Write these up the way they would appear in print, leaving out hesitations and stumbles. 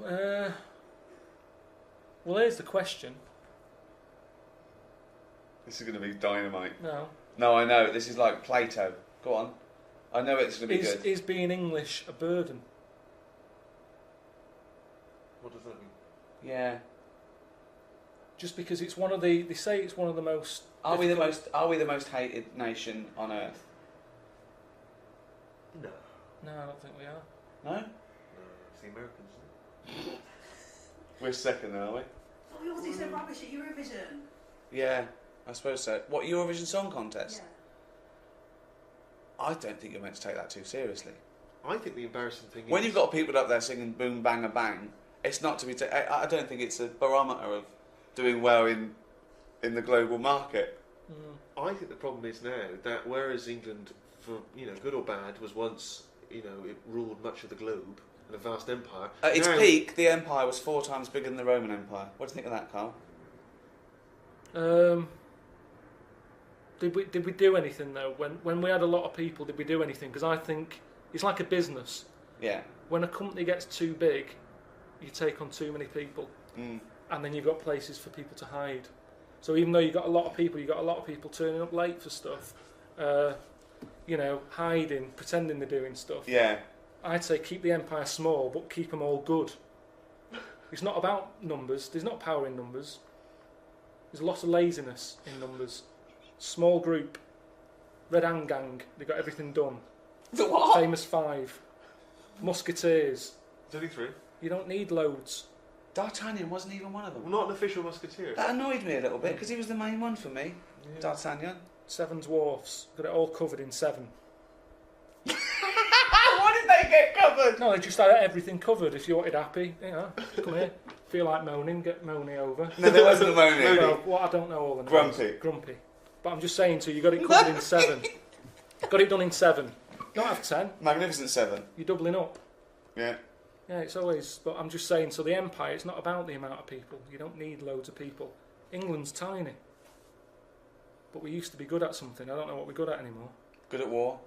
Well, here's the question. This is going to be dynamite. No. No, I know. This is like Plato. Go on. I know it's going to be good. Is being English a burden? What does that mean? Yeah. Just because it's one of the... They say it's one of the most... Are we the most hated nation on earth? No. No, I don't think we are. No? No, it's the Americans, isn't it? We're second then, are we? Oh, we all do so rubbish at Eurovision. Yeah, I suppose so. What, Eurovision Song Contest? Yeah. I don't think you're meant to take that too seriously. I think the embarrassing thing When is... you've got people up there singing boom, bang, a bang, it's not to be... I don't think it's a barometer of doing well in the global market. I think the problem is now that whereas England, for good or bad, was once, it ruled much of the globe, and a vast empire... At its now, peak, the empire was 4 times bigger than the Roman Empire. What do you think of that, Carl? Did we do anything though? When we had a lot of people, did we do anything? Because I think it's like a business. Yeah. When a company gets too big, you take on too many people, and then you've got places for people to hide. So even though you've got a lot of people turning up late for stuff, hiding, pretending they're doing stuff. Yeah. I'd say keep the empire small, but keep them all good. It's not about numbers. There's not power in numbers. There's a lot of laziness in numbers. Small group, Red Hand Gang, they got everything done. The what? Famous Five, Musketeers. There's only 3. You don't need loads. D'Artagnan wasn't even one of them. Well, not an official musketeer. That annoyed me a little bit because he was the main one for me. Yeah. D'Artagnan. 7 dwarfs, got it all covered in 7. What did they get covered? No, they just had everything covered. If you wanted happy, come here. Feel like moaning, get moany over. No, there wasn't a moaning. Well, I don't know all the names. Grumpy. But I'm just saying to you, you got it covered in 7. Got it done in 7. You don't have 10. Magnificent 7. You're doubling up. Yeah. Yeah, it's always... But I'm just saying, so the empire, it's not about the amount of people. You don't need loads of people. England's tiny. But we used to be good at something. I don't know what we're good at anymore. Good at war.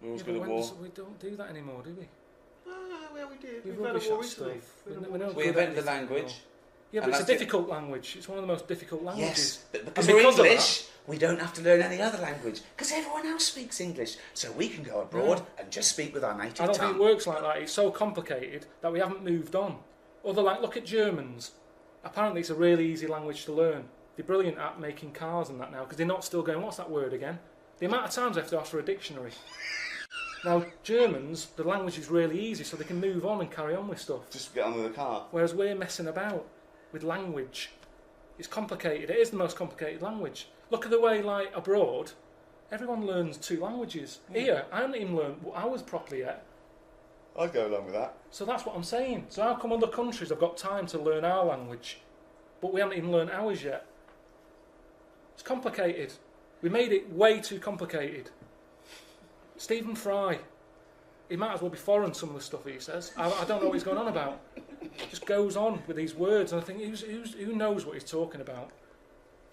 We're always good at war. We don't do that anymore, do we? Well, we did. We've had a war recently. We invented the language. Yeah, but it's a difficult language. It's one of the most difficult languages. Yes, but because we're English, we don't have to learn any other language because everyone else speaks English. So we can go abroad and just speak with our native tongue. I don't think it works like that. It's so complicated that we haven't moved on. Look at Germans. Apparently it's a really easy language to learn. They're brilliant at making cars and that now because they're not still going, what's that word again? The amount of times I have to ask for a dictionary. Now, Germans, the language is really easy so they can move on and carry on with stuff. Just get on with the car. Whereas we're messing about with language. It's complicated. It is the most complicated language. Look at the way, abroad, everyone learns 2 languages. Here, I haven't even learned ours properly yet. I'd go along with that. So that's what I'm saying. So how come other countries have got time to learn our language, but we haven't even learned ours yet? It's complicated. We made it way too complicated. Stephen Fry, he might as well be foreign, some of the stuff he says. I don't know what he's going on about. Just goes on with these words, and I think who knows what he's talking about?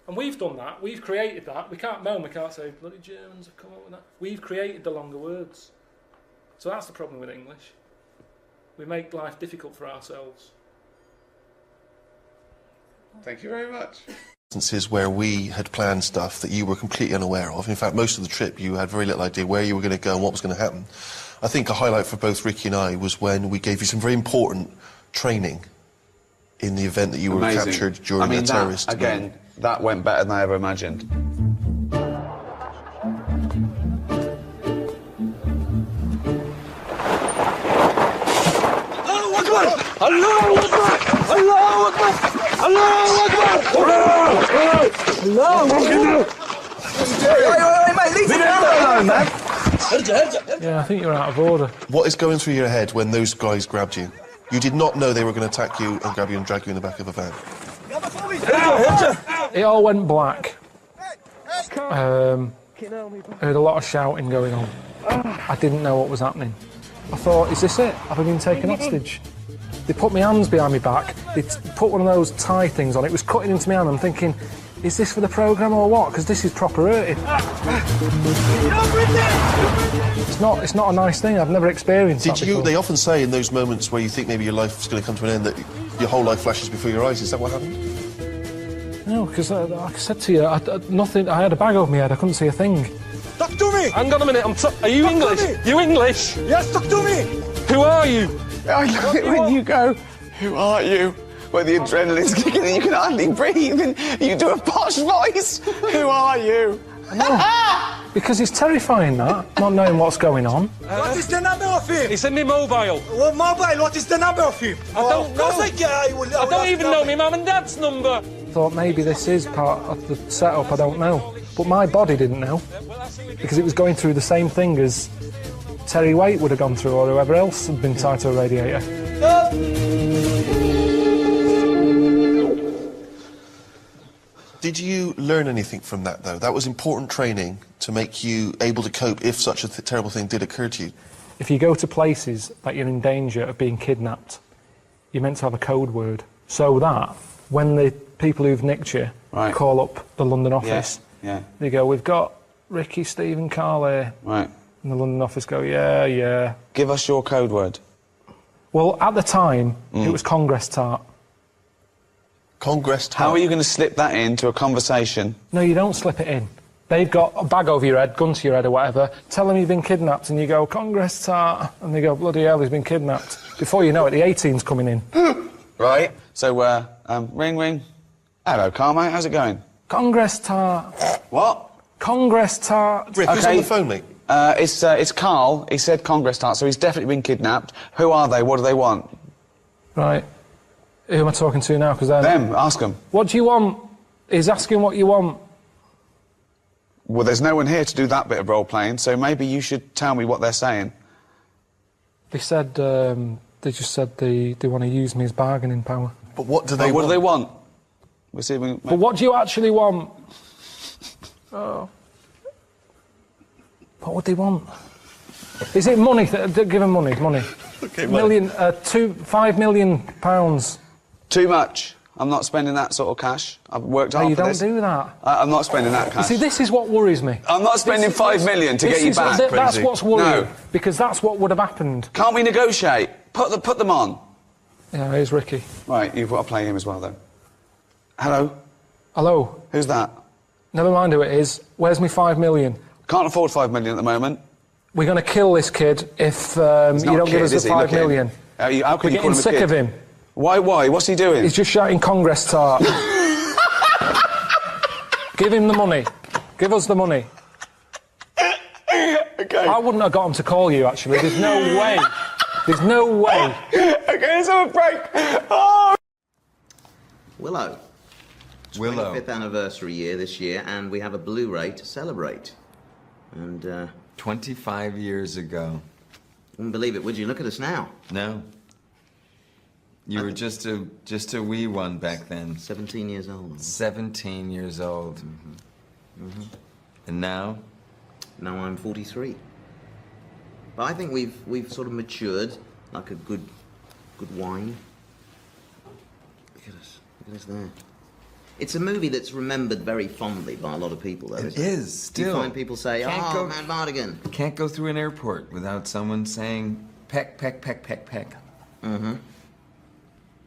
And we've done that. We've created that. We can't moan. We can't say bloody Germans have come up with that. We've created the longer words. So that's the problem with English. We make life difficult for ourselves. Thank you very much. Instances where we had planned stuff that you were completely unaware of. In fact, most of the trip you had very little idea where you were going to go and what was going to happen. I think a highlight for both Ricky and I was when we gave you some very important training in the event that you were captured during a terrorist again, that went better than I ever imagined. Allahu Akbar! Allahu Akbar! Allahu Akbar! Allahu Akbar! Allahu Akbar! Wait, mate, leave me alone, man! Yeah, I think you're out of order. What is going through your head when those guys grabbed you? You did not know they were going to attack you and grab you and drag you in the back of a van. It all went black. I heard a lot of shouting going on. I didn't know what was happening. I thought, is this it? Have I been taken hostage? They put my hands behind my back. They put one of those tie things on. It was cutting into my hand. I'm thinking, Is this for the programme or what? Because this is proper hurting. It's not a nice thing. I've never experienced that before. They often say in those moments where you think maybe your life's going to come to an end that your whole life flashes before your eyes. Is that what happened? No, because like I said to you, nothing. I had a bag over my head. I couldn't see a thing. Talk to me! Hang on a minute. Are you Talk to English? me. You English? Yes, talk to me! Who are you? I love it when you go, who are you? Where the adrenaline's kicking and you can hardly breathe and you do a posh voice. Who are you? Because it's terrifying, that, not knowing what's going on. What is the number of him? It's in my mobile. What mobile? What is the number of him? I don't know. I don't even know my mum and dad's number. Thought maybe this is part of the setup, I don't know. But my body didn't know. Because it was going through the same thing as Terry Waite would have gone through, or whoever else had been tied to a radiator. Did you learn anything from that, though? That was important training to make you able to cope if such a terrible thing did occur to you. If you go to places that you're in danger of being kidnapped, you're meant to have a code word. So that when the people who've nicked you call up the London office, they go, we've got Ricky, Steve and Karl here. Right. And the London office go, yeah. Give us your code word. Well, at the time, it was Congress tart. Congress tart? How are you going to slip that into a conversation? No, you don't slip it in. They've got a bag over your head, gun to your head or whatever, tell them you've been kidnapped, and you go, Congress tart, and they go, bloody hell, he's been kidnapped. Before you know it, the A-team's coming in. Right. So, ring. Hello, Karl, mate, how's it going? Congress tart. What? Congress tart. Rick, who's on the phone, mate? It's Karl. He said Congress tart, so he's definitely been kidnapped. Who are they? What do they want? Right. Who am I talking to now? Because Them. Ask them. What do you want? He's asking what you want. Well, there's no one here to do that bit of role-playing, so maybe you should tell me what they're saying. They said, they just said they want to use me as bargaining power. But what do they want? What do they want? We'll see if we can... But what do you actually want? Oh. What would they want? Is it money? Give them money. Okay, £5 million. Too much. I'm not spending that sort of cash. I've worked hard for this. You don't do that. I'm not spending that cash. You see, this is what worries me. I'm not spending $5 million to get you back. That's what's worrying. No. Because that's what would have happened. Can't we negotiate? Put them on. Yeah, here's Ricky. Right, you've got to play him as well, though. Hello? Hello? Who's that? Never mind who it is. Where's me $5 million? Can't afford $5 million at the moment. We're going to kill this kid if you don't give us the $5 million. How can We're you call getting him a sick kid? of him. Why? What's he doing? He's just shouting Congress tart. Give him the money. Give us the money. Okay. I wouldn't have got him to call you, actually. There's no way. There's no way. Okay, let's have a break. Oh. Willow. 25th anniversary year this year, and we have a Blu-ray to celebrate. And 25 years ago. Wouldn't believe it, would you? Look at us now. No. You were just a wee one back then. 17 years old. 17 years old. Mm-hmm. Mm-hmm. And now? Now I'm 43. But I think we've sort of matured like a good wine. Look at us. Look at us there. It's a movie that's remembered very fondly by a lot of people, though. It is, still. You find people say, oh, Mad Mardigan. Can't go through an airport without someone saying, peck, peck, peck, peck, peck. Mm-hmm.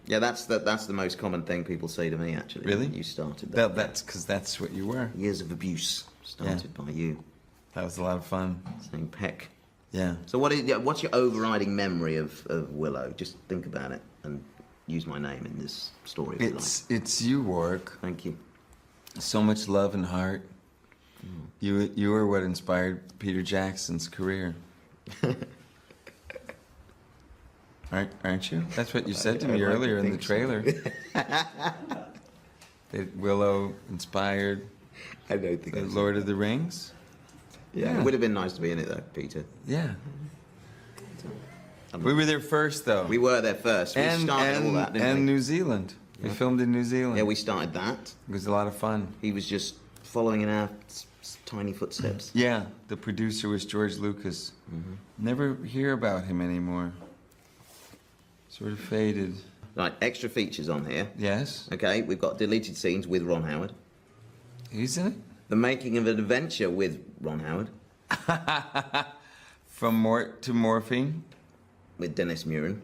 Yeah, that's the most common thing people say to me, actually. Really? You started that. That's because that's what you were. Years of abuse started by you. That was a lot of fun. Saying peck. Yeah. So what's your overriding memory of Willow? Just think about it and use my name in this story. It's you, Warwick. Thank you. So much love and heart. You were what inspired Peter Jackson's career. Aren't you? That's what you said to me earlier in the trailer. That Willow inspired I don't think the Lord of the Rings. Yeah, it would have been nice to be in it, though, Peter. Yeah. We were there first, though. We were there first. We started all that, didn't we? And New Zealand. We filmed in New Zealand. Yeah, we started that. It was a lot of fun. He was just following in our tiny footsteps. Yeah, the producer was George Lucas. Never hear about him anymore. Sort of faded. Right, extra features on here. Yes. Okay, we've got deleted scenes with Ron Howard. Who's in it? The Making of an Adventure with Ron Howard. From Mort to Morphine. With Dennis Muren.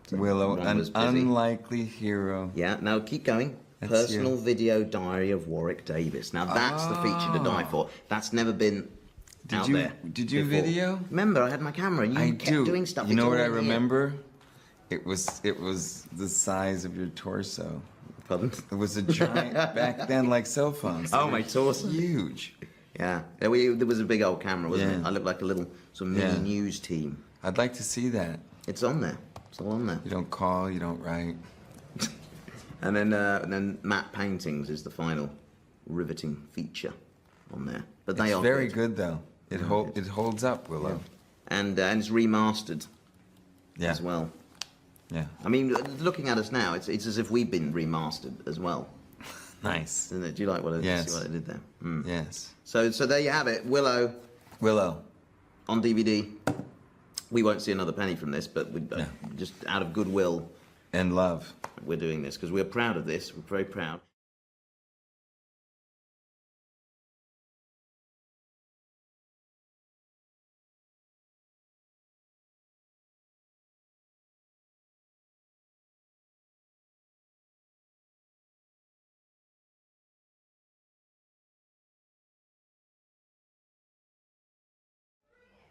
So Willow, Ron an was busy. unlikely hero. Yeah, now keep going. That's Personal you. Video Diary of Warwick Davis. Now that's the feature to die for. That's never been out there. Did you before. video? Remember, I had my camera and you kept doing stuff. You know It's what all I in here. remember? It was the size of your torso. Pardon? It was a giant back then, like cell phones. Oh, my torso. Huge. Yeah, there was a big old camera, wasn't it? I looked like a little sort of mini news team. I'd like to see that. It's on there. It's all on there. You don't call, you don't write. And then Matte Paintings is the final riveting feature on there. But they It's are very good though. It holds up, Willow. And it's remastered as well. Yeah. I mean, looking at us now, it's as if we've been remastered as well. Nice. Isn't it? Do you like what I did there? Mm. Yes. So there you have it. Willow. On DVD. We won't see another penny from this, but just out of goodwill and love, we're doing this because we're proud of this. We're very proud.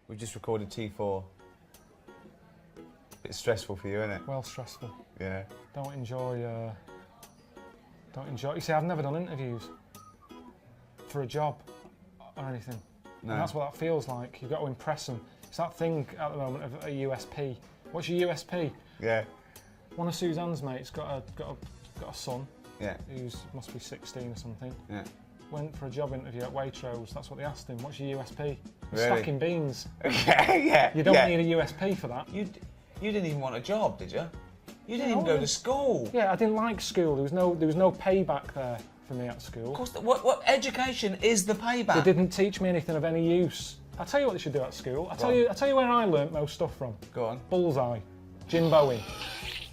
We've just recorded T4. It's stressful for you, isn't it? Well, stressful. Yeah. Don't enjoy. You see, I've never done interviews for a job or anything. No. And that's what that feels like. You've got to impress them. It's that thing at the moment of a USP. What's your USP? Yeah. One of Suzanne's mates got a son. Yeah. Who's must be 16 or something. Yeah. Went for a job interview at Waitrose. That's what they asked him. What's your USP? Really? Stacking beans. Yeah. You don't need a USP for that. You didn't even want a job, did you? You didn't even go to school. Yeah, I didn't like school. There was no payback there for me at school. Of course, what education is the payback? They didn't teach me anything of any use. I'll tell you what they should do at school. I'll tell you where I learnt most stuff from. Go on. Bullseye. Jim Bowen.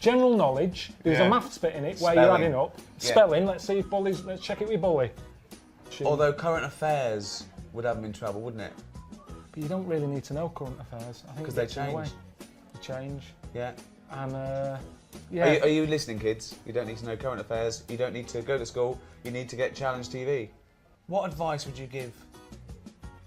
General knowledge. There's a maths bit in it where Spelling. you're adding up. Yeah. Spelling. Let's see if Bully's. Let's check it with Bully. Although current affairs would have them in trouble, wouldn't it? But you don't really need to know current affairs. I think Because they it gets in the way. change. They change. Yeah. And yeah. Are you listening, kids? You don't need to know current affairs. You don't need to go to school. You need to get Challenge TV. What advice would you give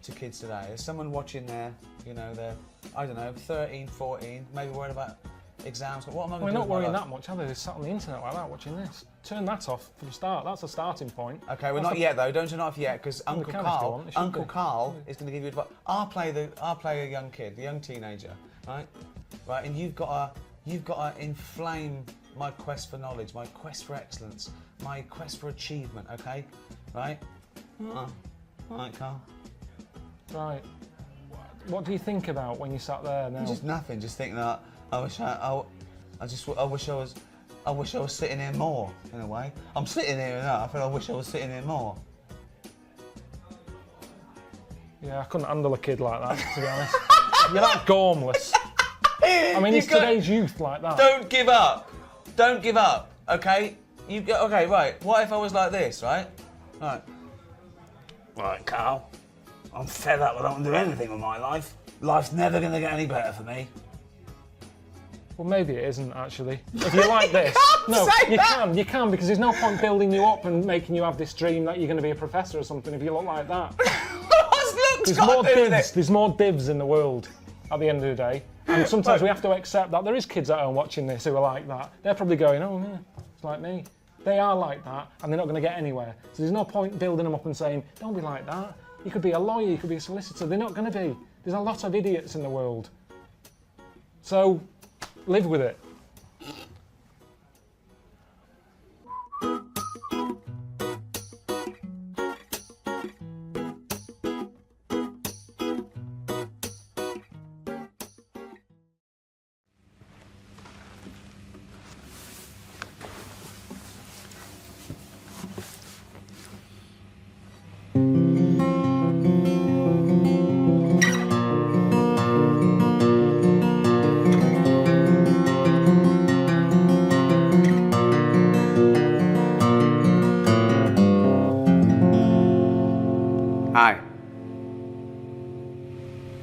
to kids today? Is someone watching there, they're, I don't know, 13, 14, maybe worried about exams? What am I going to do? We're not with my worrying life? that much, are they? They're sat on the internet like that watching this. Turn that off for the start. That's a starting point. Okay, well, not yet though. Don't turn it off yet, because Uncle can if they want, they should Uncle do. Carl is going to give you advice. I'll play a young kid, a young teenager, right? Right, and you've got to inflame my quest for knowledge, my quest for excellence, my quest for achievement. Okay, right? All right, Carl. Right. What do you think about when you sat there now? Just nothing. Just thinking that I wish I was sitting here more. In a way, I'm sitting here enough, and I wish I was sitting here more. Yeah, I couldn't handle a kid like that, to be honest. You're that gormless. I mean, it's today's youth like that. Don't give up. Don't give up. Okay. Okay. Right. What if I was like this? Right. Right. Right, Carl. I'm fed up. I don't want to do anything with my life. Life's never going to get any better for me. Well, maybe it isn't, actually. If you're like this... You can, because there's no point building you up and making you have this dream that you're going to be a professor or something if you look like that. There's more divs in the world at the end of the day. And sometimes we have to accept that there is kids at home watching this who are like that. They're probably going, oh, yeah, it's like me. They are like that, and they're not going to get anywhere. So there's no point building them up and saying, don't be like that. You could be a lawyer, you could be a solicitor. They're not going to be. There's a lot of idiots in the world. So, live with it.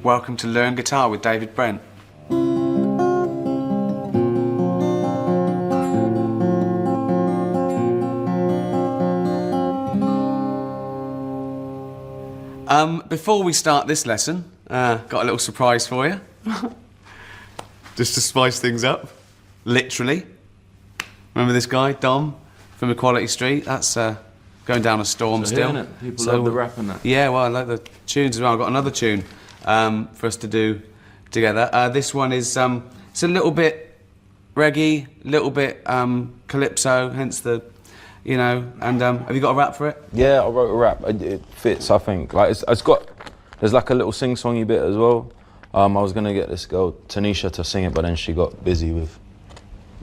welcome to Learn Guitar with David Brent. Before we start this lesson, got a little surprise for you. Just to spice things up. Literally. Remember this guy, Dom, from Equality Street? That's going down a storm still. Yeah, people love the rap and that. Yeah, well, I like the tunes as well. I've got another tune for us to do together. This one is it's a little bit reggae, a little bit calypso, hence the, you know. And have you got a rap for it? Yeah, I wrote a rap. It fits, I think. Like it's got, there's like a little sing-songy bit as well. I was gonna get this girl Tanisha to sing it, but then she got busy with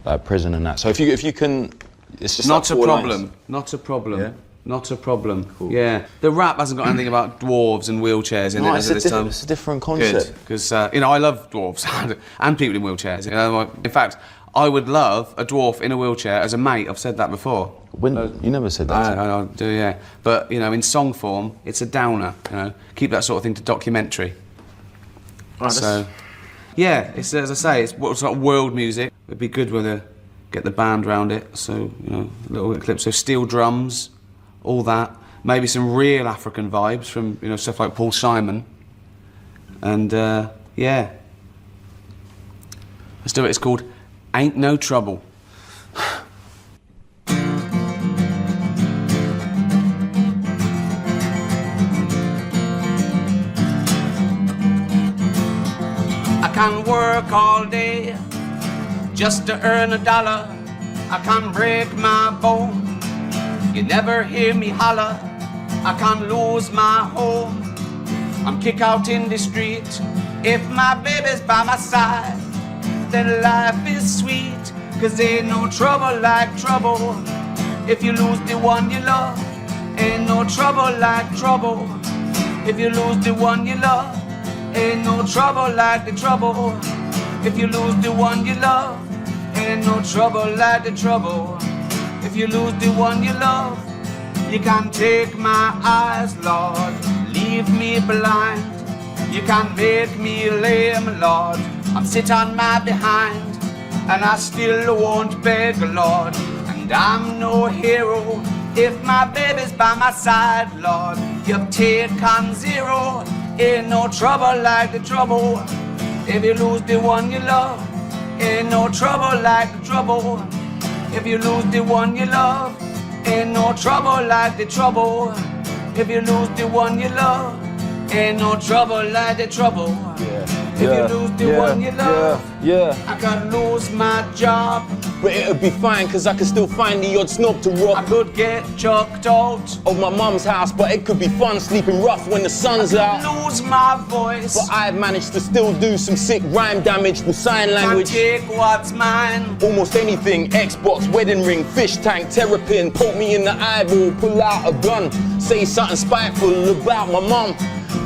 like prison and that. So if you can, it's just not like a problem. lines. Not a problem. Yeah? Not a problem. Cool. Yeah. The rap hasn't got anything about dwarves and wheelchairs in it it's at this time. It's a different concept. Because you know, I love dwarves and people in wheelchairs. You know, in fact, I would love a dwarf in a wheelchair as a mate. I've said that before. You never said that. I do, yeah. But you know, in song form, it's a downer. You know, keep that sort of thing to documentary. Right, so, yeah, it's as I say, it's what sort of world music. It'd be good with get the band round it. So you know, a little bit of clip. So steel drums, all that. Maybe some real African vibes from, you know, stuff like Paul Simon. And, yeah. Let's do it. It's called Ain't No Trouble. I can work all day just to earn $1. I can break my bone. You never hear me holler. I can't lose my home. I'm kicked out in the street. If my baby's by my side, then life is sweet. 'Cause ain't no trouble like trouble. If you lose the one you love, ain't no trouble like trouble. If you lose the one you love, ain't no trouble like the trouble. If you lose the one you love, ain't no trouble like the trouble. If you lose the one you love, you can take my eyes, Lord, leave me blind. You can make me lame, Lord, I'm sit on my behind. And I still won't beg, Lord, and I'm no hero. If my baby's by my side, Lord, you've taken zero. Ain't no trouble like the trouble. If you lose the one you love, ain't no trouble like the trouble. If you lose the one you love, ain't no trouble like the trouble. If you lose the one you love, ain't no trouble like the trouble. If you lose the one you love, I could lose my job. But it'll be fine, 'cause I can still find the odd snob to rob. I could get chucked out of my mum's house, but it could be fun sleeping rough when the sun's out. Lose my voice, but I've managed to still do some sick rhyme damage with sign language. Take what's mine. Almost anything, Xbox, wedding ring, fish tank, terrapin, poke me in the eyeball, pull out a gun, say something spiteful about my mum.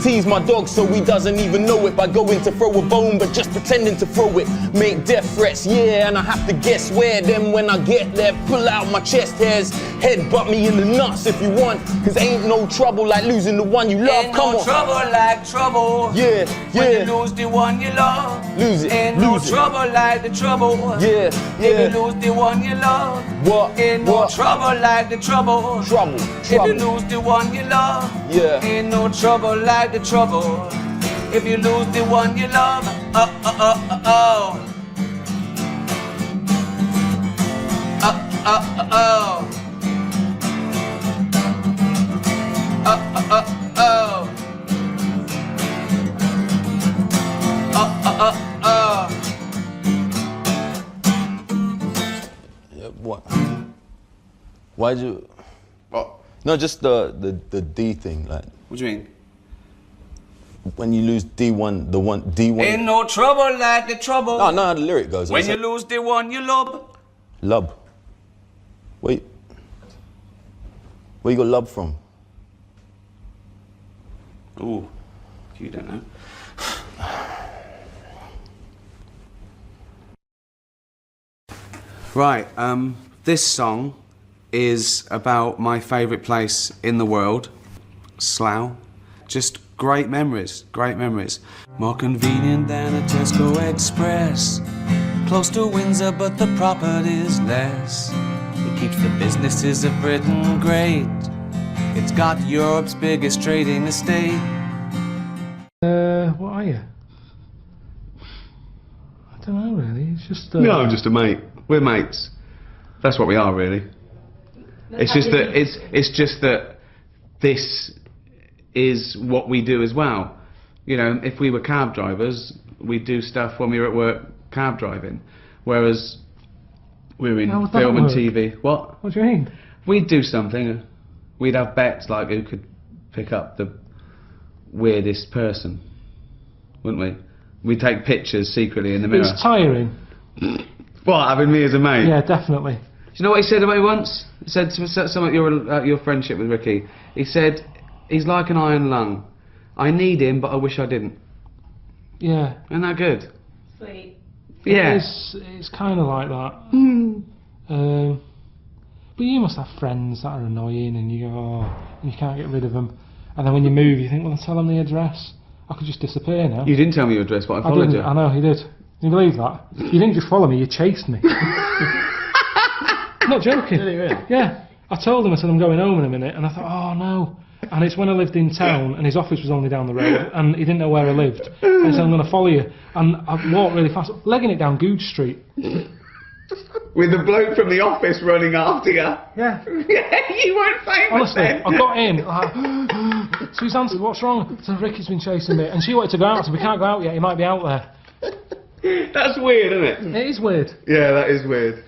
Tease my dog so he doesn't even know it by going to throw a bone but just pretending to throw it. Make death threats, yeah, and I have to guess where. Then when I get there, pull out my chest hairs, headbutt me in the nuts if you want. 'Cause ain't no trouble like losing the one you love. Ain't Come no on. trouble like trouble. Yeah, yeah. When you lose the one you love, lose it. Ain't lose no trouble like the trouble. Yeah, yeah. If you lose the one you love, what? Ain't no trouble like the trouble. Trouble. If you lose the one you love, yeah. Ain't no trouble like the trouble. If you lose the one you love, oh. Oh. What? Why'd you? Oh. No, just the D thing, like. What do you mean? When you lose D1, the one D1. Ain't no trouble like the trouble. No, no, how the lyric goes. When you lose the one you love. Love. Wait. Where you got love from? Ooh, you don't know. Right, this song is about my favourite place in the world, Slough. Just Great memories, great memories. More convenient than a Tesco Express. Close to Windsor, but the property's less. It keeps the businesses of Britain great. It's got Europe's biggest trading estate. What are you? I don't know really. It's just. No, I'm just a mate. We're mates. That's what we are, really. It's just that it's just that this is what we do as well. You know, if we were cab drivers, we'd do stuff when we were at work cab driving, whereas we're in film and TV. What? What do you mean? We'd do something. We'd have bets like who could pick up the weirdest person, wouldn't we? We'd take pictures secretly in the mirror. It's tiring. What, having me as a mate? Yeah, definitely. Do you know what he said about me once? He said to some of your friendship with Ricky. He said, he's like an iron lung. I need him, but I wish I didn't. Yeah. Isn't that good? Sweet. Yeah. It's kind of like that. But you must have friends that are annoying and you go, oh, and you can't get rid of them. And then when you move, you think, well, I'll tell them the address. I could just disappear now. You didn't tell me your address, but I followed you. I know, you did. Can you believe that? You didn't just follow me, you chased me. I'm not joking. Did he really? Yeah. I told him, I said, I'm going home in a minute, and I thought, oh no. And it's when I lived in town, and his office was only down the road, and he didn't know where I lived. And he said, I'm going to follow you. And I walked really fast, legging it down Googe Street. With the bloke from the office running after you. Yeah. You weren't famous. Honestly, then. I got in, like, so he's answered, what's wrong? I said, Ricky's been chasing me. And she wanted to go out, so we can't go out yet, he might be out there. That's weird, isn't it? It is weird. Yeah, that is weird.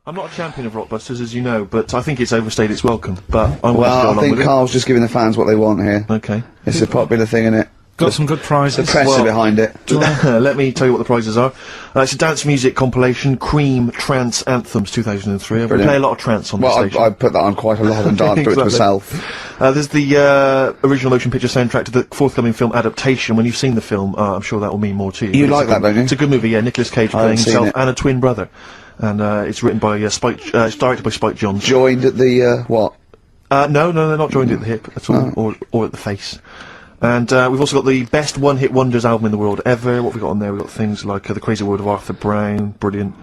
I'm not a champion of Rockbusters, as you know, but I think it's overstayed its welcome. But I want to go Well, along I think with Carl's just giving the fans what they want here. it. Okay. It's a popular thing, isn't it? Got some good prizes. The press are behind it. Let me tell you what the prizes are. It's a dance music compilation, Cream Trance Anthems 2003. We Brilliant. play a lot of trance on the Well, station. I put that on quite a lot and danced to it Exactly. myself. There's the original motion picture soundtrack to the forthcoming film adaptation. When you've seen the film, I'm sure that will mean more to you. You But like it's a that, good- don't you? It's a good movie, yeah. Nicolas Cage I haven't playing seen himself it. and a twin brother. And it's written by Spike. It's directed by Spike Jonze. Joined at the, what? No, they're not joined at the hip at all, or at the face. And we've also got the best one-hit wonders album in the world ever. What have we got on there? We've got things like The Crazy World of Arthur Brown, brilliant.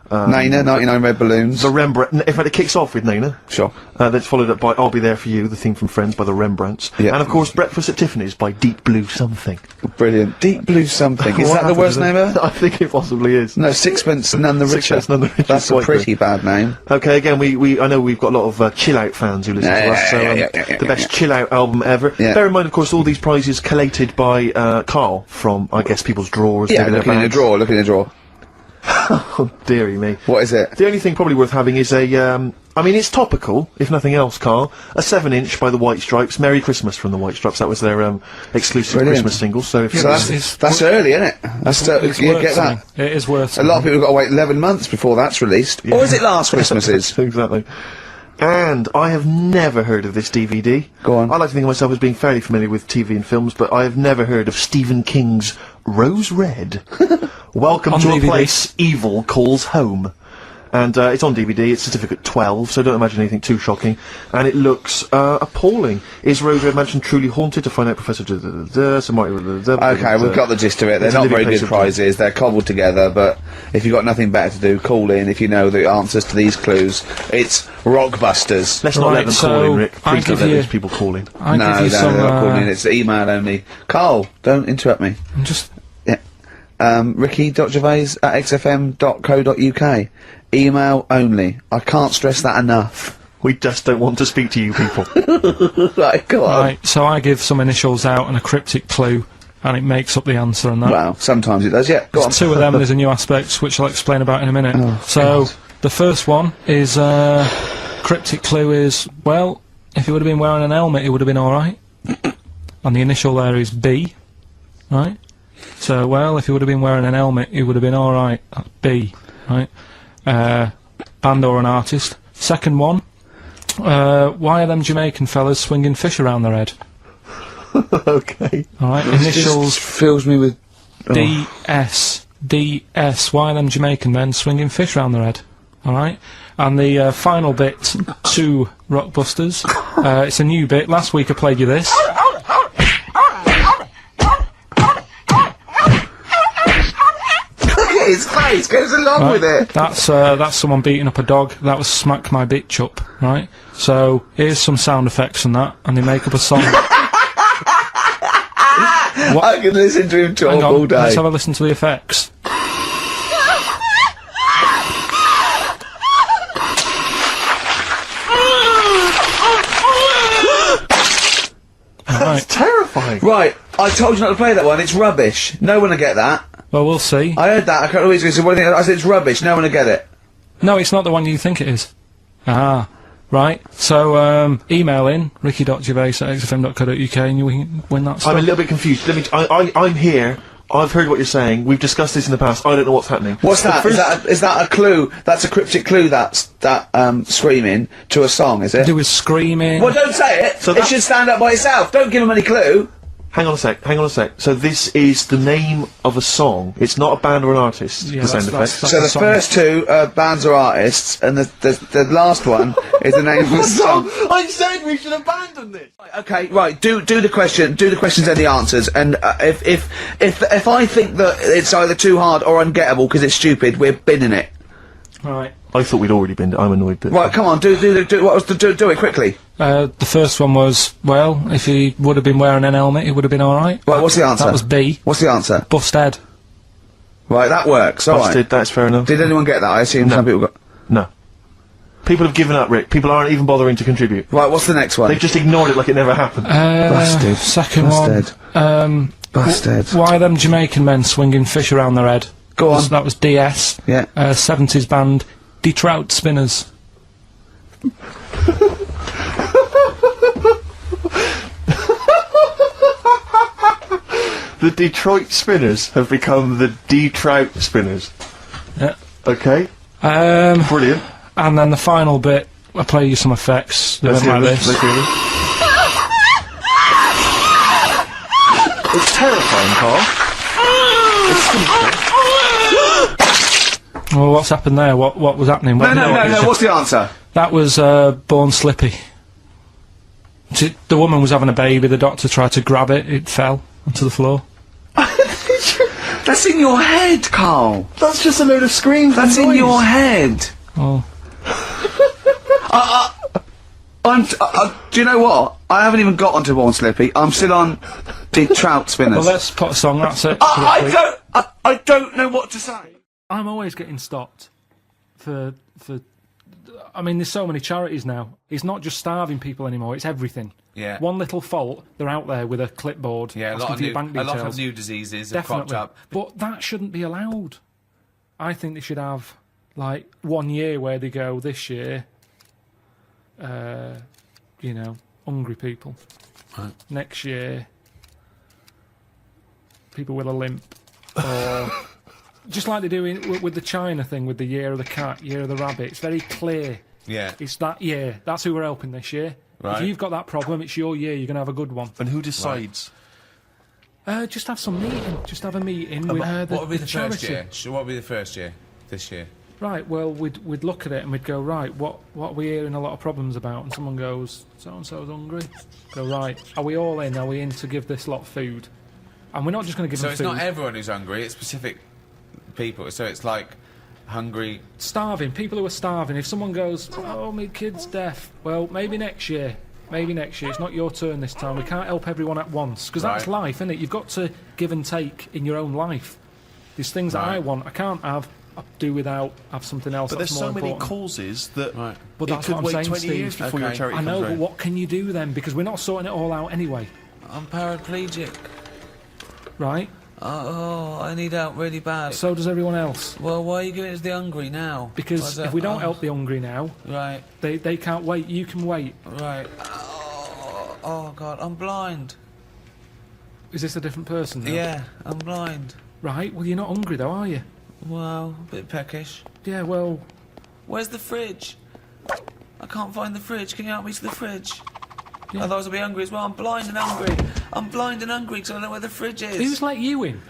Nana, 99 Red Balloons. The Rembrandt. In fact, it kicks off with Nana. Sure. That's followed up by I'll Be There For You, the theme from Friends by the Rembrandts. Yeah. And of course, Breakfast at Tiffany's by Deep Blue Something. Brilliant. Deep Blue Something. Is What that the happened worst to them? name ever? I think it possibly is. No, Sixpence None the Richer. Sixpence None the Richer. That's a Quite pretty good. bad name. Okay, again, I know we've got a lot of chill-out fans who listen to us, so the best chill-out album ever. Yeah. Bear in mind, of course, all these prizes collated by Carl from, I guess, people's drawers. Yeah, maybe their looking in a bags. drawer, looking in a drawer. Oh, dearie me. What is it? The only thing probably worth having is a, I mean, it's topical, if nothing else, Carl. A 7-inch by the White Stripes. Merry Christmas from the White Stripes. That was their exclusive Brilliant. Christmas single. So if So that's early, isn't it? That's It's you worth get that. something. It is worth A lot of people have got to wait 11 months before that's released. Or is it last Christmas's? Exactly. And I have never heard of this DVD. Go on. I like to think of myself as being fairly familiar with TV and films, but I have never heard of Stephen King's Rose Red. Welcome On to DVD. a place evil calls home. And it's on DVD, it's certificate 12, so don't imagine anything too shocking. And it looks appalling. Is Rose Red Mansion truly haunted? To find out, Professor... Okay, we've got the gist of it. They're It's a not living very place good of dread. prizes. They're cobbled together, but if you've got nothing better to do, call in if you know the answers to these clues. It's Rockbusters. Let's not let them call in, Rick. I Please don't give let you- those people call in. I No, give you they're some. not calling in. It's email only. Carl, don't interrupt me. I'm just. Ricky.gervais@xfm.co.uk. Email only. I can't stress that enough. We just don't want to speak to you people. Right, go on. Right, so I give some initials out and a cryptic clue, and it makes up the answer and that. Well, sometimes it does, yeah. Go on. There's two of them, there's a new aspect, which I'll explain about in a minute. Oh, so, God. the first one is, cryptic clue is, well, if he would have been wearing an helmet, it would have been alright. And the initial there is B, right? So, well, if he would have been wearing an helmet, it would have been alright. That's B, right? Band or an artist. Second one, why are them Jamaican fellas swinging fish around their head? Okay. Alright, This initials just fills me with... DS. DS. Why are them Jamaican men swinging fish around their head? Alright? And the final bit, to Rockbusters. It's a new bit. Last week I played you this. his face goes along with it. That's someone beating up a dog. That was Smack My Bitch Up, right? So here's some sound effects and that, and they make up a song. I can listen to him talk all day. Let's have a listen to the effects. That's terrifying. Right, I told you not to play that one. It's rubbish. No one will get that. Well, we'll see. I heard that a couple of weeks ago. So what do you think? I said it's rubbish. No one will get it. No, it's not the one you think it is. Ah, right. So email in ricky.gervais@xfm.co.uk and you can win that stuff. I'm a little bit confused. I'm here. I've heard what you're saying. We've discussed this in the past. I don't know what's happening. What's that? Is that a clue? That's a cryptic clue. That screaming to a song, is it? Do with screaming. Well, don't say it. So it should stand up by itself. Don't give them any clue. Hang on a sec. So this is the name of a song. It's not a band or an artist. Yeah, the sound effects. So the first two are bands or artists, and the last one is the name of the song. I said we should abandon this. Okay, right. Do the question. Do the questions and the answers. And if I think that it's either too hard or ungettable because it's stupid, we're binning it. Right. I thought we'd already been. I'm annoyed. But Right, come on. Do it quickly. The first one was, well, if he would have been wearing an helmet, he would have been alright. Right, what's the answer? That was B. What's the answer? Busted. Right, that works. All right. Busted, that's fair enough. Did anyone get that? I assume some people got... No. People have given up, Rick. People aren't even bothering to contribute. Right, what's the next one? They've just ignored it like it never happened. Busted. Second Busted. one. Busted. Why them Jamaican men swinging fish around their head? Go on. That was DS. Yeah. 70s band, Trout Spinners. The Detroit Spinners have become the D-Trout Spinners. Yeah. Okay. Brilliant. And then the final bit, I'll play you some effects. They went like this. It's terrifying, Carl. It's simple. Well, what's happened there? What was happening? No, what's the answer? That was Born Slippy. The woman was having a baby, the doctor tried to grab it, it fell onto the floor. That's in your head, Carl. That's just a load of screams. That's in your head. Oh. Do you know what? I haven't even got onto Born Slippy. I'm still on the Trout Spinners. Well, let's put a song, that's it. I don't know what to say. I'm always getting stopped for I mean, there's so many charities now. It's not just starving people anymore, it's everything. Yeah. One little fault, they're out there with a clipboard. Yeah, a lot of new diseases have cropped up. But that shouldn't be allowed. I think they should have, like, 1 year where they go, this year, you know, hungry people. Right. Next year, people with a limp. Or just like they do with the China thing, with the Year of the Cat, Year of the Rabbit. It's very clear. Yeah. It's that year. That's who we're helping this year. Right. If you've got that problem, it's your year. You're going to have a good one. And who decides? Just have some meeting. Just have a meeting with what would be the first charity. year? What would be the first year? This year? Right, well, we'd look at it and we'd go, right, what are we hearing a lot of problems about? And someone goes, so-and-so's hungry. Go, right, are we all in? Are we in to give this lot food? And we're not just going to give them food. So it's not everyone who's hungry, it's specific people. So it's like hungry... Starving, people who are starving. If someone goes, oh, my kid's deaf, well, maybe next year. Maybe next year. It's not your turn this time. We can't help everyone at once. Because that's life, isn't it? You've got to give and take in your own life. There's things that I want, I can't have. I'll do without, have something else but that's there's more so important. many causes that but that's it could what I'm wait saying, 20 Steve. years before your charity I know, comes but round. what can you do then? Because we're not sorting it all out anyway. I'm paraplegic. Right? Oh, I need help really bad. So does everyone else. Well, why are you giving it to the hungry now? Because if we don't help the hungry now, right, they can't wait. You can wait. Right. Oh God, I'm blind. Is this a different person now? Yeah, I'm blind. Right, well, you're not hungry though, are you? Well, a bit peckish. Yeah, well... Where's the fridge? I can't find the fridge. Can you help me to the fridge? Yeah. Otherwise I'll be hungry as well. I'm blind and hungry. I'm blind and hungry because I don't know where the fridge is. Who's let you in?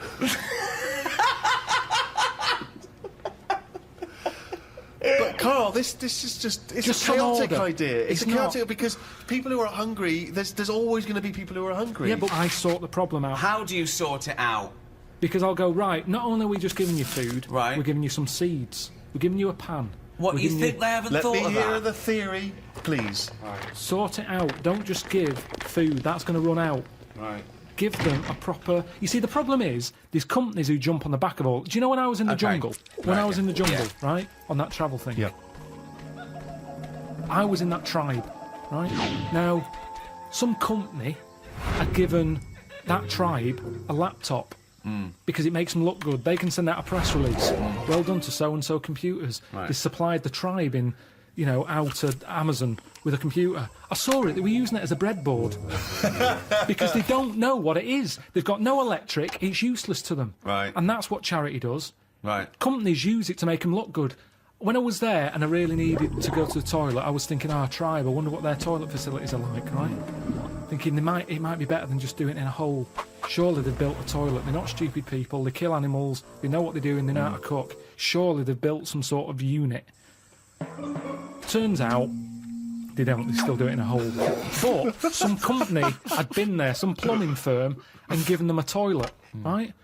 But Carl, this is just a chaotic idea. It's a chaotic because people who are hungry, there's always going to be people who are hungry. Yeah, but I sort the problem out. How do you sort it out? Because I'll go, right, not only are we just giving you food, Right. we're giving you some seeds. We're giving you a pan. What, We're you giving think they haven't Let thought me of hear that? the theory, please. Sort it out. Don't just give food. That's going to run out. Right. Give them a proper... You see, the problem is, there's companies who jump on the back of all... Do you know when I was in the jungle? When I was in the jungle, right? On that travel thing? Yeah. I was in that tribe, right? Now, some company had given that tribe a laptop because it makes them look good. They can send out a press release. Well done to so-and-so computers. Right. They supplied the tribe in... out to Amazon with a computer. I saw it, they were using it as a breadboard. Because they don't know what it is. They've got no electric, it's useless to them. Right. And that's what charity does. Right. Companies use it to make them look good. When I was there and I really needed to go to the toilet, I was thinking, tribe, I wonder what their toilet facilities are like, right? Thinking it might be better than just doing it in a hole. Surely they've built a toilet. They're not stupid people, they kill animals, they know what they're doing, they know how to cook. Surely they've built some sort of unit. Turns out they don't, they still do it in a hole. But some company had been there, some plumbing firm, and given them a toilet, right?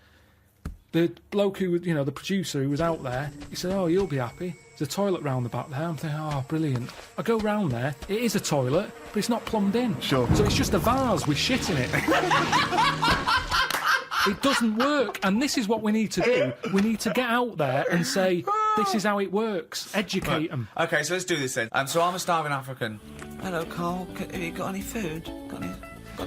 The bloke who, the producer who was out there, he said, you'll be happy. There's a toilet round the back there. I'm thinking, brilliant. I go round there, it is a toilet, but it's not plumbed in. Sure. So it's just a vase with shit in it. It doesn't work, and this is what we need to do. We need to get out there and say, this is how it works. Educate them. Okay, so let's do this then. So I'm a starving African. Hello, Carl. Have you got any food? Got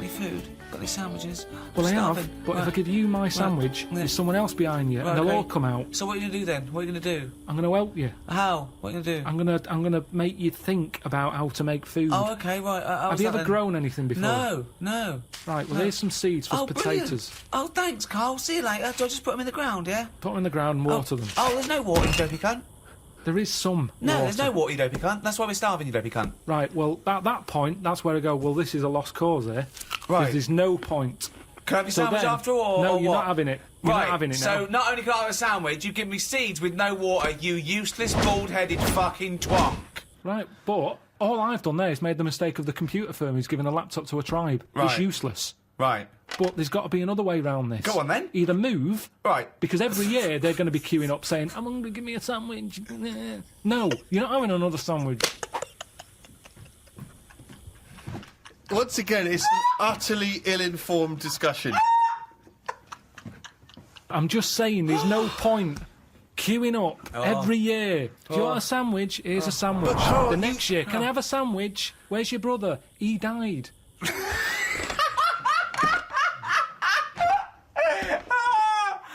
any food? Got any sandwiches? Well, I have, Starving. but if I give you my sandwich, there's someone else behind you, and they'll all come out. So what are you going to do then? What are you going to do? I'm going to help you. How? What are you going to do? I'm gonna make you think about how to make food. Oh, okay, right. Have you ever grown anything before? No. Right, well, here's some seeds for potatoes. Brilliant. Oh, thanks, Carl. See you later. Do I just put them in the ground, yeah? Put them in the ground and water them. Oh, there's no water, you dopey cunt. There is some No, water. there's no water, you dopey cunt. That's why we're starving, you dopey cunt. Right, well, at that point, that's where I go, well, this is a lost cause here. Right. There's no point. Can I have your sandwich after all? No, or you're what? not having it. You're not having it now. So not only can I have a sandwich, you give me seeds with no water, you useless, bald-headed fucking twonk. Right, but all I've done there is made the mistake of the computer firm who's given a laptop to a tribe. Right. It's useless. Right. But there's got to be another way round this. Go on, then. Either move... Right. Because every year they're going to be queuing up saying, I'm hungry, give me a sandwich. No, you're not having another sandwich. Once again, it's an utterly ill-informed discussion. I'm just saying, there's no point queuing up every year. Do you want a sandwich? Here's a sandwich. The next year, can I have a sandwich? Where's your brother? He died.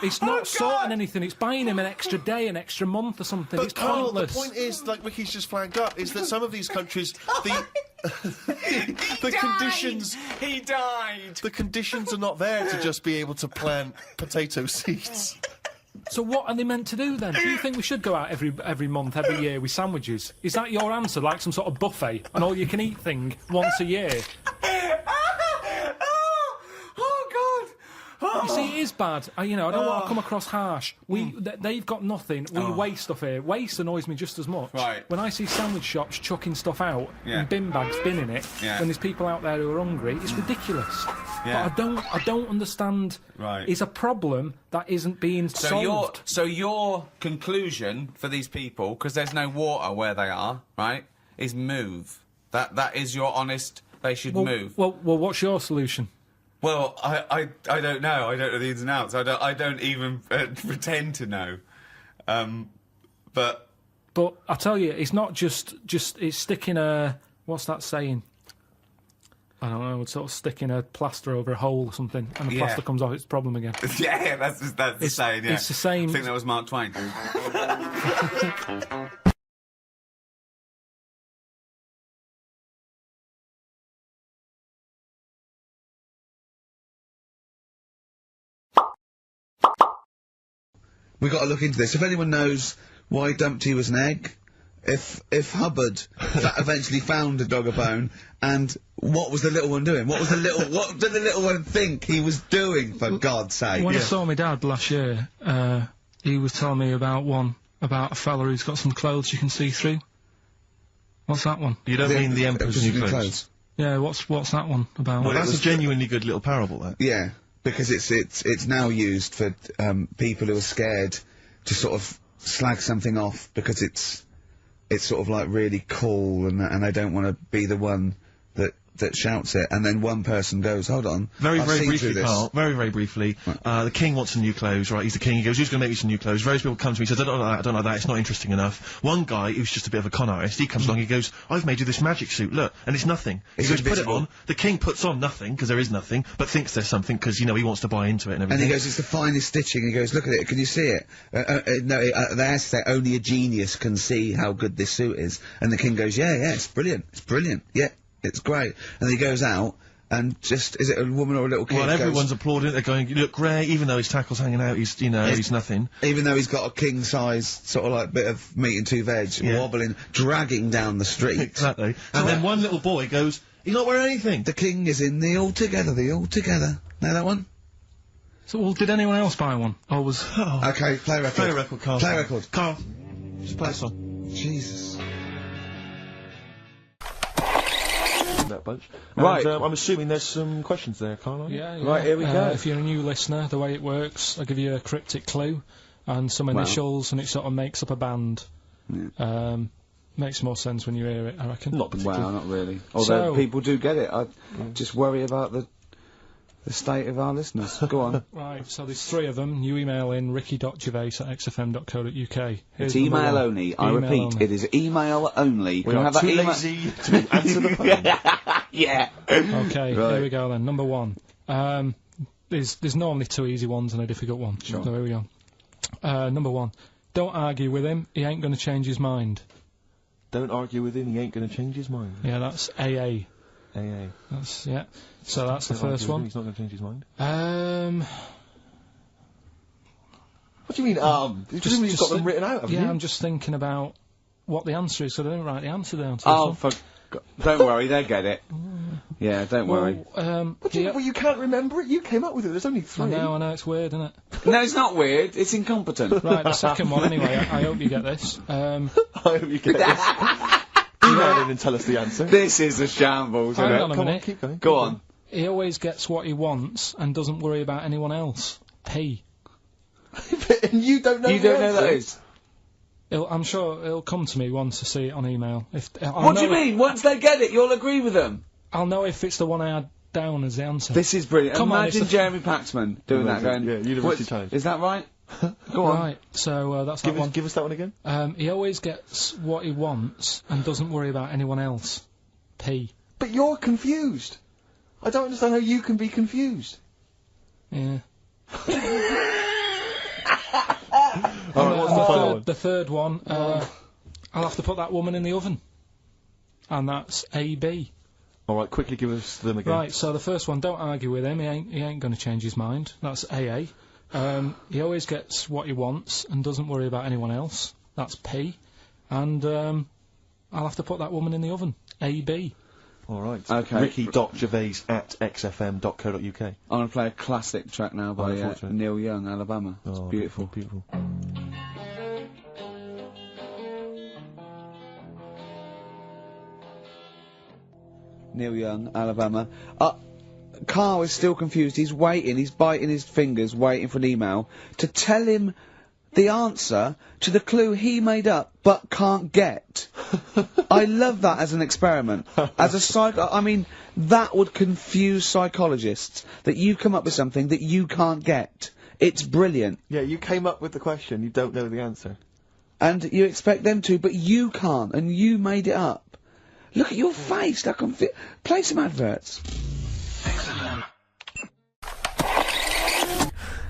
It's not sorting anything, it's buying him an extra day, an extra month or something. But it's Carl, pointless. the point is, like Ricky's just flagged up, is that some of these countries, the conditions... He died! The conditions are not there to just be able to plant potato seeds. So what are they meant to do then? Do you think we should go out every month, every year with sandwiches? Is that your answer, like some sort of buffet, an all-you-can-eat thing once a year? You see, it is bad. I don't want to come across harsh. They've got nothing. We waste stuff here. Waste annoys me just as much. Right. When I see sandwich shops chucking stuff out and bin bags binning it, when there's people out there who are hungry, it's ridiculous. Yeah. But I don't understand. Right. It's a problem that isn't being solved. So your conclusion for these people, because there's no water where they are, right, is move. That is your honest. They should move. Well, what's your solution? Well, I don't know. I don't know the ins and outs. I don't even pretend to know. But I tell you, it's not just it's sticking a, what's that saying? I don't know. It's sort of sticking a plaster over a hole or something, and the plaster comes off. It's a problem again. yeah, that's the saying. Yeah, it's the same. I think that was Mark Twain. We got to look into this. If anyone knows why Dumpty was an egg, if Hubbard eventually found a dog a bone, and what was the little one doing? What did the little one think he was doing? For God's sake! When I saw my dad last year, he was telling me about a fella who's got some clothes you can see through. What's that one? You don't mean the Emperor's New Clothes? Yeah. What's that one about? Well, that's a genuinely good little parable, that. Yeah. because it's now used for people who are scared to sort of slag something off because it's sort of like really cool and they don't want to be the one that shouts it, and then one person goes, hold on, Very I've seen briefly, through this. Carl. Very briefly. The king wants some new clothes, right? He's the king. He goes, who's going to make me some new clothes? Various people come to me and says, I don't like that. It's not interesting enough. One guy who's just a bit of a con artist, he comes along. He goes, I've made you this magic suit. Look, and it's nothing. He goes, put it on. The king puts on nothing because there is nothing, but thinks there's something because he wants to buy into it and everything. And he goes, it's the finest stitching. He goes, look at it. Can you see it? No, they have to say only a genius can see how good this suit is. And the king goes, yeah, it's brilliant. It's brilliant. Yeah. It's great. And he goes out, and just, is it a woman or a little kid? Well, everyone's applauding it. They're going, you look great, even though his tackle's hanging out, he's nothing. Even though he's got a king-size, sort of like, bit of meat and two veg, wobbling, dragging down the street. Exactly. And then one little boy goes, he's not wearing anything. The king is in the Altogether. Know that one? So, well, did anyone else buy one? Or was... Okay, play record. Play a record, Carl. Play record. Carl, just play a song. Jesus. That bunch. Right. And, I'm assuming there's some questions there, Carl. Yeah. Right, here we go. If you're a new listener, the way it works, I'll give you a cryptic clue and some initials, and it sort of makes up a band. Yeah. Makes more sense when you hear it, I reckon. Not particularly. Wow, not really. Although people do get it. I just worry about the state of our listeners. Go on. Right, so there's 3 of them. You email in ricky.gervais@xfm.co.uk. It's email only. I repeat, it is email only. We are too lazy to answer the phone. Yeah. Okay, here we go then. Number 1. There's normally 2 easy ones and a difficult one. Sure. So here we go. Number 1. Don't argue with him, he ain't going to change his mind. Don't argue with him, he ain't going to change his mind. Yeah, that's AA. AA. That's, yeah. So that's the first one. He's not going to change his mind. What do you mean, You've got them written out, haven't you? Yeah, I'm just thinking about what the answer is, so I didn't write the answer down. Oh, don't worry, they get it. Yeah, don't worry. Well, you can't remember it? You came up with it, there's only 3. I know, it's weird, isn't it? No, it's not weird, it's incompetent. Right, the second one, anyway, I hope you get this. I hope you get this. Email in and tell us the answer. This is a shambles, isn't it? Hang on a minute. Keep going. Go on. He always gets what he wants and doesn't worry about anyone else. P. And you don't know You don't know that is? I'm sure he'll come to me once to see it on email. What do you mean? Once they get it, you'll agree with them? I'll know if it's the one I had down as the answer. This is brilliant. Come on, Imagine Jeremy Paxman doing that, going... Yeah, University Times. Is that right? Go on. Right, so that's that one. Give us that one again. He always gets what he wants and doesn't worry about anyone else. P. But you're confused. I don't understand how you can be confused. Yeah. Alright, what's the final one? The third one, I'll have to put that woman in the oven. And that's AB. Alright, quickly give us them again. Right, so the first one, don't argue with him, he ain't going to change his mind. That's AA. He always gets what he wants and doesn't worry about anyone else. That's P. And I'll have to put that woman in the oven. AB. Alright. Okay. Ricky.gervais@xfm.co.uk. I'm going to play a classic track now by Neil Young, Alabama. It's beautiful. Beautiful. Neil Young, Alabama. Carl is still confused. He's waiting. He's biting his fingers, waiting for an email to tell him the answer to the clue he made up but can't get. I love that as an experiment. As a I mean, that would confuse psychologists, that you come up with something that you can't get. It's brilliant. Yeah, you came up with the question, you don't know the answer. And you expect them to, but you can't, and you made it up. Look at your face, like play some adverts.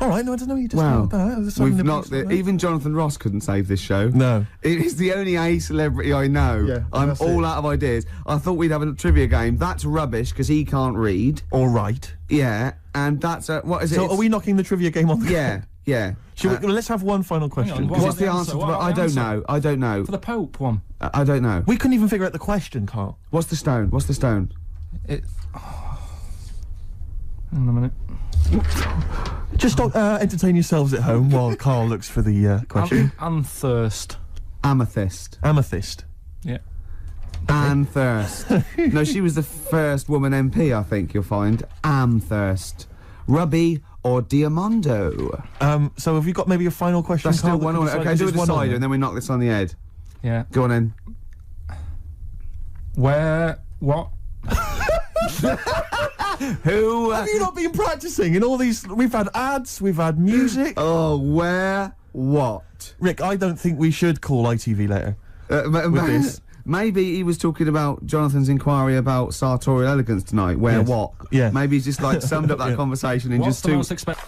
Alright, no, I don't know what you just Wow. We've not... even Jonathan Ross couldn't save this show. No. It's the only A celebrity I know. Yeah, I'm all out of ideas. I thought we'd have a trivia game. That's rubbish, because he can't read. All right. Yeah, and that's what is it? So are we knocking the trivia game on the... Yeah, yeah. Let's have one final question. What's the answer? I don't know. I don't know. For the Pope one. I don't know. We couldn't even figure out the question, Carl. What's the stone? What's the stone? Hang on a minute. Just entertain yourselves at home while Carl looks for the question. Anthurst. Amethyst. Amethyst. Yeah. Anthurst. No, she was the first woman MP, I think, you'll find. Amthurst. Ruby or Diamondo? So have you got maybe a final question? That's still Carl, one that on can it. decide- Okay, do a is this one on decider it? and then we knock this on the head. Yeah. Go on then. What? Who? Have you not been practicing in all these? We've had ads, we've had music. Oh, where? What? Rick, I don't think we should call ITV later. With this. Maybe he was talking about Jonathan's inquiry about sartorial elegance tonight. Where Yes. what? Yeah. Maybe he's just like summed up that Yeah. conversation in What's just the two. most expensive?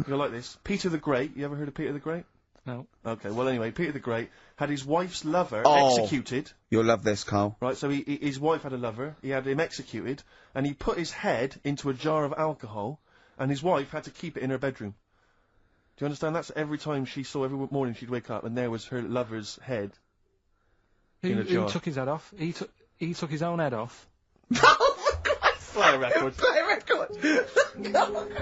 You're like this. Peter the Great. You ever heard of Peter the Great? No. Okay. Well, anyway, Peter the Great had his wife's lover Oh. executed. You'll love this, Carl. Right. So his wife had a lover. He had him executed, and he put his head into a jar of alcohol, and his wife had to keep it in her bedroom. Do you understand? That's every time she saw, every morning she'd wake up, and there was her lover's head. In a jar. Who took his head off? He took his own head off. Play a record. Play a record.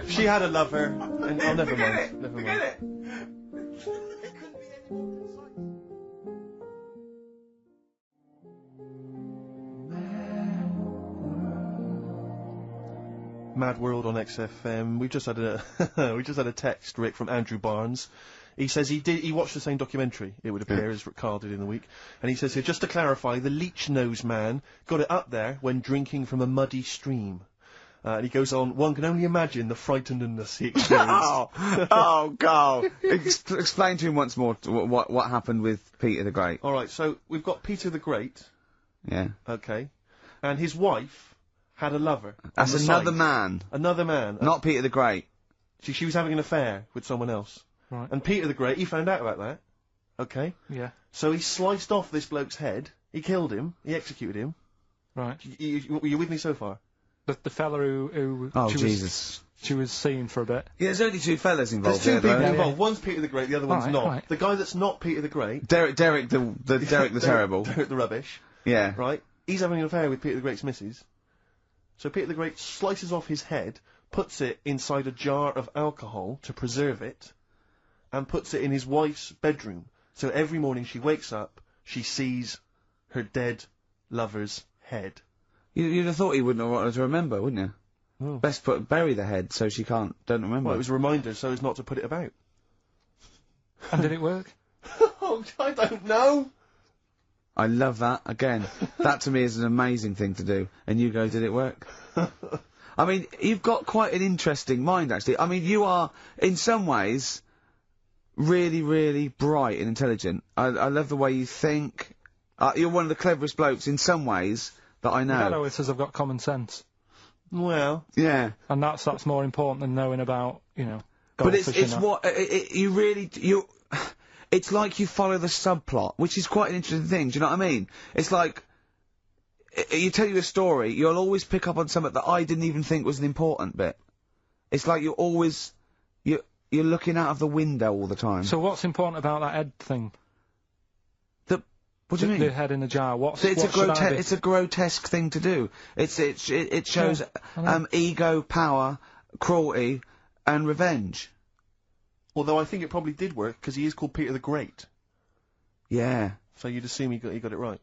She had a lover, and oh, never mind. Never mind. Mad World on XFM. We just had a text, Rick, from Andrew Barnes. He says he watched the same documentary, it would appear, as Carl did in the week. And he says here, just to clarify, the leech nose man got it up there when drinking from a muddy stream. And he goes on, one can only imagine the frightenedness he experienced. Oh, Carl. Explain to him once more what happened with Peter the Great. Alright, so we've got Peter the Great. Yeah. Okay. And his wife had a lover. That's on the another side. man. Another man. Not Peter the Great. She was having an affair with someone else. Right. And Peter the Great, he found out about that. Okay? Yeah. So he sliced off this bloke's head, he killed him, he executed him. Right. You with me so far? The fella who Oh, Jesus. She was seeing for a bit. Yeah, there's only two fellas involved. There's two people though. involved. One's Peter the Great, the other one's Right, not. right. The guy that's not Peter the Great... Derek the Terrible. Derek the Rubbish. Yeah. Right? He's having an affair with Peter the Great's missus. So Peter the Great slices off his head, puts it inside a jar of alcohol to preserve it, and puts it in his wife's bedroom. So every morning she wakes up, she sees her dead lover's head. You'd have thought he wouldn't have wanted to remember, wouldn't you? Oh. Best bury the head so she don't remember. Well, it was a reminder so as not to put it about. And did it work? Oh, I don't know. I love that. Again, that to me is an amazing thing to do. And you go, did it work? I mean, you've got quite an interesting mind, actually. I mean, you are, in some ways, really, really bright and intelligent. I love the way you think. You're one of the cleverest blokes in some ways that I know. Hello, it says I've got common sense. Well, yeah. And that's more important than knowing about, golf But it's fishing. what it's like you follow the subplot, which is quite an interesting thing. Do you know what I mean? It's like you tell you a story, you'll always pick up on something that I didn't even think was an important bit. It's like you're always you're looking out of the window all the time. So what's important about that head thing? What do you mean? The head in the jar. It's a grotesque thing to do. It shows ego, power, cruelty, and revenge. Although I think it probably did work because he is called Peter the Great. Yeah. So you'd assume he got it right.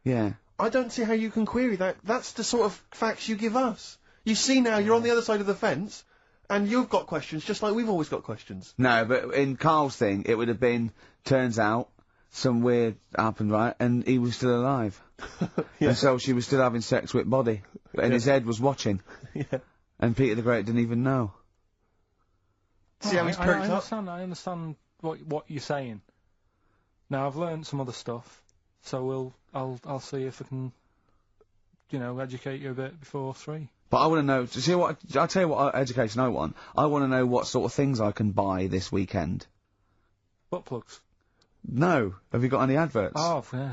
Yeah. I don't see how you can query that. That's the sort of facts you give us. You see now, you're on the other side of the fence, and you've got questions just like we've always got questions. No, but in Carl's thing, it would have been, turns out, some weird happened, right, and he was still alive. Yeah. And so she was still having sex with body, and his head was watching. Yeah. And Peter the Great didn't even know. See how he's perked up? I understand what you're saying. Now I've learned some other stuff, so I'll see if I can, educate you a bit before 3. But I want to know. See what? I'll tell you what education I want. I want to know what sort of things I can buy this weekend. Butt plugs. No. Have you got any adverts? Oh, yeah.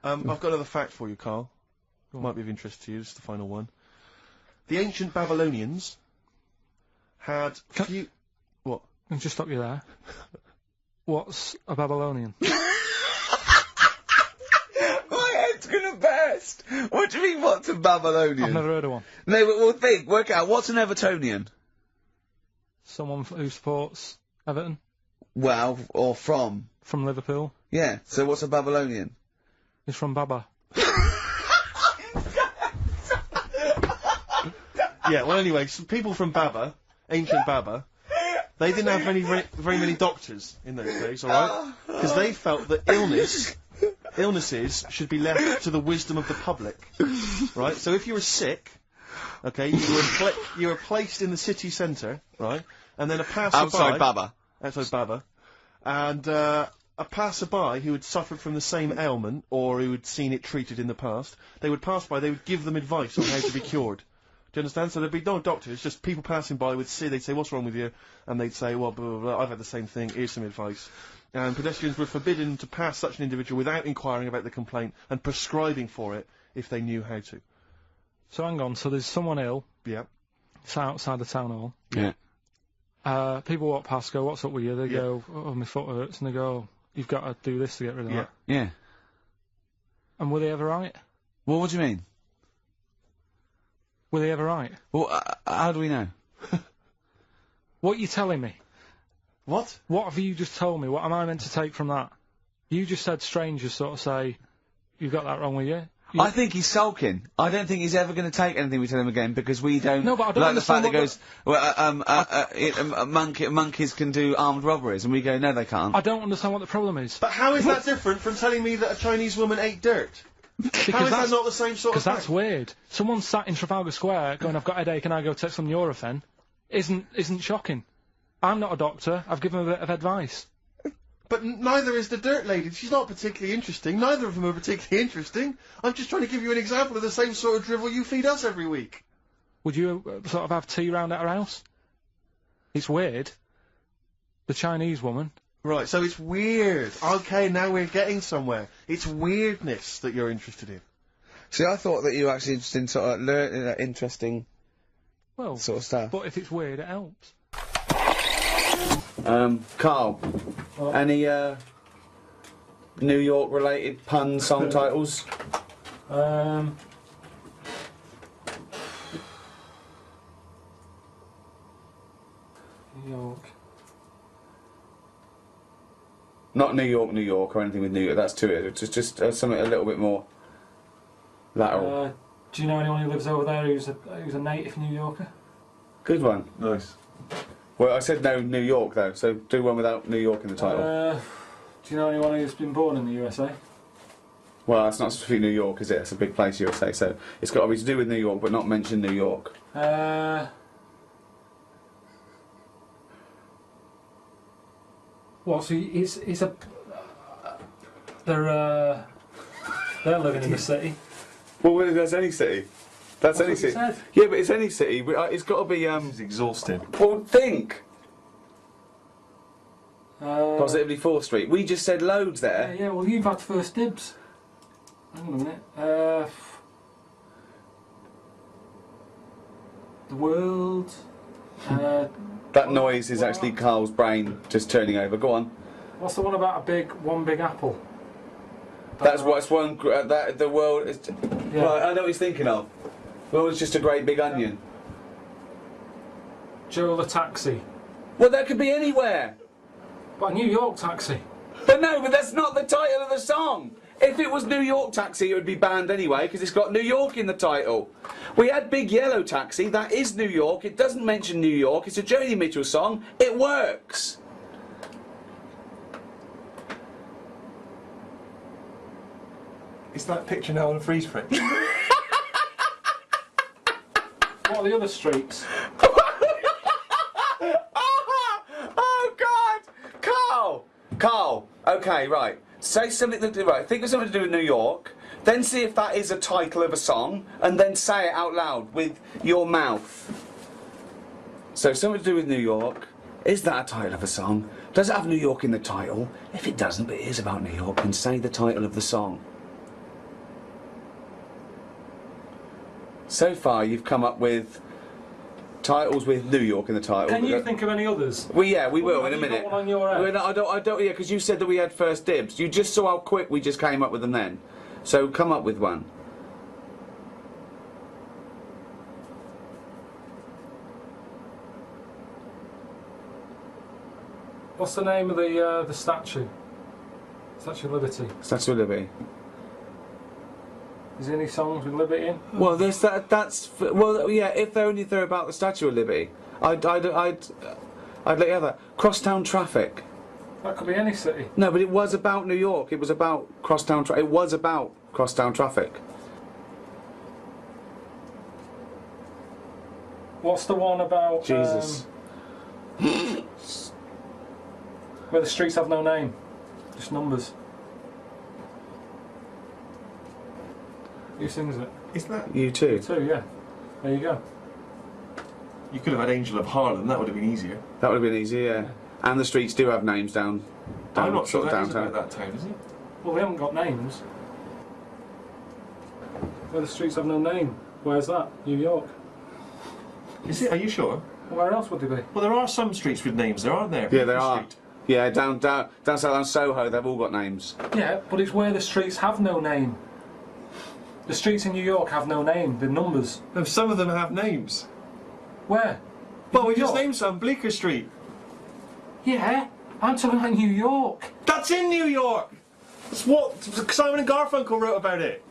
I've got another fact for you, Carl. Might be of interest to you. This is the final one. The ancient Babylonians had What? Can I just stop you there? What's a Babylonian? My head's gonna burst! What do you mean, what's a Babylonian? I've never heard of one. No, but work out, what's an Evertonian? Someone who supports Everton? Well, or from? From Liverpool. Yeah, so what's a Babylonian? He's from Baba. Yeah, well, anyway, some people from Baba, ancient Baba, they didn't have very many doctors in those days, alright? Because they felt that illnesses should be left to the wisdom of the public, right? So if you were sick, okay, you were placed in the city centre, right? And then a passerby... Outside Baba. Outside Baba. And, a passerby who had suffered from the same ailment, or who had seen it treated in the past, they would pass by, they would give them advice on how to be cured. Do you understand? So there'd be no doctors, just people passing by would see, they'd say, what's wrong with you? And they'd say, well, blah, blah, blah, I've had the same thing, here's some advice. And pedestrians were forbidden to pass such an individual without inquiring about the complaint and prescribing for it if they knew how to. So hang on, so there's someone ill. Yeah. It's outside the town hall. Yeah. People walk past, go, what's up with you? They go, oh, my foot hurts, and they go, you've got to do this to get rid of that. Yeah. And were they ever right? Well, what do you mean? Were they ever right? Well, how do we know? What are you telling me? What? What have you just told me? What am I meant to take from that? You just said strangers sort of say, you've got that wrong with you. I think he's sulking. I don't think he's ever going to take anything we tell him again because we don't. No, but I don't like the fact understand that goes, monkeys can do armed robberies, and we go, no, they can't. I don't understand what the problem is. But how is that different from telling me that a Chinese woman ate dirt? How is that not the same sort of thing? Because that's weird. Someone sat in Trafalgar Square going, I've got a headache and I go take some Nurofen, isn't shocking. I'm not a doctor, I've given a bit of advice. But neither is the dirt lady. She's not particularly interesting. Neither of them are particularly interesting. I'm just trying to give you an example of the same sort of drivel you feed us every week. Would you sort of have tea round at her house? It's weird. The Chinese woman. Right, so it's weird. Okay, now we're getting somewhere. It's weirdness that you're interested in. See, I thought that you were actually interested in sort of interesting sort of stuff. But if it's weird, it helps. Karl, any New York related pun song titles? New York. Not New York, New York, or anything with New York. That's too it. Just something a little bit more lateral. Do you know anyone who lives over there who's a native New Yorker? Good one. Nice. Well, I said no New York though, so do one without New York in the title. Do you know anyone who's been born in the USA? Well, that's not specifically New York, is it? It's a big place, USA, so it's got to be to do with New York, but not mention New York. Well, so it's a... They're living in the city. Well, that's any city. That's any city. Yeah, but it's any city. It's got to be. This is exhausting. Well, think. Positively 4th Street. We just said loads there. Yeah, well, you've had first dibs. Hang on a minute. The world. That noise is actually Karl's brain just turning over. Go on. What's the one about one big apple? That's what's one. The world is. Yeah. Right, I know what he's thinking of. The world's just a great big onion. Joe the taxi. Well, that could be anywhere. But a New York taxi. But no, but that's not the title of the song. If it was New York Taxi, it would be banned anyway, because it's got New York in the title. We had Big Yellow Taxi, that is New York, it doesn't mention New York, it's a Joni Mitchell song, it works. Is that picture now on a freeze frame? What are the other streets? Oh God! Karl! Okay, right. Say something that... Right, think of something to do with New York, then see if that is a title of a song, and then say it out loud with your mouth. So, something to do with New York. Is that a title of a song? Does it have New York in the title? If it doesn't, but it is about New York, then say the title of the song. So far, you've come up with titles with New York in the title. Can you think of any others? Well, yeah, we will in a Have you minute. got one on your head? I don't, yeah, because you said that we had first dibs. You just saw how quick we just came up with them then. So come up with one. What's the name of the statue? Statue of Liberty. Statue of Liberty. Is there any songs with Liberty in? Well, there's well, yeah. If they're about the Statue of Liberty, I'd let you have that. Crosstown Traffic. That could be any city. No, but it was about New York. It was about crosstown. It was about crosstown traffic. What's the one about? Jesus. Where the streets have no name, just numbers. Who sings it? Isn't that You too? Too, yeah. There you go. You could have had Angel of Harlem. That would have been easier. That would have been easy, yeah. And the streets do have names down I'm not sure sort of that is downtown. about that town, is it? Well, we haven't got names. Where the streets have no name. Where's that? New York. Is it? Are you sure? Where else would they be? Well, there are some streets with names there, aren't there? Yeah, there Beacon are. Street. Yeah, down Soho, they've all got names. Yeah, but it's where the streets have no name. The streets in New York have no name. They're numbers. No, some of them have names. Where? Well, we just named some. Bleecker Street. Yeah, I'm talking about New York. That's in New York! That's what Simon and Garfunkel wrote about it.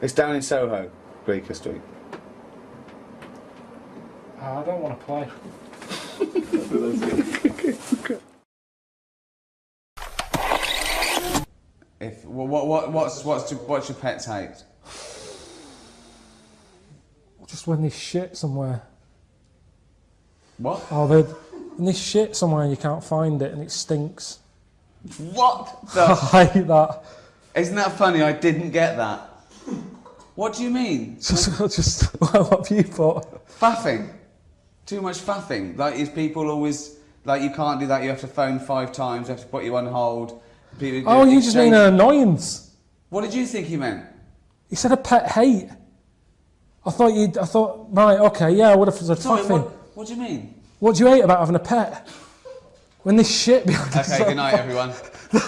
It's down in Soho, Bleecker Street. I don't want to play. What's your pet's hate? Just when there's shit somewhere. What? Oh, there's shit somewhere and you can't find it and it stinks. What? I hate that. Isn't that funny? I didn't get that. What do you mean? Just what have you thought? Faffing. Too much faffing. Like, is people always like, you can't do that? You have to phone 5 times. You have to put you on hold. People Oh, you just mean an annoyance. What did you think he meant? He said a pet hate. I thought, right, okay, yeah, I would have said faffing. What do you mean? What do you hate about having a pet? When there's shit behind the Okay, good night, everyone.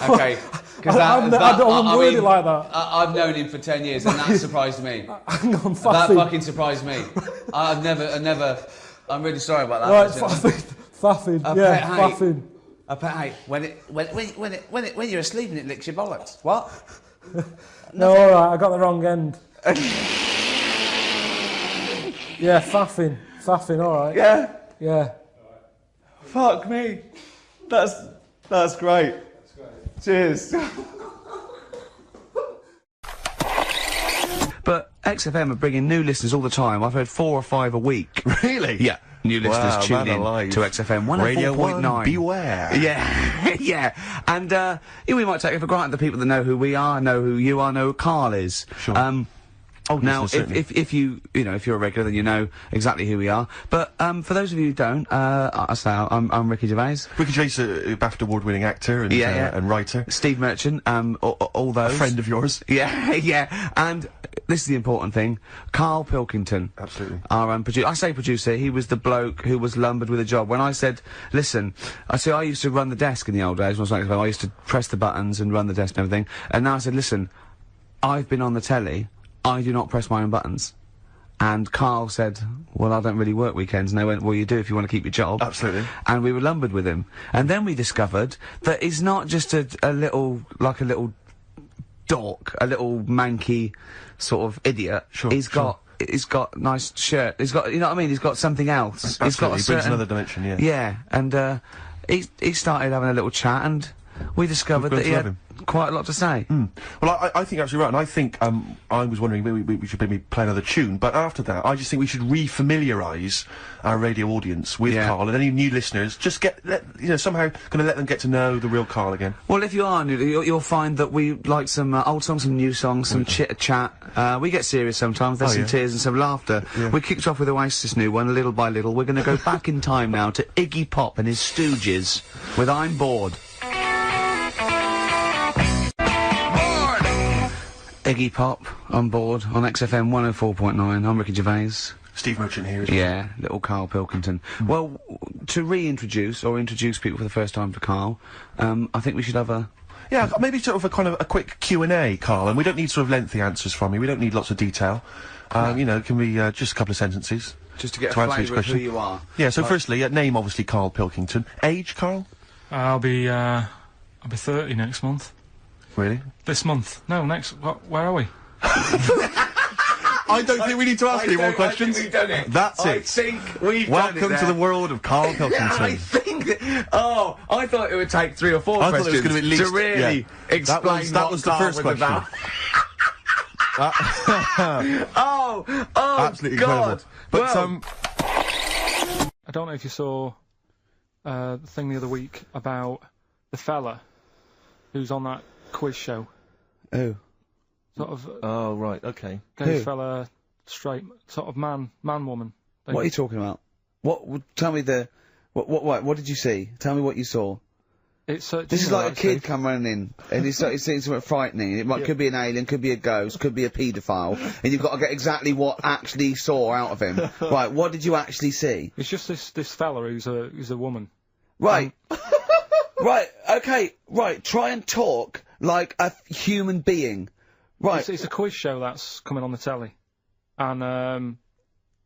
Okay. I don't word it like that. I've known him for 10 years, and that surprised me. Hang on, faffing. That fucking surprised me. I'm really sorry about that. Right, faffing. Yeah, faffing. A pet hate. When you're asleep and it licks your bollocks. What? No, alright, I got the wrong end. Yeah, faffing. Faffing, alright. Yeah? Yeah. Fuck me. That's great. Cheers. But XFM are bringing new listeners all the time. I've heard 4 or 5 a week. Really? Yeah. New listeners tune in to XFM 104.9. Radio 1, beware. Yeah, yeah. And we might take it for granted the people that know who we are, know who you are, know who Karl is. Sure. Now, if you're a regular, then you know exactly who we are. But for those of you who don't, I'm Ricky Gervais. Ricky Gervais, a BAFTA award-winning actor and writer. Steve Merchant, all those. A friend of yours. Yeah, yeah. And this is the important thing. Karl Pilkington. Absolutely. Our producer. I say producer, he was the bloke who was lumbered with a job. When I said, listen, I used to run the desk in the old days when I was like, I used to press the buttons and run the desk and everything. And now I said, listen, I've been on the telly. I do not press my own buttons. And Karl said, well, I don't really work weekends. And they went, well, you do if you want to keep your job. Absolutely. And we were lumbered with him. And then we discovered that he's not just a little dork, a little manky sort of idiot. Sure, he's got nice shirt. He's got, you know what I mean? He's got something else. Absolutely, he brings another dimension, yeah. Yeah, and he started having a little chat, and we discovered that he had quite a lot to say. Well, I think you're absolutely right, and I think I was wondering maybe we should maybe play another tune, but after that, I just think we should re-familiarise our radio audience with Karl, and any new listeners, just somehow gonna let them get to know the real Karl again. Well, if you are new, you'll find that we like some old songs, some new songs, some chit-chat. We get serious sometimes, there's some tears and some laughter. Yeah. We kicked off with Oasis' new one, Little by Little. We're gonna go back in time now to Iggy Pop and his Stooges with I'm Bored. Iggy Pop on board on XFM 104.9. I'm Ricky Gervais. Steve Merchant here as well. Yeah, little Karl Pilkington. Well, to reintroduce or introduce people for the first time to Karl, I think we should have a... Yeah, maybe sort of a quick Q&A, Karl, and we don't need sort of lengthy answers from you. We don't need lots of detail. You know, it can be just a couple of sentences. Just to get a flavour of who you are. Yeah, so firstly, name obviously Karl Pilkington. Age, Karl? I'll be 30 next month. Really? This month? No, next. Where are we? I don't think we need to ask any more questions. I think we've done it. That's I it. think we've Welcome done it to the world of Karl Pilkington. I think that, I thought it would take 3 or 4 I thought questions it was going to be at least, to really explain that what was the Karl first was question. about. Oh, Absolutely God. incredible. But, well, I don't know if you saw the thing the other week about the fella who's on that quiz show. Who? Sort of Oh, right, okay. gay Who? fella, straight, sort of man, woman. thing. What are you talking about? Tell me what did you see? Tell me what you saw. It's This is like a kid come running in, and he's seeing something frightening. Could be an alien, could be a ghost, could be a paedophile, and you've got to get exactly what actually saw out of him. Right, what did you actually see? It's just this fella who's a woman. Right. Right, okay, right, try and talk like a human being. Right. It's a quiz show that's coming on the telly. And,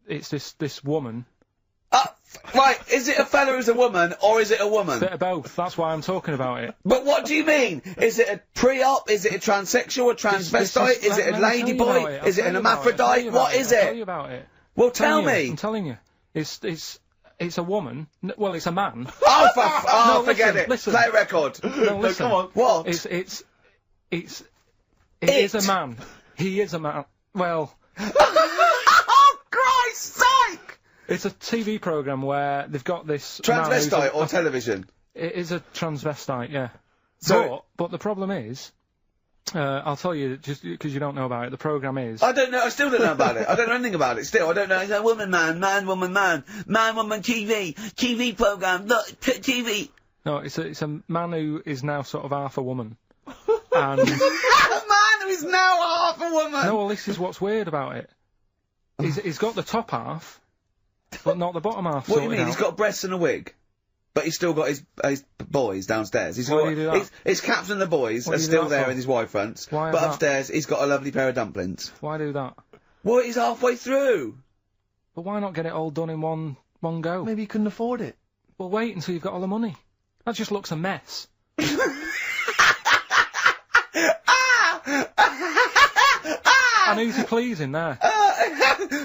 it's this woman. Right, is it a fella who's a woman, or is it a woman? Bit of both, that's why I'm talking about it. But what do you mean? Is it a pre-op? Is it a transsexual, a transvestite? Is it a ladyboy? Is it an hermaphrodite? What is I'll tell it? you about it. Well, tell me. I'm telling you. It's a woman. Well, it's a man. Oh, No, forget it. listen. Play record. No, listen. come on. What? It is a man. He is a man. Well. Oh, Christ's sake! It's a TV programme where they've got this Transvestite or television? It is a transvestite, yeah. So but the problem is, I'll tell you, just because you don't know about it, the programme is... I don't know, I still don't know about it. I don't know anything about it, still. I don't know. It's a woman, man, woman, TV programme, look, TV. No, it's a man who is now sort of half a woman. And... A man who is now half a woman! No, well, this is what's weird about it. He's got the top half, but not the bottom half. What do you mean? He's got breasts and a wig? But he's still got his boys downstairs. Why do you do that? His caps and the boys are still there in his Y fronts. Why is but that? upstairs, he's got a lovely pair of dumplings. Why do that? Well, he's halfway through. But why not get it all done in one go? Maybe he couldn't afford it. Well, wait until you've got all the money. That just looks a mess. And who's he pleasing there?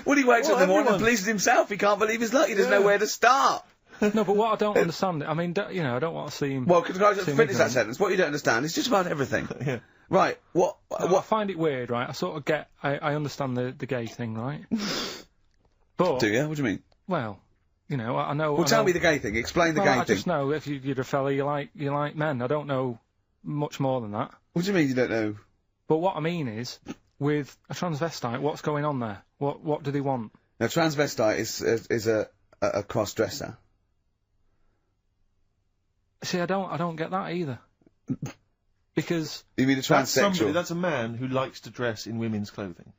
When he wakes up in the morning and pleases himself, he can't believe his luck. He doesn't know where to start. No, but what I don't understand, I mean, I don't want to see him... Well, can I just finish that sentence? What you don't understand is just about everything. Yeah. Right, what... I find it weird, right? I sort of get... I understand the gay thing, right? But... Do you? What do you mean? Well, I know... Well, tell me the gay thing. Explain the gay thing. I just know if you're a fella, you like men. I don't know much more than that. What do you mean you don't know? But what I mean is, with a transvestite, what's going on there? What do they want? Now, transvestite is a cross-dresser. See, I don't get that either. Because... You mean a transsexual? That's a man who likes to dress in women's clothing.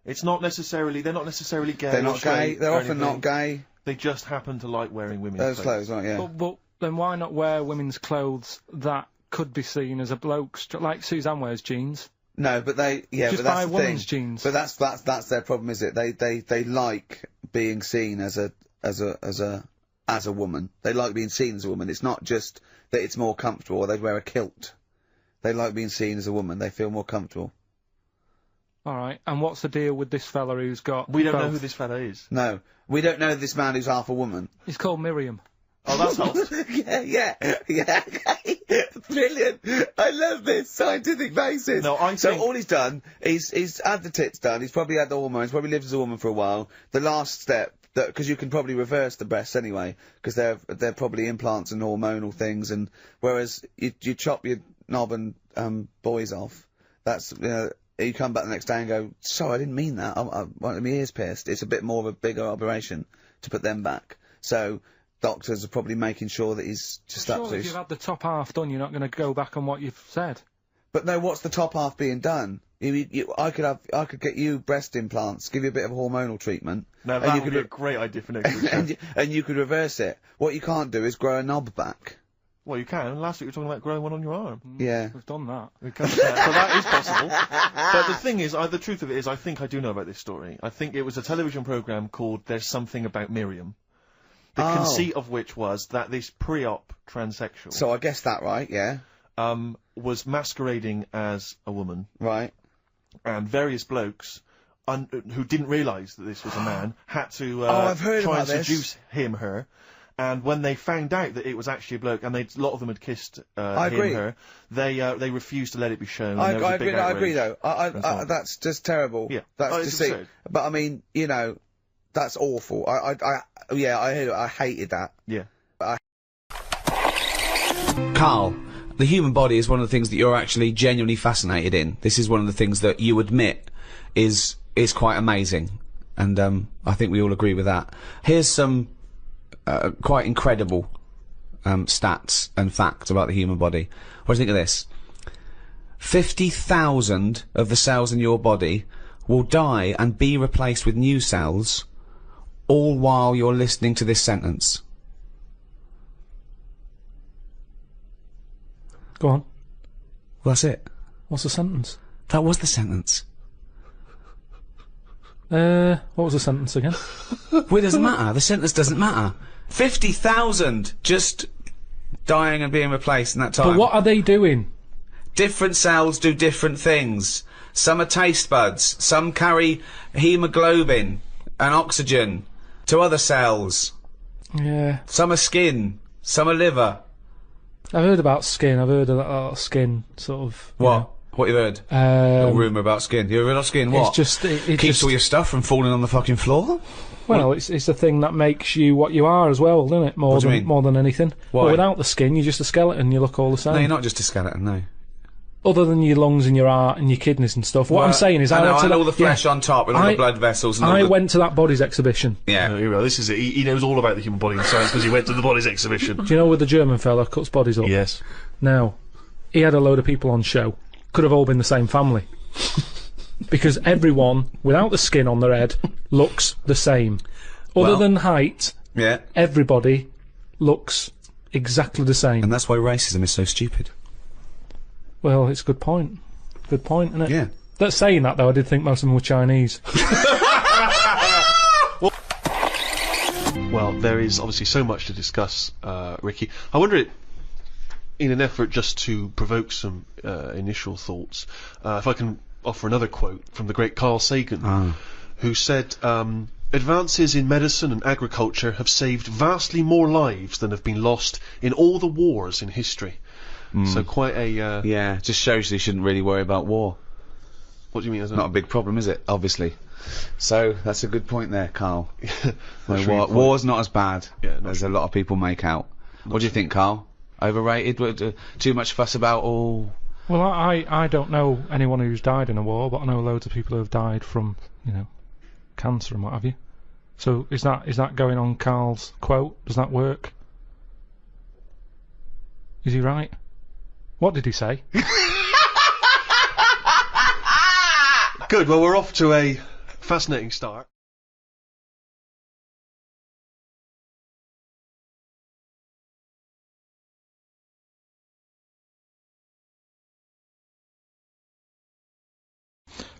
It's not necessarily... They're not necessarily gay. They're not gay. They're often not gay. They just happen to like wearing women's Those clothes, right, yeah. But then why not wear women's clothes that could be seen as a bloke's... Like Suzanne wears jeans. No, but they... Yeah, just but that's buy the women's thing. jeans. But that's their problem, is it? They like being seen as a woman. They like being seen as a woman. It's not just that it's more comfortable, or they'd wear a kilt. They like being seen as a woman. They feel more comfortable. Alright, and what's the deal with this fella who's got... We don't both? know who this fella is. No. We don't know this man who's half a woman. He's called Miriam. Oh, that's hot. yeah. Brilliant. I love this scientific basis. No, So all he's done, he's had the tits done, he's probably had the hormones, probably lived as a woman for a while. The last step, because you can probably reverse the breasts anyway, because they're probably implants and hormonal things, and whereas you chop your knob and boys off, that's, you come back the next day and go, sorry, I didn't mean that, I wanted my ears pierced. It's a bit more of a bigger operation to put them back. So doctors are probably making sure that he's just Surely if you've had the top half done, you're not going to go back on what you've said. But no, what's the top half being done? I could get you breast implants, give you a bit of hormonal treatment. Now that would be a great idea for next week. and you could reverse it. What you can't do is grow a knob back. Well, you can. Last week we were talking about growing one on your arm. Yeah. We've done that. We can, so that is possible. But the thing is, the truth of it is, I think I do know about this story. I think it was a television programme called There's Something About Miriam. The conceit of which was that this pre-op transsexual... So I guessed that right, yeah. Was masquerading as a woman. Right. and various blokes who didn't realise that this was a man had to I've heard try about and this. seduce her. And when they found out that it was actually a bloke, and a lot of them had kissed agree. her, they refused to let it be shown. I and there was a big agree outrage. though. That's just terrible. Yeah. That's It's deceit. absurd. But I mean, you know, that's awful. I heard it. I hated that. Yeah. Karl, the human body is one of the things that you're actually genuinely fascinated in. This is one of the things that you admit is quite amazing, and I think we all agree with that. Here's some quite incredible stats and facts about the human body. What do you think of this? 50,000 of the cells in your body will die and be replaced with new cells, all while you're listening to this sentence. Go on. Well, that's it. What's the sentence? That was the sentence. What was the sentence again? Well, it doesn't matter. The sentence doesn't matter. 50,000 just dying and being replaced in that time. But what are they doing? Different cells do different things. Some are taste buds. Some carry hemoglobin and oxygen to other cells. Yeah. Some are skin. Some are liver. I've heard about skin. I've heard about skin, sort of. What? What you heard? Little rumour about skin. You heard about skin? What? It's just it keeps just, all your stuff from falling on the fucking floor. Well, it's a thing that makes you what you are as well, doesn't it? What do you mean? More than anything. Why? But without the skin, you're just a skeleton. You look all the same. No, you're not just a skeleton. No. Other than your lungs and your heart and your kidneys and stuff. What I'm saying is, I know, went to and all the flesh on top and all the blood vessels. And I all the... went to that bodies exhibition. Yeah. This is it. He knows all about the human body and science because he went to the bodies exhibition. Do you know where the German fella cuts bodies up? Yes. Now, he had a load of people on show. Could have all been the same family. Because everyone, without the skin on their head, looks the same. Other than height, everybody looks exactly the same. And that's why racism is so stupid. Well, it's a good point. Good point, isn't it? Yeah. That's saying that, though, I did think most of them were Chinese. Well, there is obviously so much to discuss, Ricky. I wonder, in an effort just to provoke some initial thoughts, if I can offer another quote from the great Carl Sagan, who said, advances in medicine and agriculture have saved vastly more lives than have been lost in all the wars in history. So quite a... yeah, just shows you shouldn't really worry about war. What do you mean? It's not a big problem, is it? Obviously. So, that's a good point there, Karl. War's not as bad as a lot of people make out. What do you think, Karl? Overrated? Too much fuss about all... Well, I don't know anyone who's died in a war, but I know loads of people who have died from, you know, cancer and what have you. So, is that going on Karl's quote? Does that work? Is he right? What did he say? Good, well, we're off to a fascinating start.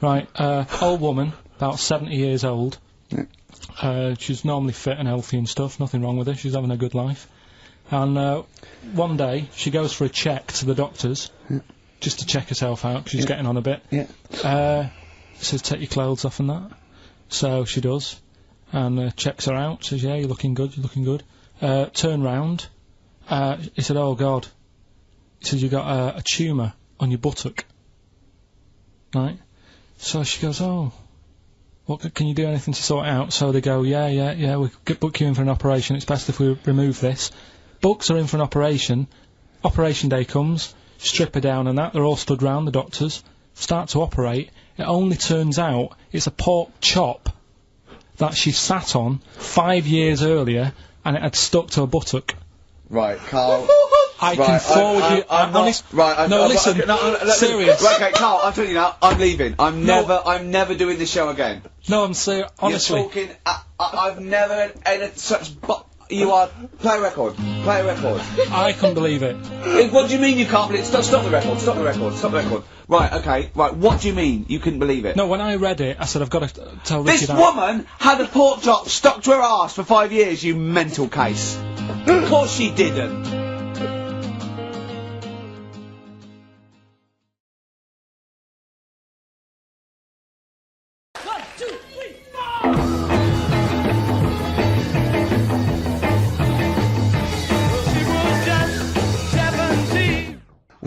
Right, old woman, about 70 years old. She's normally fit and healthy and stuff, nothing wrong with her, she's having a good life. And one day, she goes for a check to the doctors, just to check herself out, 'cause she's getting on a bit. Says, take your clothes off and that. So she does, and checks her out, says, yeah, you're looking good, you're looking good. Turn round, he said, oh God. He said, you got a tumour on your buttock. Right? So she goes, oh, what, can you do anything to sort it out? So they go, yeah, we'll book you in for an operation, it's best if we remove this. Books her in for an operation, operation day comes, strip her down and that, they're all stood round, the doctors, start to operate. It only turns out it's a pork chop that she sat on 5 years earlier and it had stuck to her buttock. Right, Karl. I can forward you. Serious. Right, okay, Karl, I'm telling you now, I'm leaving. I'm never doing this show again. No, I'm serious. Honestly. You're talking. I've never had such. You are. Play a record. Play a record. I couldn't believe it. What do you mean you can't believe it? Stop the record. Stop the record. Stop the record. Right, okay. Right, what do you mean you couldn't believe it? No, when I read it, I said, I've got to tell Ricky this that. woman had a pork chop stuck to her arse for 5 years, you mental case. Of course she didn't.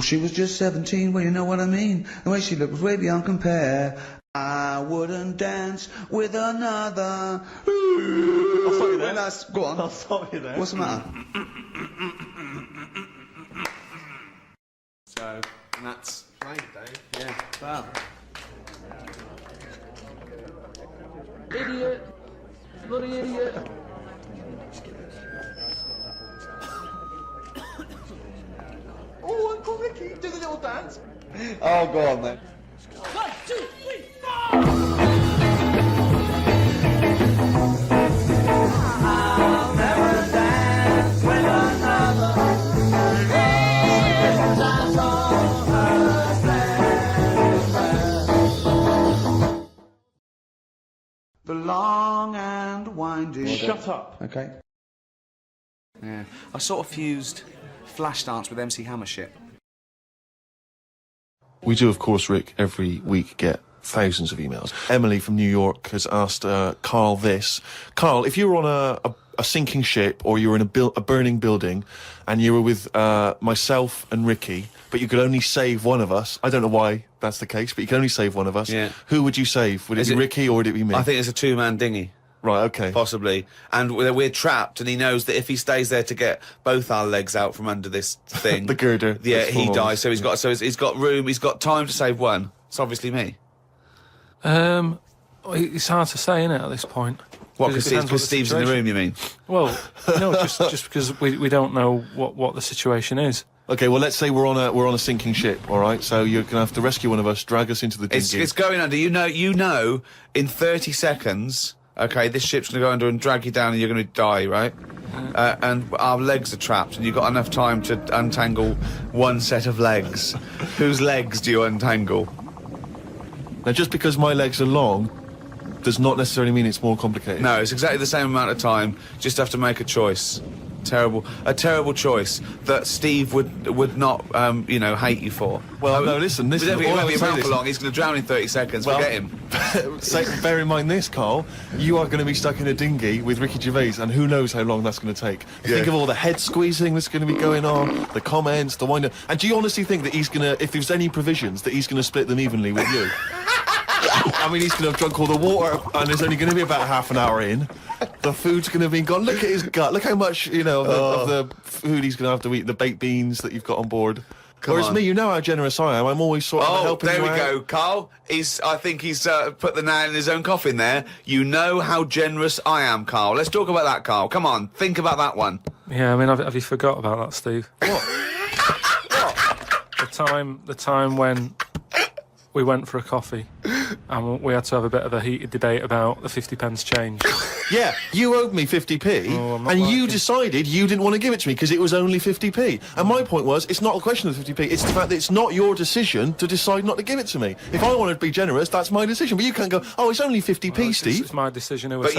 she was just 17, well, you know what I mean. The way she looked was way beyond compare. I wouldn't dance with another. I'll stop you there. Go on. I'll stop you there. What's the matter? So, and that's played, Dave. Yeah, wow. Idiot! Bloody idiot! Oh, Uncle Ricky, do the little dance. Oh, go on then. 1, 2, 3, 4! I'll never dance with another. That's all her The long and winding. Shut up. Okay. Yeah. I sort of fused Flashdance with MC Hammer shit. We do, of course, Rick, every week get thousands of emails. Emily from New York has asked Karl this. Karl, if you were on a sinking ship or you were in a burning building and you were with myself and Ricky, but you could only save one of us, I don't know why that's the case, but you can only save one of us, who would you save? Would it be Ricky or would it be me? I think it's a two-man dinghy. Right, okay. Possibly. And we're trapped, and he knows that if he stays there to get both our legs out from under this thing... the girder. Yeah, he dies, so he's got room, he's got time to save one. It's obviously me. It's hard to say, innit, at this point. What, because Steve's in the room, you mean? Well, no, just because we don't know what the situation is. Okay, well, let's say we're on a sinking ship, all right? So you're gonna have to rescue one of us, drag us into the dinghy. It's going under. You know, in 30 seconds, okay, this ship's gonna go under and drag you down, and you're gonna die, right? And our legs are trapped, and you've got enough time to untangle one set of legs. Whose legs do you untangle? Now, just because my legs are long does not necessarily mean it's more complicated. No, it's exactly the same amount of time. Just have to make a choice. A terrible choice that Steve would not, hate you for. Well, no, listen. He won't be around for long. He's going to drown in 30 seconds. Well, forget him. Bear in mind this, Karl. You are going to be stuck in a dinghy with Ricky Gervais, and who knows how long that's going to take. Think of all the head squeezing that's going to be going on, the comments, the wind-up. And do you honestly think that he's going to, if there's any provisions, that he's going to split them evenly with you? I mean, he's going to have drunk all the water, and there's only going to be about half an hour in. The food's going to be gone. Look at his gut. Look how much, of the food he's going to have to eat, the baked beans that you've got on board. Whereas me, you know how generous I am. I'm always sort of helping you out. Oh, there we go, Karl. I think he's put the nail in his own coffin there. You know how generous I am, Karl. Let's talk about that, Karl. Come on, think about that one. Yeah, I mean, have you forgot about that, Steve? What? The time when we went for a coffee and we had to have a bit of a heated debate about the 50p change. Yeah, you owed me 50p, and you decided you didn't want to give it to me because it was only 50p. And my point was, it's not a question of 50p, it's the fact that it's not your decision to decide not to give it to me. If I wanted to be generous, that's my decision. But you can't go, oh, it's only 50p, Steve. It's my decision who But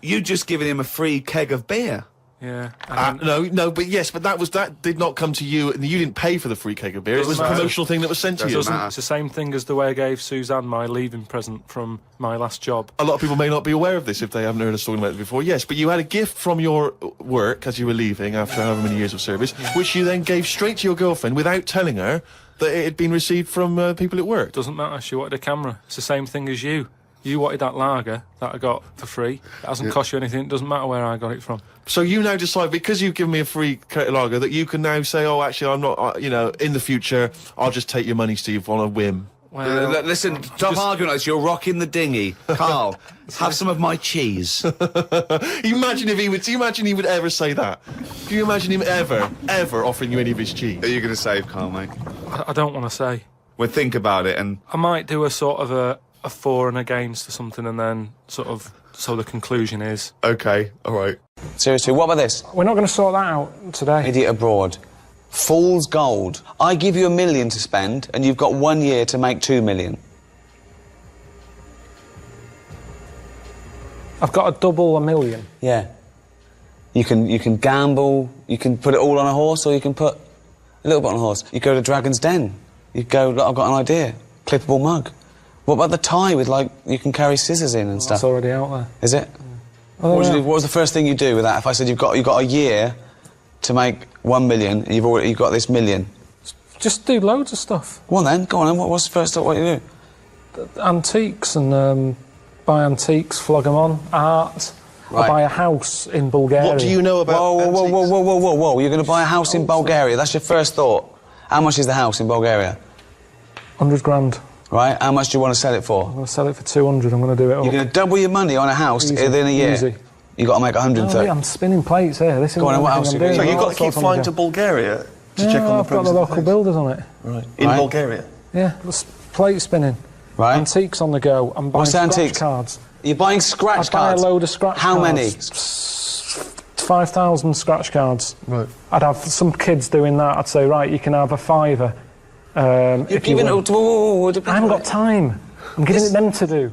you just given him a free keg of beer. Yeah. But that did not come to you, and you didn't pay for the free keg of beer. It was a promotional thing that was sent to you. It's the same thing as the way I gave Suzanne my leaving present from my last job. A lot of people may not be aware of this if they haven't heard us talking about it before. Yes, but you had a gift from your work as you were leaving after however many years of service, which you then gave straight to your girlfriend without telling her that it had been received from people at work. Doesn't matter. She wanted a camera. It's the same thing as you. You wanted that lager that I got for free. It hasn't cost you anything. It doesn't matter where I got it from. So you now decide, because you've given me a free crate of lager, that you can now say, oh, actually, I'm not, in the future, I'll just take your money, Steve, on a whim. Well, listen, stop arguing like this. You're rocking the dinghy. Karl, have some of my cheese. Imagine he would ever say that. Can you imagine him ever offering you any of his cheese? Are you going to save, Karl, mate? I don't want to say. Well, think about it, and I might do a sort of a for and against or something, and then so the conclusion is... Okay, all right. Seriously, what about this? We're not going to sort that out today. Idiot abroad. Fool's gold. I give you $1 million to spend, and you've got 1 year to make $2 million. I've got to double $1 million. Yeah. You can gamble, you can put it all on a horse, or you can put a little bit on a horse. You go to Dragon's Den. You go, look, I've got an idea. Clippable mug. What about the tie with, you can carry scissors in and stuff? It's already out there. Is it? What was the first thing you do with that? If I said you've got a year to make $1 million and you've got this $1 million. Just do loads of stuff. Go on then, go on then. What's the first thought? What you do? Antiques and buy antiques, flog them on, art. Right. I buy a house in Bulgaria. What do you know about Whoa. You're going to buy a house in Bulgaria? That's your first thought. How much is the house in Bulgaria? 100 grand. Right, how much do you want to sell it for? I'm going to sell it for 200, I'm going to do it all. You're going to double your money on a house within a year? Easy. You've got to make 130. I'm spinning plates here. This is Go on, what else? So you've got to keep flying to Bulgaria to check on the I've got the local builders on it. Right. In Bulgaria? Yeah, plate spinning. Right. Antiques on the go. I'm buying scratch cards. You're buying scratch cards? I buy a load of scratch cards. How many? 5,000 scratch cards. Right. I'd have some kids doing that. I'd say, right, you can have a fiver. You're giving it to... I haven't got time. I'm giving them to do.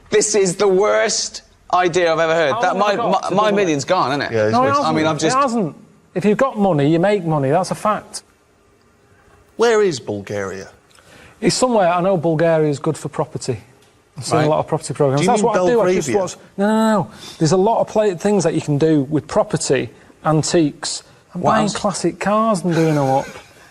This is the worst idea I've ever heard. My million's gone, isn't it? Yeah, no, it hasn't. I mean, It hasn't. If you've got money, you make money. That's a fact. Where is Bulgaria? It's somewhere. I know Bulgaria is good for property. I've seen a lot of property programs. Do you That's mean what I do. I just Belgravia? watch. No. There's a lot of things that you can do with property, antiques. I'm buying classic cars and doing them up.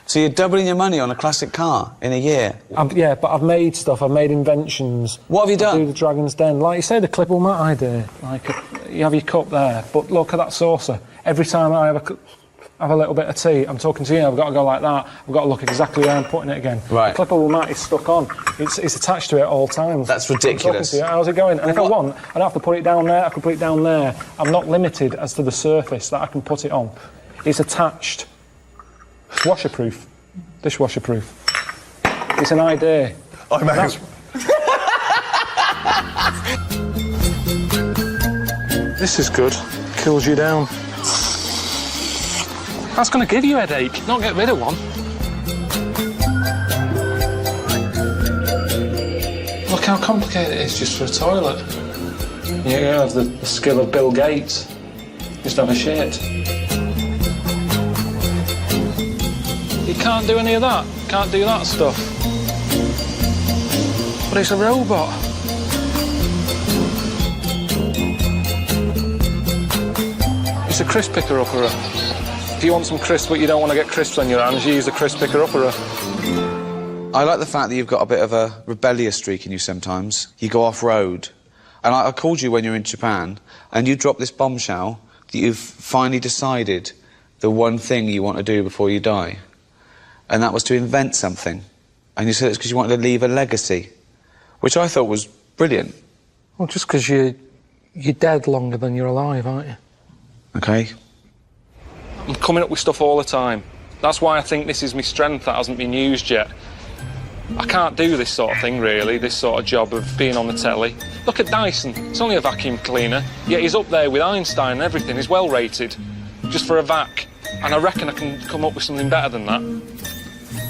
So you're doubling your money on a classic car in a year? Yeah, but I've made stuff. I've made inventions. What have you done? I do the Dragon's Den. Like you say, the clippable mat idea. Like, you have your cup there, but look at that saucer. Every time I have a little bit of tea, I'm talking to you, I've got to go like that. I've got to look exactly where I'm putting it again. Right. The clippable mat is stuck on. It's attached to it at all times. That's ridiculous. I'm talking to you. How's it going? And if I want, I don't have to put it down there, I can put it down there. I'm not limited as to the surface that I can put it on. It's attached. Washerproof. Dishwasher-proof. It's an idea. I'm out. This is good. Cools you down. That's going to give you a headache, not get rid of one. Look how complicated it is just for a toilet. You have the skill of Bill Gates. Just have a shit. You can't do any of that. Can't do that stuff. But it's a robot. It's a crisp picker-upper. If you want some crisps but you don't want to get crisps on your hands, you use a crisp picker-upper. I like the fact that you've got a bit of a rebellious streak in you sometimes. You go off-road. And I called you when you were in Japan, and you dropped this bombshell that you've finally decided the one thing you want to do before you die. And that was to invent something. And you said it's because you wanted to leave a legacy, which I thought was brilliant. Well, just because you're dead longer than you're alive, aren't you? OK. I'm coming up with stuff all the time. That's why I think this is my strength that hasn't been used yet. I can't do this sort of thing, really, this sort of job of being on the telly. Look at Dyson. It's only a vacuum cleaner, yet he's up there with Einstein and everything. He's well rated, just for a vac. And I reckon I can come up with something better than that.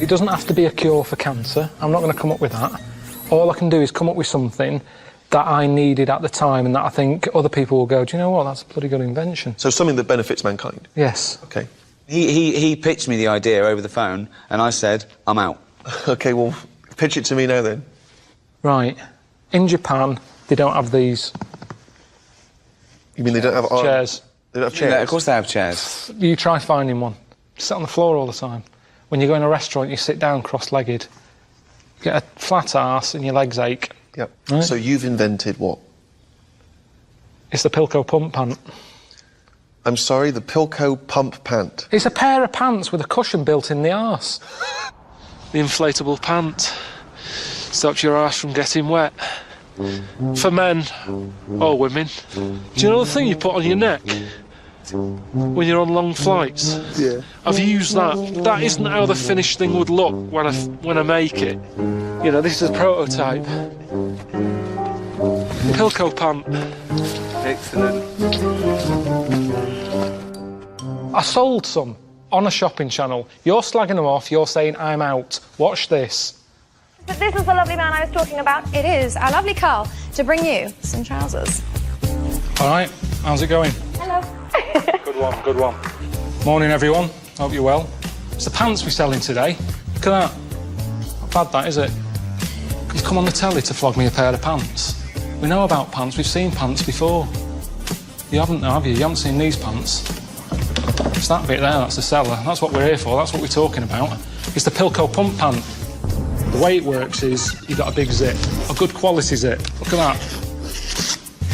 It doesn't have to be a cure for cancer. I'm not going to come up with that. All I can do is come up with something that I needed at the time and that I think other people will go, do you know what, that's a bloody good invention. So something that benefits mankind? Yes. OK. He pitched me the idea over the phone, and I said, I'm out. OK, well, pitch it to me now, then. Right. In Japan, they don't have these... You mean they don't have... chairs. They don't have chairs? Yeah, of course they have chairs. You try finding one. You sit on the floor all the time. When you go in a restaurant, you sit down cross-legged. You get a flat arse and your legs ache. Yep. Right? So you've invented what? It's the Pilko pump pant. I'm sorry, the Pilko pump pant? It's a pair of pants with a cushion built in the arse. The inflatable pant stops your arse from getting wet. For men or women. Do you know the thing you put on your neck when you're on long flights? Yeah. I've used that. That isn't how the finished thing would look when I make it. You know, this is a prototype. Pilko pant. Excellent. I sold some on a shopping channel. You're slagging them off, you're saying I'm out. Watch this. But this is the lovely man I was talking about. It is our lovely Karl to bring you some trousers. All right, how's it going? Hello. Good one, good one. Morning, everyone. Hope you're well. It's the pants we're selling today. Look at that. Not bad, that, is it? You've come on the telly to flog me a pair of pants. We know about pants. We've seen pants before. You haven't, now, have you? You haven't seen these pants. It's that bit there, that's the seller. That's what we're here for. That's what we're talking about. It's the Pilco pump pant. The way it works is you've got a big zip, a good quality zip. Look at that.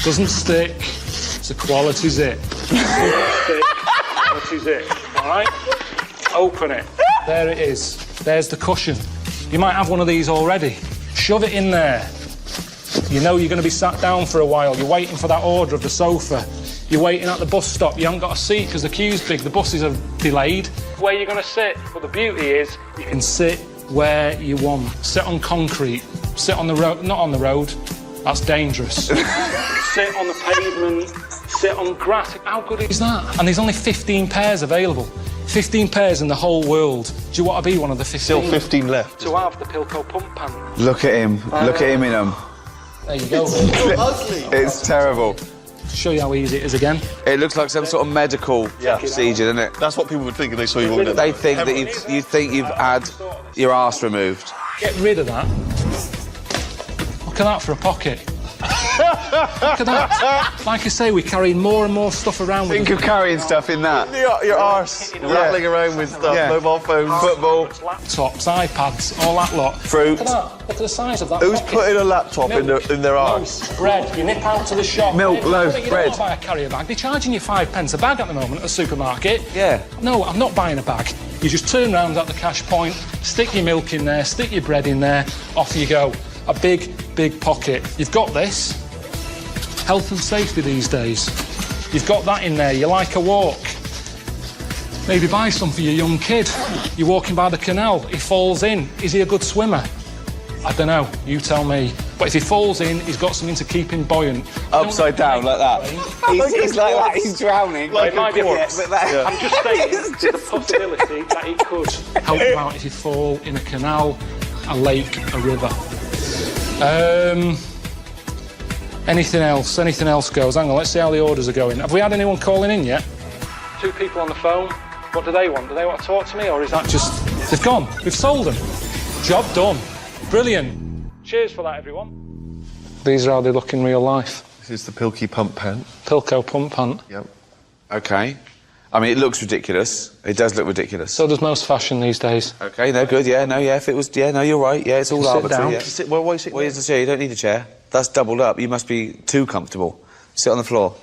Doesn't stick. It's a quality zip. Doesn't stick. Quality zip. All right? Open it. There it is. There's the cushion. You might have one of these already. Shove it in there. You know you're going to be sat down for a while. You're waiting for that order of the sofa. You're waiting at the bus stop. You haven't got a seat because the queue's big. The buses are delayed. Where you're going to sit. But the beauty is you can sit where you want. Sit on concrete. Sit on the road. Not on the road. That's dangerous. Sit on the pavement. Sit on grass. How good is that? And there's only 15 pairs available. 15 pairs in the whole world. Do you want to be one of the 15? Still 15 left. To have the Pilco pump pant. Look at him. Look at him in them. There you go. It's terrible. Show you how easy it is again. It looks like some sort of medical procedure, doesn't it? That's what people would think if they saw you walking in. They think that you've had your arse removed. Get rid of that. Look at that for a pocket. Look at that. Like I say, we're carrying more and more stuff around. Think of carrying stuff in that. Your arse rattling around with stuff, mobile phones, football, laptops, iPads, all that lot. Fruit. Look at that. Look at the size of that. Who's pocket. putting a laptop in their arse? Bread. You nip out to the shop. Milk, loaf, you bread. don't buy a carrier bag. They're charging you 5 pence a bag at the moment at the supermarket. Yeah. No, I'm not buying a bag. You just turn round at the cash point, stick your milk in there, stick your bread in there, off you go. A big, big pocket. You've got this. Health and safety these days. You've got that in there. You like a walk. Maybe buy some for your young kid. You're walking by the canal. He falls in. Is he a good swimmer? I don't know. You tell me. But if he falls in, he's got something to keep him buiant. Upside down like that. He's like that. He's drowning. Like I'm just saying there's a possibility that it could help you out if you fall in a canal, a lake, a river. Anything else? Anything else goes? Hang on, let's see how the orders are going. Have we had anyone calling in yet? 2 people on the phone. What do they want? Do they want to talk to me, or is that just... They've gone. We've sold them. Job done. Brilliant. Cheers for that, everyone. These are how they look in real life. This is the Pilky pump pant. Pilco pump pant. Yep. Okay. I mean, it looks ridiculous. It does look ridiculous. So does most fashion these days. Okay, no, good, yeah, no, yeah, if it was... Yeah, no, you're right, yeah, it's all arbitrary. Yeah. Sit, why sit Well, here's the chair, you don't need a chair. That's doubled up. You must be too comfortable. Sit on the floor.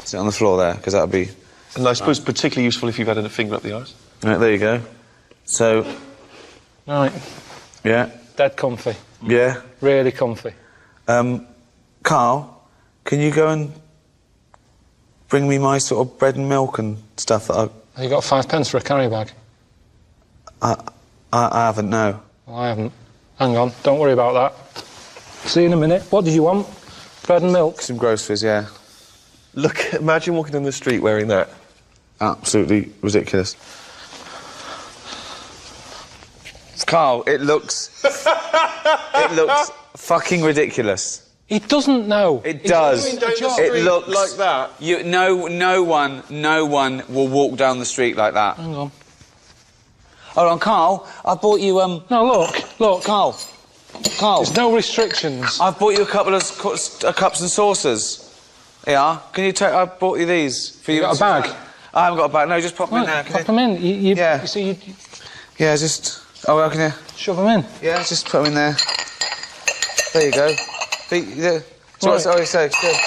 Sit on the floor there, because that would be... And I suppose particularly useful if you've had a finger up the arse. Right, there you go. So... Right. Yeah. Dead comfy. Yeah. Really comfy. Carl, can you go and bring me my sort of bread and milk and stuff that Have you got 5 pence for a carry bag? I haven't, no. Well, I haven't. Hang on, don't worry about that. See you in a minute. What did you want? Bread and milk? Some groceries, yeah. Look, imagine walking down the street wearing that. Absolutely ridiculous. Carl, it looks... it looks fucking ridiculous. He doesn't know. It does. It looks like that. No one will walk down the street like that. Hang on. Hold on, Carl. I bought you No, look, Carl. There's no restrictions. I've bought you a couple of cups and saucers. Yeah. Can you take? I bought you these for you. You got a bag? I haven't got a bag. No, just pop them in there. Pop them in. Yeah. You see, Yeah, just. Oh, well, can you? Shove them in. Yeah, just put them in there. There you go. Right. So, good.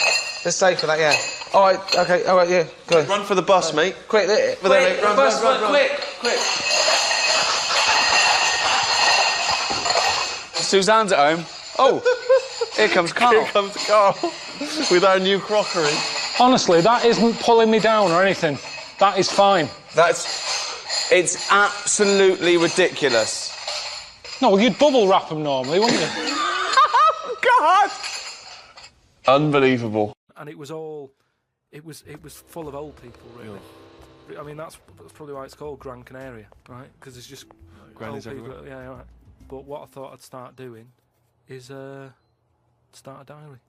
Let's stay for that, yeah. All right, okay, all right, yeah, go. Run for the bus, mate. Quick, run. Quick. Suzanne's at home. Oh, here comes Carl. Here comes Carl with our new crockery. Honestly, that isn't pulling me down or anything. That is fine. It's absolutely ridiculous. No, well, you'd bubble wrap them normally, wouldn't you? God! Unbelievable. And it was full of old people, really. Yeah. I mean, that's probably why it's called Gran Canaria, right? Because it's just grannies everywhere. Yeah, right. But what I thought I'd start doing is start a diary.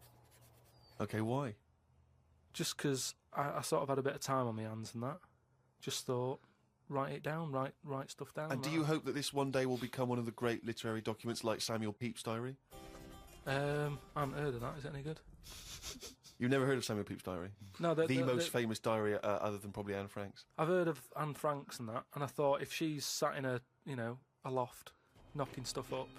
Okay, why? Just because I sort of had a bit of time on my hands and that. Just thought, write it down, write stuff down. And do you hope that this one day will become one of the great literary documents like Samuel Pepys' diary? I haven't heard of that. Is it any good? You've never heard of Samuel Pepys' diary? No, the most famous diary other than probably Anne Frank's. I've heard of Anne Frank's and that, and I thought if she's sat in a loft, knocking stuff up,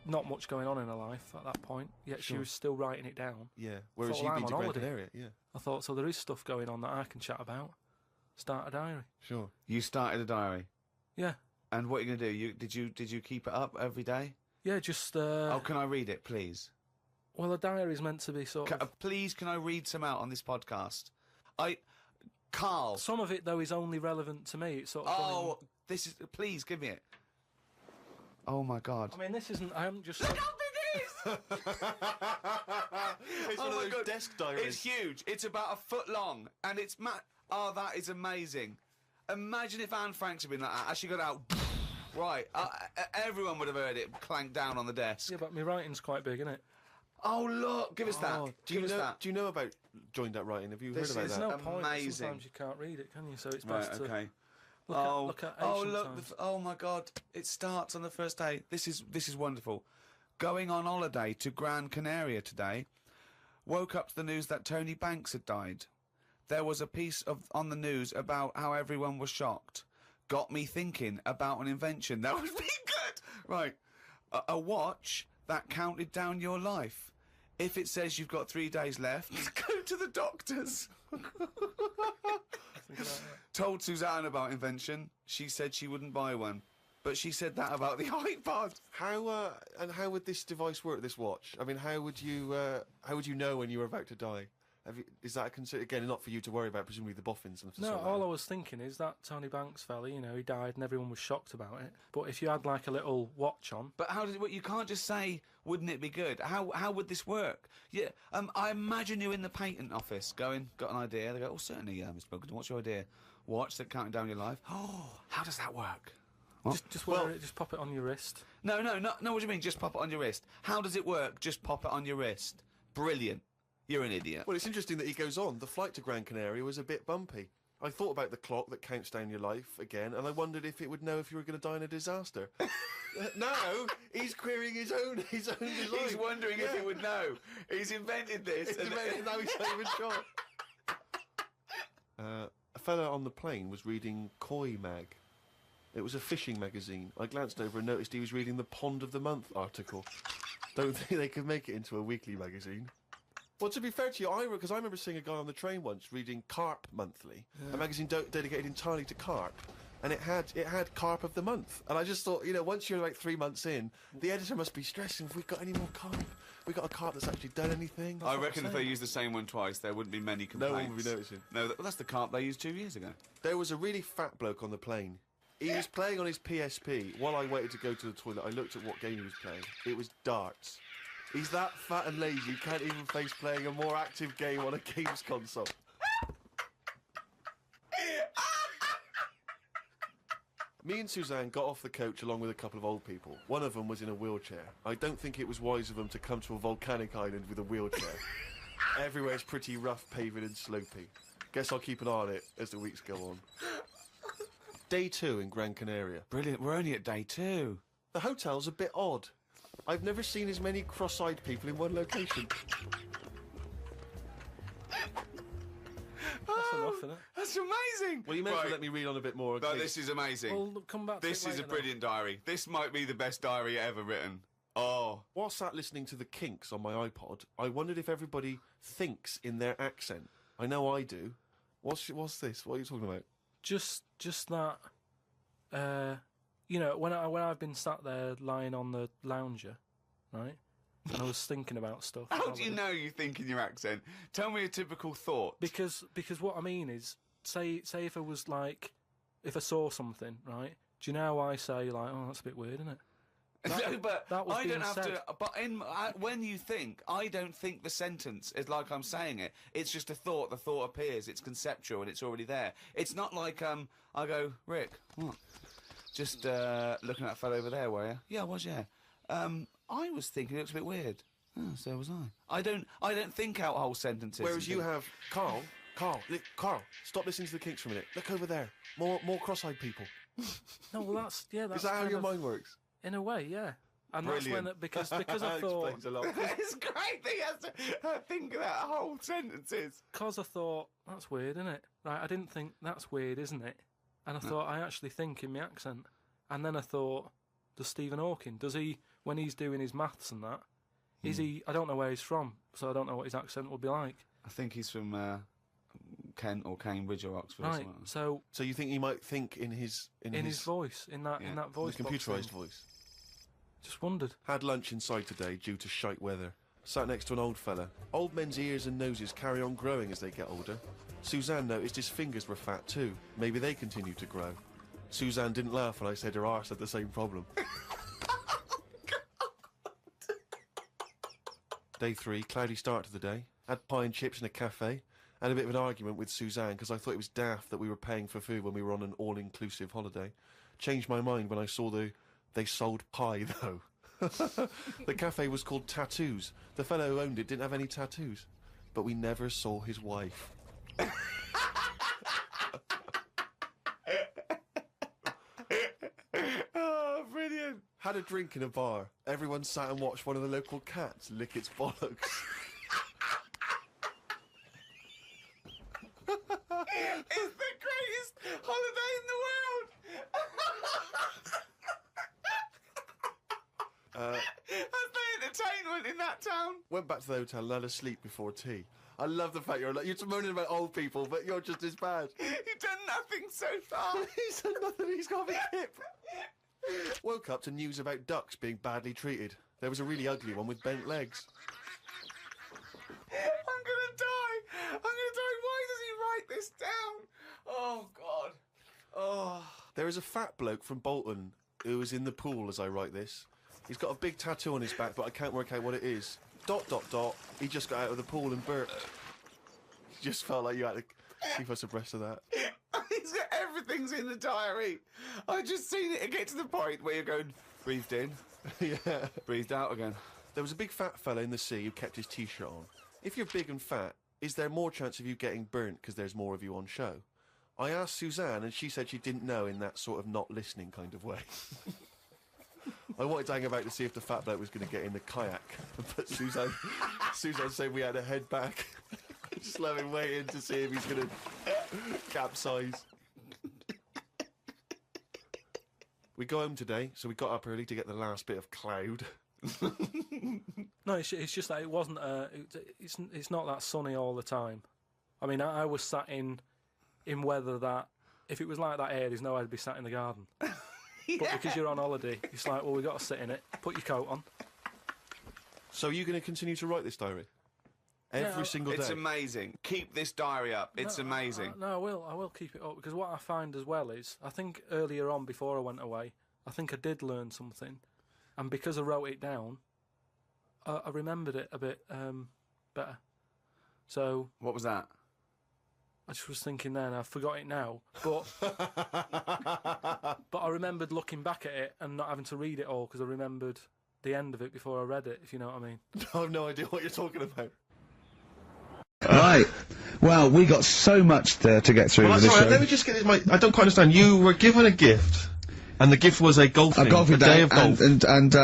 not much going on in her life at that point, yet she was still writing it down. Yeah, whereas you've been to Gran Canaria, yeah. I thought, so there is stuff going on that I can chat about. Start a diary. Sure. You started a diary? Yeah. And what are you going to do? Did you keep it up every day? Yeah, just... Oh, can I read it, please? Well, a diary is meant to be sort of... Please, can I read some out on this podcast? Karl... Some of it, though, is only relevant to me. It's sort of... this is... Please, give me it. Oh, my God. I mean, this isn't... I haven't just... Look how big it is! It's one of those desk diaries. It's huge. It's about a foot long. And it's... Oh, that is amazing. Imagine if Anne Franks had been like that. As she got out... Right. Everyone would have heard it clank down on the desk. Yeah, but my writing's quite big, isn't it? Oh, look! Give us that. Do you know about joined up writing? Have you heard about that? There's no point. Sometimes you can't read it, can you? So it's best to look at oh my God! It starts on the first day. This is wonderful. Going on holiday to Gran Canaria today. Woke up to the news that Tony Banks had died. There was a piece on the news about how everyone was shocked. Got me thinking about an invention that would be good. Right, a watch that counted down your life. If it says you've got 3 days left, go to the doctors. Told Suzanne about invention. She said she wouldn't buy one. But she said that about the iPod. How would this device work, this watch? I mean, how would you know when you were about to die? Is that a concern? Again, not for you to worry about, presumably the boffins and No, all I was thinking is that Tony Banks fella, he died and everyone was shocked about it. But if you had like a little watch on... But how does it work? You can't just say, wouldn't it be good? How would this work? Yeah, I imagine you in the patent office going, got an idea. They go, oh, certainly, Mr. Pilkington, what's your idea? Watch that counting down your life. Oh, how does that work? Just wear it, just pop it on your wrist. No, what do you mean, just pop it on your wrist? How does it work, just pop it on your wrist? Brilliant. You're an idiot. Well, it's interesting that he goes on. The flight to Gran Canaria was a bit bumpy. I thought about the clock that counts down your life again, and I wondered if it would know if you were going to die in a disaster. Now he's querying his own design. He's wondering if it would know. He's invented this, and now he's not even sure. A fella on the plane was reading Koi Mag. It was a fishing magazine. I glanced over and noticed he was reading the Pond of the Month article. Don't think they could make it into a weekly magazine. Well, to be fair to you, because I remember seeing a guy on the train once reading Carp Monthly, a magazine dedicated entirely to carp, and it had Carp of the Month. And I just thought, once you're like 3 months in, the editor must be stressing, have we got any more carp? We got a carp that's actually done anything? I reckon if they used the same one twice, there wouldn't be many complaints. No one would be noticing. No, that's the carp they used 2 years ago. There was a really fat bloke on the plane. He was playing on his PSP. While I waited to go to the toilet, I looked at what game he was playing. It was darts. He's that fat and lazy, he can't even face playing a more active game on a games console. Me and Suzanne got off the coach along with a couple of old people. One of them was in a wheelchair. I don't think it was wise of them to come to a volcanic island with a wheelchair. Everywhere's pretty rough, paving and slopey. Guess I'll keep an eye on it as the weeks go on. Day 2 in Gran Canaria. Brilliant, we're only at day 2. The hotel's a bit odd. I've never seen as many cross-eyed people in one location. That's enough, isn't it? That's amazing! Well, you may as well let me read on a bit more. No, this is amazing. Well, come back to This it is a later, brilliant diary. This might be the best diary ever written. Oh. While sat listening to the Kinks on my iPod, I wondered if everybody thinks in their accent. I know I do. What's this? What are you talking about? Just that... when I've been sat there lying on the lounger, right, and I was thinking about stuff. How do you know you think in your accent? Tell me a typical thought. Because what I mean is, say if I was like, if I saw something, right? Do you know how I say like, oh, that's a bit weird, isn't it? No, but that was I don't have said. to. But when you think, I don't think the sentence is like I'm saying it. It's just a thought. The thought appears. It's conceptual and it's already there. It's not like I go, Rick, what? Just looking at that fellow over there, were you? Yeah, I was. Yeah. I was thinking it looks a bit weird. Oh, so was I. I don't think out whole sentences. Whereas you have Carl, stop listening to the Kinks for a minute. Look over there. More cross-eyed people. No, well that's Is that how your mind works? In a way, yeah. And that's when, because I thought... Explains a lot. It's great that he has to think of that whole sentences. Because I thought, that's weird, isn't it? Right, I didn't think, that's weird, isn't it? And I thought, I actually think in my accent. And then I thought, does Stephen Hawking, does he, when he's doing his maths and that, is he, I don't know where he's from, so I don't know what his accent will be like. I think he's from Kent or Cambridge or Oxford or Right, something. so you think he might think in his voice, in that voice the computerised voice? Just wondered. Had lunch inside today due to shite weather. Sat next to an old fella. Old men's ears and noses carry on growing as they get older. Suzanne noticed his fingers were fat too. Maybe they continue to grow. Suzanne didn't laugh when I said her arse had the same problem. Day 3, cloudy start to the day. Had pie and chips in a cafe. Had a bit of an argument with Suzanne because I thought it was daft that we were paying for food when we were on an all-inclusive holiday. Changed my mind when I saw they sold pie though. The cafe was called Tattoos. The fellow who owned it didn't have any tattoos. But we never saw his wife. Oh, brilliant. Had a drink in a bar. Everyone sat and watched one of the local cats lick its bollocks. It's the greatest holiday in the world. That's the entertainment in that town. Went back to the hotel and had a sleep before tea. I love the fact you're moaning about old people, but you're just as bad. You've done nothing so far. He's done nothing, he's got a big hip. Woke up to news about ducks being badly treated. There was a really ugly one with bent legs. I'm gonna die. Why does he write this down? Oh, God. Oh. There is a fat bloke from Bolton who is in the pool as I write this. He's got a big tattoo on his back, but I can't work out what it is. ... He just got out of the pool and burped. You just felt like you had to keep us abreast of that. Everything's in the diary. I just seen it get to the point where you're going, breathed in, Yeah. breathed out again. There was a big fat fella in the sea who kept his t-shirt on. If you're big and fat, is there more chance of you getting burnt because there's more of you on show? I asked Suzanne and she said she didn't know in that sort of not listening kind of way. I wanted to hang about to see if the fat bloke was going to get in the kayak, but Suzanne said we had to head back. Just let him wait in to see if he's going to capsize. We go home today, so we got up early to get the last bit of cloud. No, it's just that it wasn't. It's not that sunny all the time. I mean, I was sat in weather that if it was like that here, there's no way I'd be sat in the garden. Yeah. But because you're on holiday, it's like, well, we got to sit in it. Put your coat on. So are you going to continue to write this diary? Every single day? It's amazing. Keep this diary up. It's amazing. No, I will keep it up, because what I find as well is, I think earlier on, before I went away, I think I did learn something. And because I wrote it down, I remembered it a bit better. So... What was that? I just was thinking then, I forgot it now, but I remembered looking back at it and not having to read it all, because I remembered the end of it before I read it, if you know what I mean. I have no idea what you're talking about. Right. Well, we got so much to get through with this show. Let me just get this. I don't quite understand. You were given a gift, and the gift was a golfing day of golf. And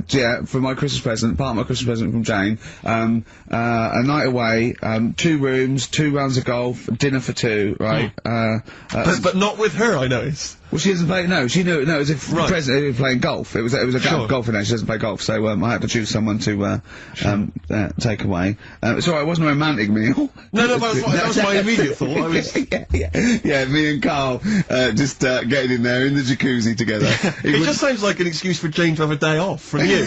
yeah, for my Christmas present, part of my Christmas present from Jane, a night away, 2 rooms, 2 rounds of golf, dinner for 2, right? But not with her, I noticed. Well, she doesn't play. No, she knew. No, it was a present playing golf. It was a golfing day. She doesn't play golf, so I had to choose someone to take away. It's alright. It wasn't a romantic meal. No, that was my immediate thought. Yeah, me and Karl just getting in there in the jacuzzi together. It just sounds like an excuse for Jane to have a day off from you.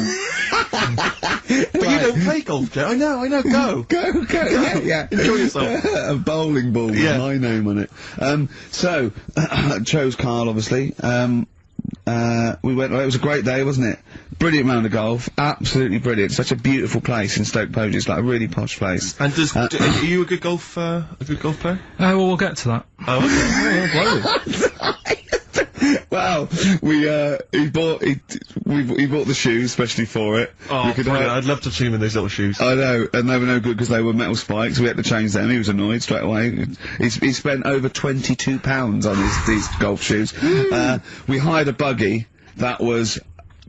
But you don't play golf, Jane. I know. Go. Yeah. Enjoy yourself. A bowling ball with my name on it. So chose Karl, obviously. We went. It was a great day, wasn't it? Brilliant round of golf. Absolutely brilliant. Such a beautiful place in Stoke Poges. It's like a really posh place. And are you a good golf player? Well, we'll get to that. Oh, okay. Well, he bought the shoes especially for it. Oh, I'd love to see him in those little shoes. I know, and they were no good because they were metal spikes. We had to change them. He was annoyed straight away. He spent over £22 on these golf shoes. We hired a buggy that was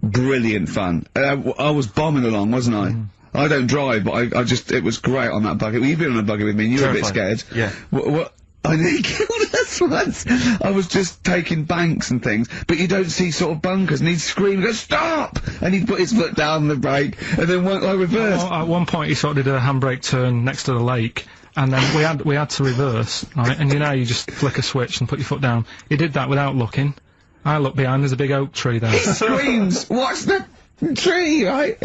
brilliant fun. I was bombing along, wasn't I? I don't drive, but I just, it was great on that buggy. Well, you've been on a buggy with me, and you were a bit scared. Yeah. What? I nearly killed us once. I was just taking banks and things, but you don't see sort of bunkers, and he'd scream, go, stop! And he'd put his foot down the brake, and then I reversed. At one point he sort of did a handbrake turn next to the lake, and then we had to reverse, right? And you know, you just flick a switch and put your foot down. He did that without looking. I looked behind, there's a big oak tree there. He screams, watch the tree, right?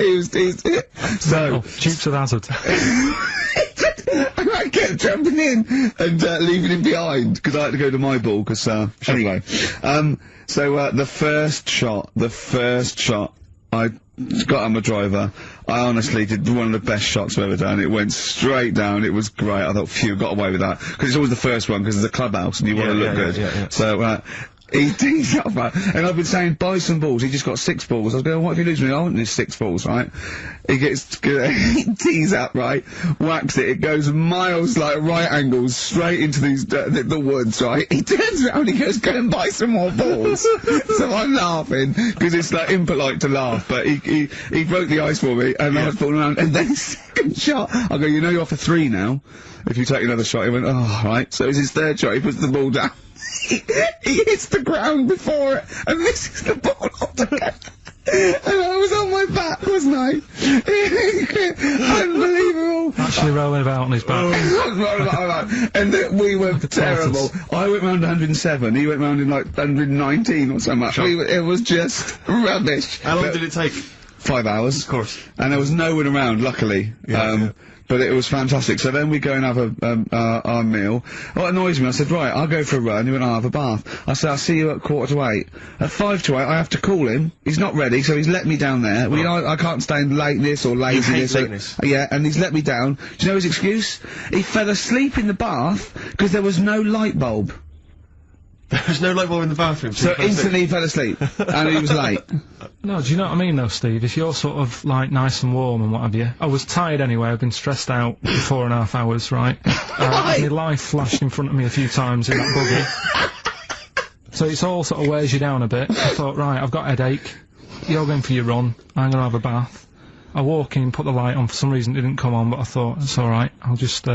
So. Dukes of Hazzard. I kept jumping in and leaving him behind because I had to go to my ball. Because anyway, so the first shot, I got on my driver. I honestly did one of the best shots I've ever done. It went straight down. It was great. I thought, phew, got away with that because it's always the first one because it's a clubhouse and you want to look good. Yeah. So. He tees up, right? And I've been saying, buy some balls. He just got 6 balls. I was going, what if you lose me? I want these 6 balls, right? He he tees up, right? Whacks it. It goes miles, like, right angles, straight into these, the woods, right? He turns around, he goes, go and buy some more balls. So I'm laughing, because it's, like, impolite to laugh, but he broke the ice for me, and I was falling around, and then his second shot, I go, you know you're off for 3 now. If you take another shot, he went, oh, right. So it's his third shot, he puts the ball down. He hits the ground before it and misses the ball altogether. And I was on my back, wasn't I? Unbelievable. Actually rolling about on his back. And we were terrible. I went round 107, he went round in like 119 or something. It was just rubbish. How long did it take? 5 hours. Of course. And there was no one around, luckily. But it was fantastic. So then we go and have our meal. What annoys me, I said, right, I'll go for a run. He went, I'll have a bath. I said, I'll see you at 7:45. At 7:55, I have to call him. He's not ready, so he's let me down there. Well, you know, I can't stand lateness or laziness. You hate lateness. Yeah, and he's let me down. Do you know his excuse? He fell asleep in the bath because there was no light bulb. There was no light bulb in the bathroom. So instantly he fell asleep. And he was late. No, do you know what I mean though, Steve? If you're sort of, like, nice and warm and what have you. I was tired anyway, I've been stressed out for 4.5 hours, right? My life flashed in front of me a few times in that buggy. So it's all sort of wears you down a bit. I thought, right, I've got a headache. You're going for your run. I'm gonna have a bath. I walk in, put the light on. For some reason it didn't come on, but I thought, it's alright. I'll just,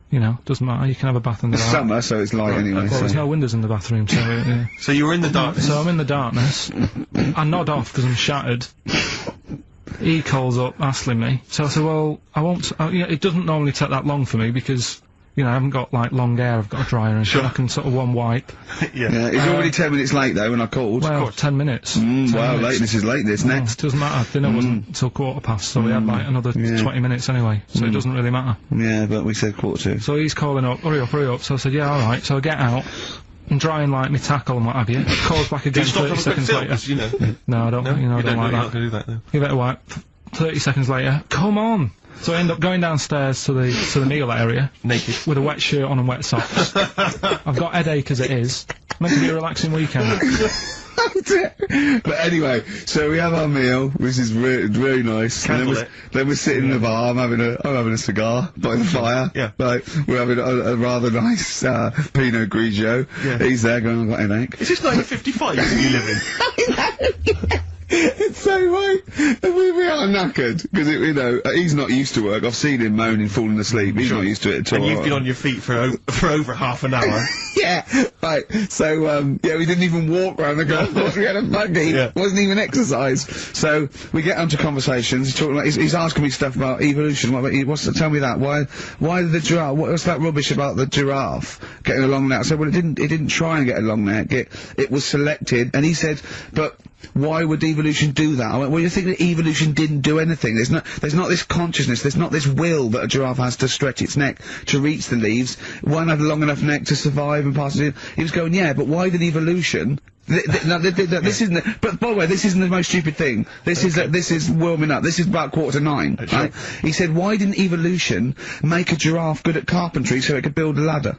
you know, doesn't matter, you can have a bath in the dark. It's summer, so it's light anyway. Well, there's no windows in the bathroom, so, yeah. So you were in the darkness? So I'm in the darkness. I nod off because I'm shattered. He calls up, asking me. So I said, well, I won't, you know, it doesn't normally take that long for me because, you know, I haven't got, like, long hair, I've got a dryer and I can sort of one wipe. Yeah, he's already 10 minutes late, though, when I called. Well, 10 minutes. 10 minutes. Lateness is lateness, next. Doesn't matter, dinner wasn't until 7:15, so we had, like, another 20 minutes anyway, so it doesn't really matter. Yeah, but we said 7:45. So he's calling up, hurry up, so I said, yeah, alright, so I get out, and drying, like, my tackle and what have you, calls back again 30 seconds later. You know? No, I don't, you know, I don't like that. You're not gonna do that, no. You better wipe. 30 seconds later, come on! So I end up going downstairs to the meal area. Naked. With a wet shirt on and wet socks. I've got headache as it is. Meant to be a relaxing weekend. But anyway, so we have our meal, which is very nice. And then we're sitting in the bar, I'm having a cigar by the fire. Yeah. Like, we're having a rather nice, Pinot Grigio. Yeah. He's there going, I've got a headache. Is this 1955 that you live in? It's so right. And we are knackered, because, you know, he's not used to work. I've seen him moaning, falling asleep. He's not used to it at all. And you've been on your feet for over half an hour. Yeah, right. So, yeah, we didn't even walk round the golf course. We had a buggy. Yeah. Wasn't even exercise. So, we get onto conversations. He's talking about, he's asking me stuff about evolution. Tell me that. Why the giraffe? What's that rubbish about the giraffe getting a long neck? I said, well, it didn't try and get a long neck. It was selected. And he said, but why would evolution do that? I went, well, you think that evolution didn't do anything? There's not this consciousness, there's not this will that a giraffe has to stretch its neck to reach the leaves. One had a long enough neck to survive and pass it in. He was going, yeah, but why did evolution... this isn't, but by the way, this isn't the most stupid thing. This is warming up. This is about 8:45, right? He said, why didn't evolution make a giraffe good at carpentry so it could build a ladder?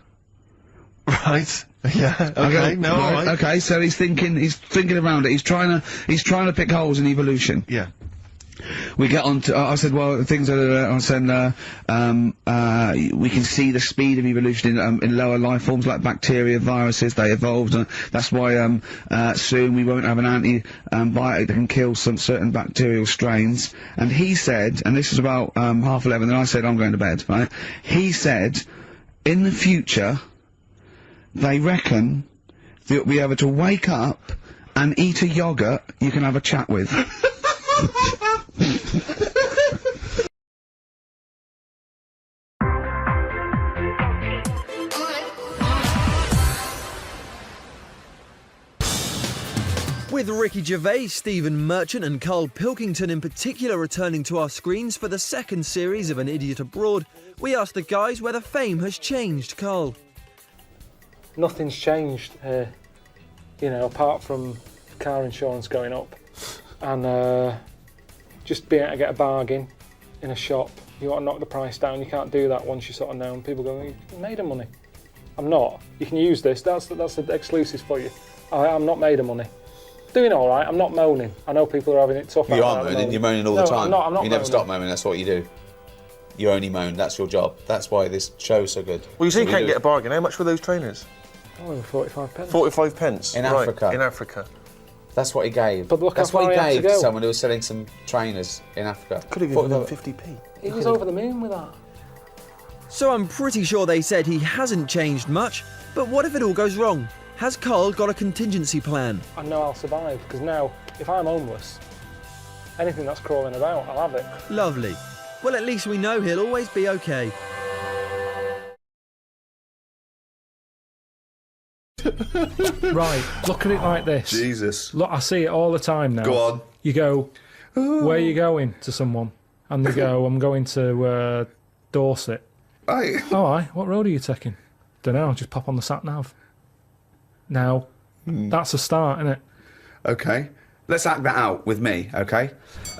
Right. Yeah. Okay. No. All right. Okay. So he's thinking around it. He's trying to pick holes in evolution. Yeah. we get on to, I said, well, things are, I said, we can see the speed of evolution in lower life forms like bacteria, viruses, they evolved, and that's why, soon we won't have an antibiotic that can kill some certain bacterial strains. And he said, and this was about, 11:30, and I said, I'm going to bed, right? He said, in the future, they reckon that you'll be able to wake up and eat a yoghurt you can have a chat with. With Ricky Gervais, Stephen Merchant and Karl Pilkington in particular returning to our screens for the second series of An Idiot Abroad, we asked the guys whether fame has changed. Karl. Nothing's changed, you know, apart from car insurance going up and just being able to get a bargain in a shop. You want to knock the price down, you can't do that once you're sort of known. People go, you made of money. I'm not. You can use this, that's the exclusives for you. I'm not made of money. Doing all right, I'm not moaning. I know people are having it tough. You are moaning, you're moaning all the time. I'm not you never stop moaning, that's what you do. You only moan, that's your job. That's why this show's so good. Well, you say you can't get a bargain. How much were those trainers? Oh, 45 pence. 45 pence? In right, Africa. in Africa. That's what he gave. But look that's how far what he he had gave to to go. someone who was selling some trainers in Africa. Could have given them 50p. He was over the moon with that. So I'm pretty sure they said he hasn't changed much, but what if it all goes wrong? Has Karl got a contingency plan? I know I'll survive, because now, if I'm homeless, anything that's crawling about, I'll have it. Lovely. Well, at least we know he'll always be okay. Right, look at it like this. Jesus. Look, I see it all the time now. Go on. You go, where are you going, to someone? And they go, I'm going to Dorset. Aye. Oh, aye, what road are you taking? Dunno, just pop on the sat-nav. Now, that's a start, isn't it? Okay. Let's act that out with me, okay?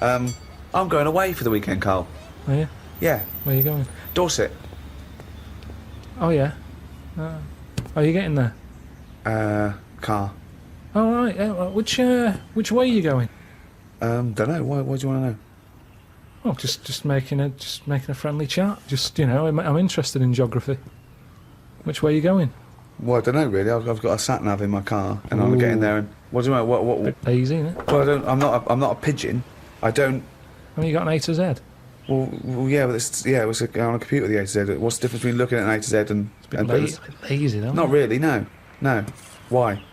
I'm going away for the weekend, Karl. Are you? Yeah. Where are you going? Dorset. Oh, yeah. Are you getting there? Car. Oh, right, yeah, well, which way are you going? Dunno, why do you want to know? Oh, just making a friendly chat. Just, you know, I'm interested in geography. Which way are you going? Well, I don't know really. I've got a sat nav in my car, and I'm getting there. And what do you mean? What? Bit lazy, isn't it? Well, I'm not a pigeon. I don't. I mean, you got an A to Z. Well, yeah, but it's on a computer. The A to Z. What's the difference between looking at an A to Z and? It's a bit lazy, though. Not really. No. Why?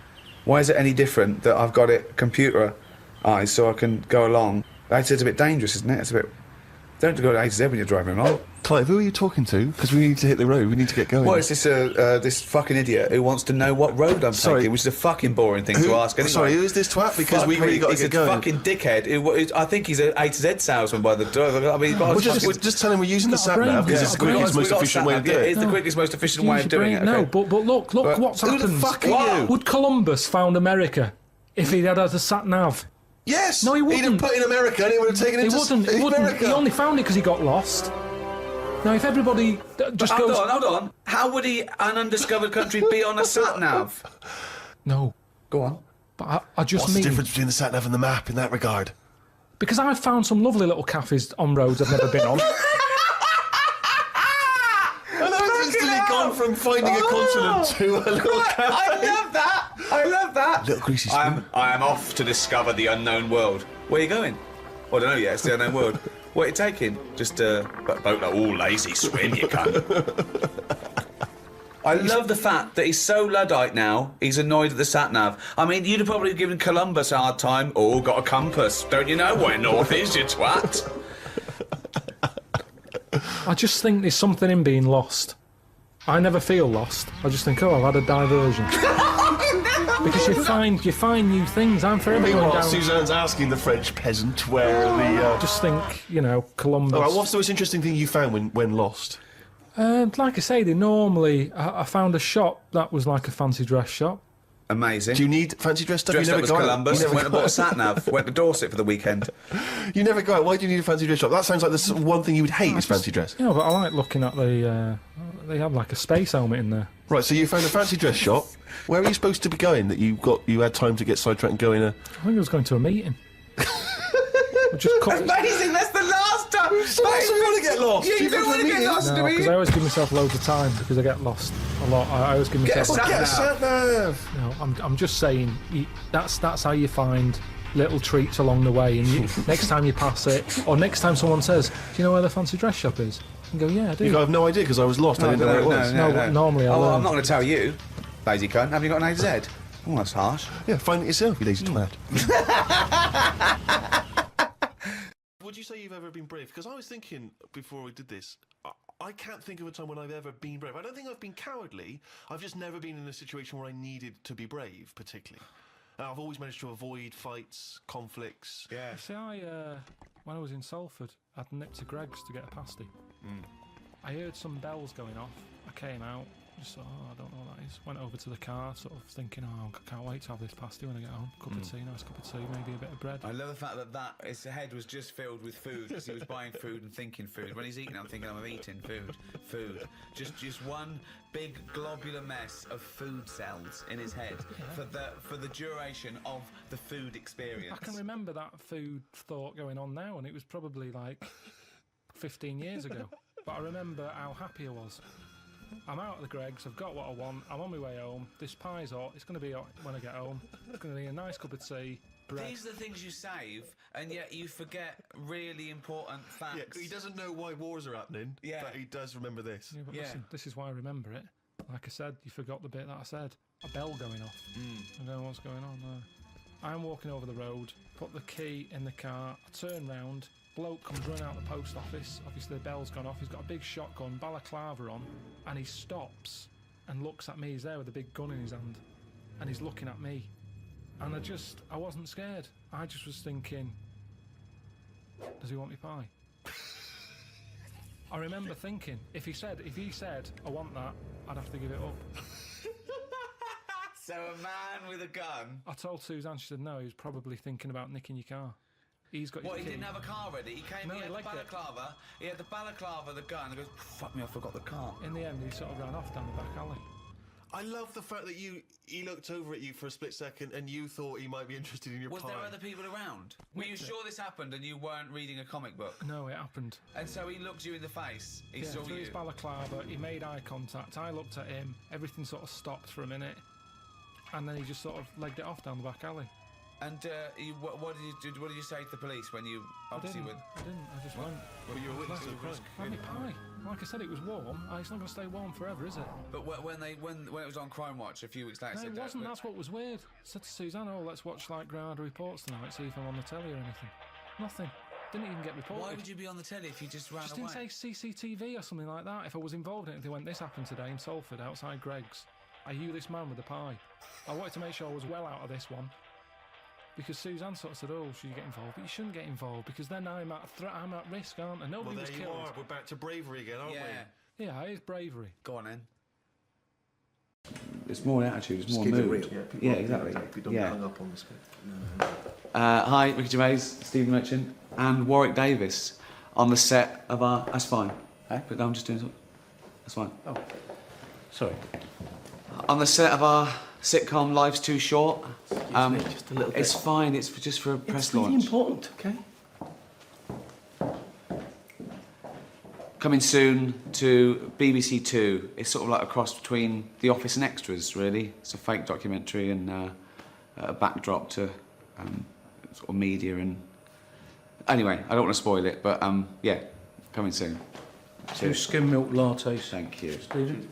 Why is it any different that I've got it computerised so I can go along? A to Z's a bit dangerous, isn't it? It's a bit. Don't go to A to Z when you're driving along. Clive, who are you talking to? Because we need to hit the road. We need to get going. Well, it's this fucking idiot who wants to know what road I'm taking, which is a fucking boring thing to ask anyway. Sorry, who is this twat? Because we really got to get going. He's a fucking dickhead. I think he's an A to Z salesman by the door. I mean, just tell him we're using the sat nav because it's the quickest, most efficient way of doing it. It's the quickest, most efficient way of doing it. No, but look what's happened. Who the fuck are you? Would Columbus found America if he'd had a sat nav? Yes! No, he wouldn't. He'd have put in America and he would have taken him to America. He wouldn't. He only found it because he got lost. Now, if everybody just goes... Hold on. How would an undiscovered country be on a sat-nav? No. Go on. But I just What's the difference between the sat-nav and the map in that regard? Because I've found some lovely little cafes on roads I've never been on. And I've instantly gone from finding a continent to a little cafe. I love that! Little greasy spoon. I am off to discover the unknown world. Where are you going? Well, I don't know yet, it's the unknown world. What are you taking? Just a boat like all lazy swim, you cunt. I love the fact that he's so Luddite now, he's annoyed at the sat-nav. I mean, you'd have probably given Columbus a hard time. Oh, got a compass. Don't you know where north is, you twat? I just think there's something in being lost. I never feel lost. I just think, oh, I've had a diversion. Because you find new things. I'm forever going down. Suzanne's asking the French peasant where the... Just think, you know, Columbus. All right, what's the most interesting thing you found when lost? Like I say, they normally... I found a shop that was like a fancy dress shop. Amazing. Do you need fancy dress stuff? Dressed you up never as got Columbus, it. went and bought a sat-nav, went to Dorset for the weekend. You never go out. Why do you need a fancy dress shop? That sounds like the one thing you would hate is fancy dress. Yeah, but I like looking at the... they have like a space helmet in there. Right, so you found a fancy dress shop. Where are you supposed to be going that you had time to get sidetracked and go in a... I think I was going to a meeting. We just cut it. Amazing, that's the last time! So what's the point to get lost? You don't want to get lost, do No, we? because I always give myself loads of time because I get lost a lot. I always give myself... Get a sat-nav! No, I'm just saying, that's how you find little treats along the way, and next time you pass it, or next time someone says, do you know where the fancy dress shop is? You go, yeah, I do. You have no idea because I was lost. I didn't know where it was. No, normally I learn. I'm not going to tell you, lazy cunt. Have you got an AZ? Oh, that's harsh. Yeah, find it yourself, you lazy twat. Would you say you've ever been brave? Because I was thinking before we did this, I can't think of a time when I've ever been brave. I don't think I've been cowardly. I've just never been in a situation where I needed to be brave, particularly. I've always managed to avoid fights, conflicts. Yeah. See, when I was in Salford, I'd nipped to Greggs to get a pasty. I heard some bells going off. I came out, just thought, I don't know what that is. Went over to the car, sort of thinking, I can't wait to have this pasty when I get home. Cup of tea, nice cup of tea, maybe a bit of bread. I love the fact that his head was just filled with food because he was buying food and thinking food. When he's eating, I'm thinking I'm eating food. Just one big globular mess of food cells in his head for the duration of the food experience. I can remember that food thought going on now, and it was probably like 15 years ago. But I remember how happy I was. I'm out of the Greggs, I've got what I want, I'm on my way home, this pie's hot, it's going to be hot when I get home, it's going to be a nice cup of tea, bread. These are the things you save, and yet you forget really important facts. Yeah, he doesn't know why wars are happening, but he does remember this. Yeah, but listen, this is why I remember it. Like I said, you forgot the bit that I said. A bell going off. I don't know what's going on there. I'm walking over the road, put the key in the car, I turn round, bloke comes running out the post office, obviously the bell's gone off, he's got a big shotgun, balaclava on, and he stops and looks at me. He's there with a big gun in his hand, and he's looking at me, and I wasn't scared. I just was thinking, does he want me pie? I remember thinking, if he said, I want that, I'd have to give it up. So a man with a gun. I told Suzanne, she said no, he was probably thinking about nicking your car. He's got What, his he key. didn't have a car ready? He came, No, he had he the legged it. balaclava, the gun, and goes, fuck me, I forgot the car. In the end, he sort of ran off down the back alley. I love the fact that he looked over at you for a split second and you thought he might be interested in your Was pie. there other people around? Were you sure this happened and you weren't reading a comic book? No, it happened. And so he looked you in the face. He saw through you. his balaclava, he made eye contact. I looked at him. Everything sort of stopped for a minute, and then he just sort of legged it off down the back alley. And what did you say to the police when you obviously I didn't. I just went. Well, you were a witness to the crime. Have me pie. Like I said, it was warm. It's not going to stay warm forever, is it? But when it was on Crime Watch a few weeks later, No, it wasn't. That's what was weird. I said to Suzanne, let's watch like Granada Reports tonight, see if I'm on the telly or anything. Nothing. Didn't even get reported. Why would you be on the telly if you just ran away? Just didn't say CCTV or something like that. If I was involved in it, they went, this happened today in Salford, outside Greggs. Are you this man with the pie? I wanted to make sure I was well out of this one. Because Suzanne sort of said, should you get involved? But you shouldn't get involved, because then I'm at risk, aren't I? Nobody was killed. We're back to bravery again, aren't we? Yeah, it is bravery. Go on then. It's more attitude, it's more keep it mood. real. Yeah, exactly. Don't get hung up on this bit. Hi, Ricky Gervais, Stephen Merchant, and Warwick Davis on the set of our... That's fine. But I'm just doing something. That's fine. Oh, sorry. On the set of our sitcom Life's Too Short. Excuse me, just a little bit. It's fine, it's just for a press It's really launch. important, okay? Coming soon to BBC Two. It's sort of like a cross between The Office and Extras, really. It's a fake documentary and a backdrop to sort of media and... Anyway, I don't want to spoil it, but yeah, coming soon. 2 skim milk lattes. Thank you. Stephen.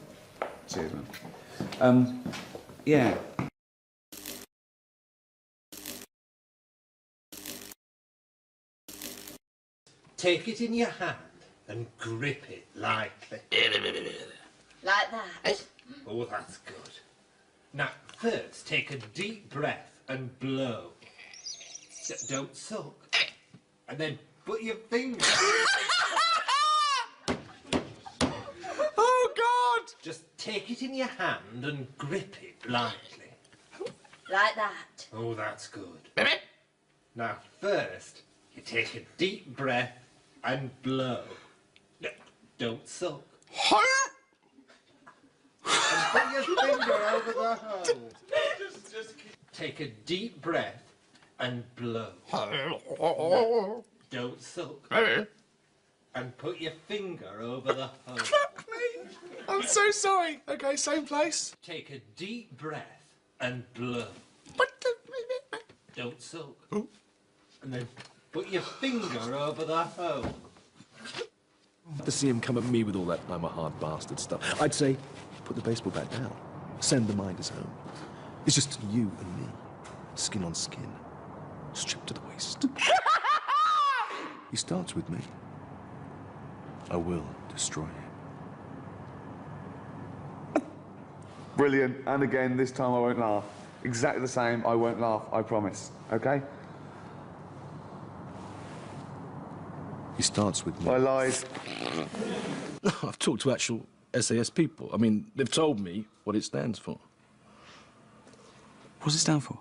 Cheers, man. Yeah. Take it in your hand and grip it lightly. Like that? Oh, that's good. Now, first, take a deep breath and blow. Don't suck. And then put your finger... Oh, God! Just take it in your hand and grip it lightly. Like that? Oh, that's good. Now, first, you take a deep breath and blow. No, don't suck. And put your finger over the hole. Take a deep breath and blow. Don't sulk. And put your finger over the hole. Fuck me! I'm so sorry. Okay, same place. Take a deep breath and blow. Don't sulk. Ooh. And then put your finger over the hole. To see him come at me with all that I'm a hard bastard stuff, I'd say, put the baseball bat down. Send the minders home. It's just you and me. Skin on skin. Stripped to the waist. He starts with me. I will destroy him. Brilliant. And again, this time I won't laugh. Exactly the same. I won't laugh. I promise. Okay? He starts with me. I lied. I've talked to actual SAS people. I mean, they've told me what it stands for. What does it stand for?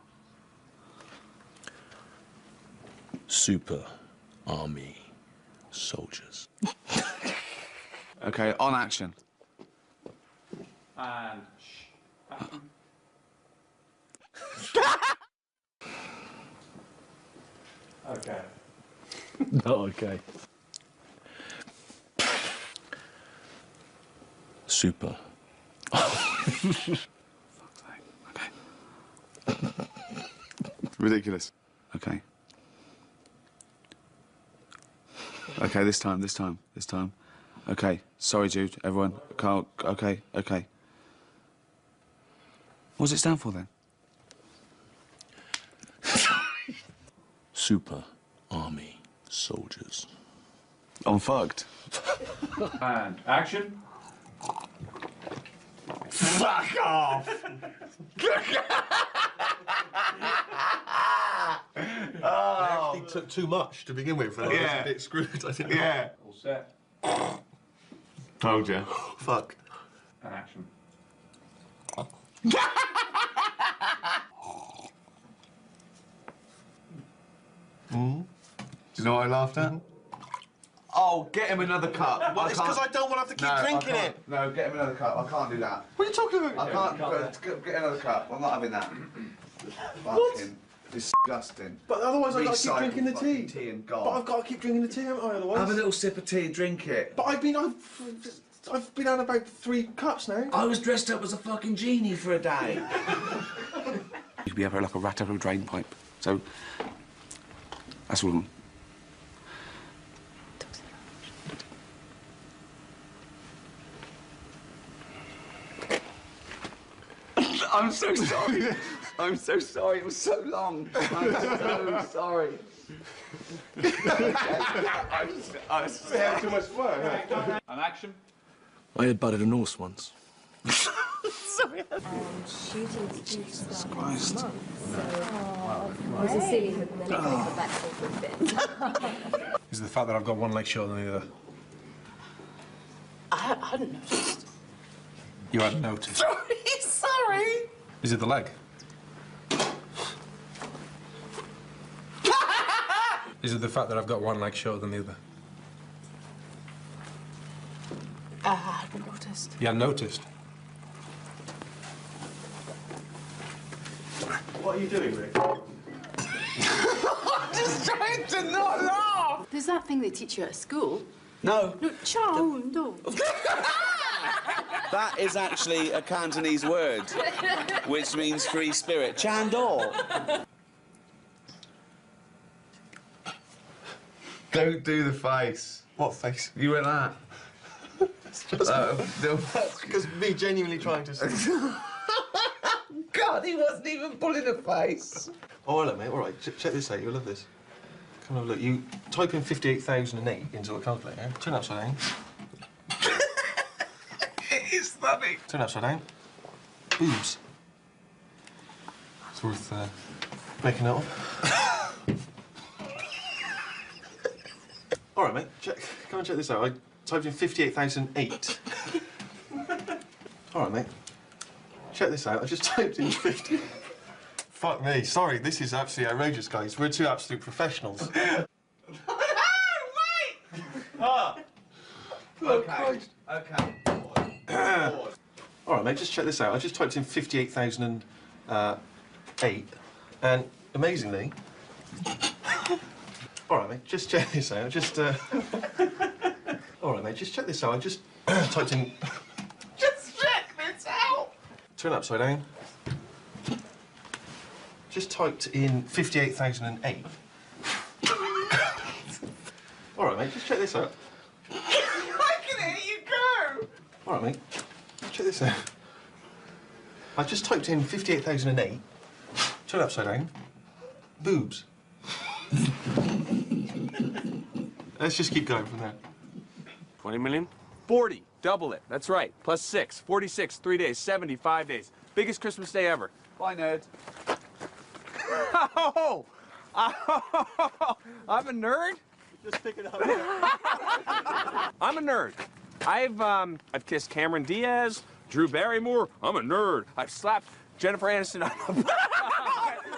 Super Army Soldiers. Okay, on action. And okay. Not okay. Super. Ridiculous. Okay. Okay, this time. Okay, sorry, Jude, everyone. Carl, okay. What does it stand for, then? Super Army Soldiers. Unfucked. And action. Fuck off! I actually took too much to begin with. I was a bit screwed, I think. Yeah. All set. Told you. Fuck. And action. Do you know what I laughed at? Oh, get him another cup. Well, it's because I don't want to have to keep drinking it. No, get him another cup. I can't do that. What are you talking about? I can't. Get another cup. I'm not having that. Fucking disgusting. But otherwise I've got to keep Recycled drinking the tea. fucking tea and gone. But I've got to keep drinking the tea, haven't I, otherwise? Have a little sip of tea and drink it. But I've been out about 3 cups now. I was dressed up as a fucking genie for a day. You could be up like a rat out of a drain pipe. So, that's all. I'm so sorry. I'm so sorry. It was so long. I'm so sorry. I'm Too much fun. And action. I had butted a Norse once. Sorry. Shooting Jesus Christ. So, it was a silly hook and then it went back for a bit. Is it the fact that I've got one leg shorter than the other? I hadn't noticed. You hadn't noticed. Sorry. Is it the leg? Is it the fact that I've got one leg shorter than the other? I hadn't noticed. You hadn't noticed? What are you doing, Rick? I'm just trying to not laugh. There's that thing they teach you at school. No. No, ciao, no. That is actually a Cantonese word, which means free spirit. Chandor. Don't do the face. What face? You went that. That's because me genuinely trying to... God, he wasn't even pulling a face. Oh, hello, mate. All right, check this out. You'll love this. Come have a look. You type in 58,008 into a calculator. Turn upside down. It is funny. Turn upside down. Boobs. It's worth making it of. All right, mate. Come and check this out. I typed in 58,008. All right, mate. Check this out. I just typed in 50. Fuck me. Sorry, this is absolutely outrageous, guys. We're two absolute professionals. Okay. Okay. All right, mate. Just check this out. I just typed in 58,008, and amazingly, All right, mate, just check this out. All right, mate, just check this out. I just typed in... Just check this out! Turn upside down. Just typed in 58,008. All right, mate, just check this out. I can hear you go! All right, mate, check this out. I've just typed in 58,008. Turn upside down. Boobs. Let's just keep going from there. 20 million? 40. Double it. That's right. Plus 6. 46. 3 days. 75 days. Biggest Christmas day ever. Bye, nerd. Oh! I'm a nerd? Just pick it up. I'm a nerd. I've kissed Cameron Diaz, Drew Barrymore. I'm a nerd. I've slapped Jennifer Aniston.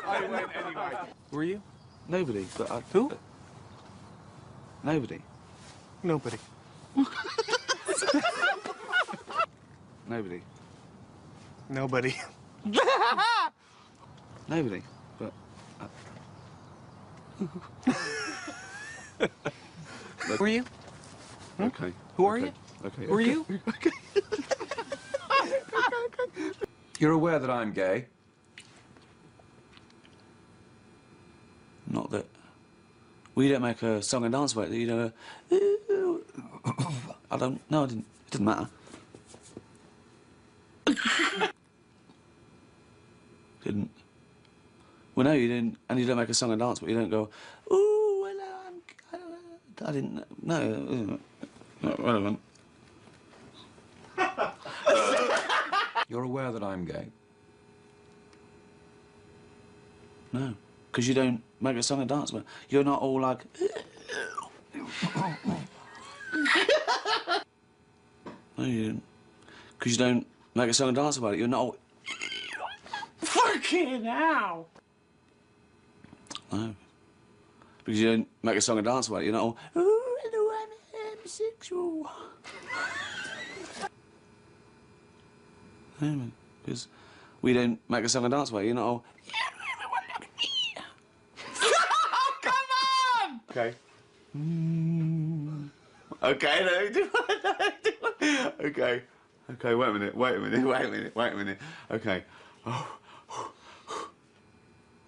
I went anyway. Who are you? Nobody, but Who? Nobody. Nobody. Nobody. Nobody. Nobody, but... Who are you? Okay. Who are you? Okay. Who are you? You're aware that I'm gay? Not that... We don't make a song and dance about it. You don't go... I don't... No, I didn't. It didn't matter. Didn't. Well, no, you didn't. And you don't make a song and dance, but you don't go... Ooh, hello, I didn't... No. Not relevant. You're aware that I'm gay? No. Because you don't make a song and dance, but you're not all like... No, you didn't. Because you don't make a song and dance about it. You're not all... Fucking hell! No. Because you don't make a song and dance about it. You're not all... Ooh, hello, I'm homosexual. No, because we don't make a song and dance about it. You're not all... Okay. Okay, no, okay. Okay, wait a minute. Okay. Oh.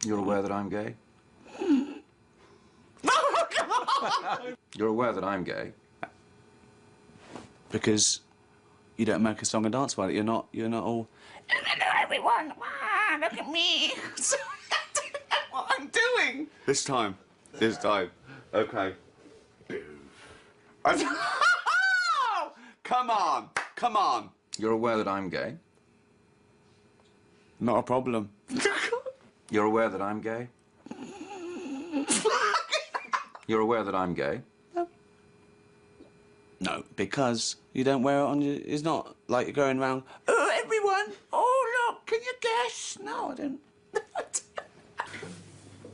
You're aware that I'm gay? You're aware that I'm gay? Because you don't make a song and dance about it. You're not all... Hello, everyone. Wow, look at me. What I'm doing. This time. Okay. Come on. You're aware that I'm gay? Not a problem. You're aware that I'm gay? You're aware that I'm gay? No, because you don't wear it on your... It's not like you're going around, oh, everyone, oh, look, can you guess? No, I don't.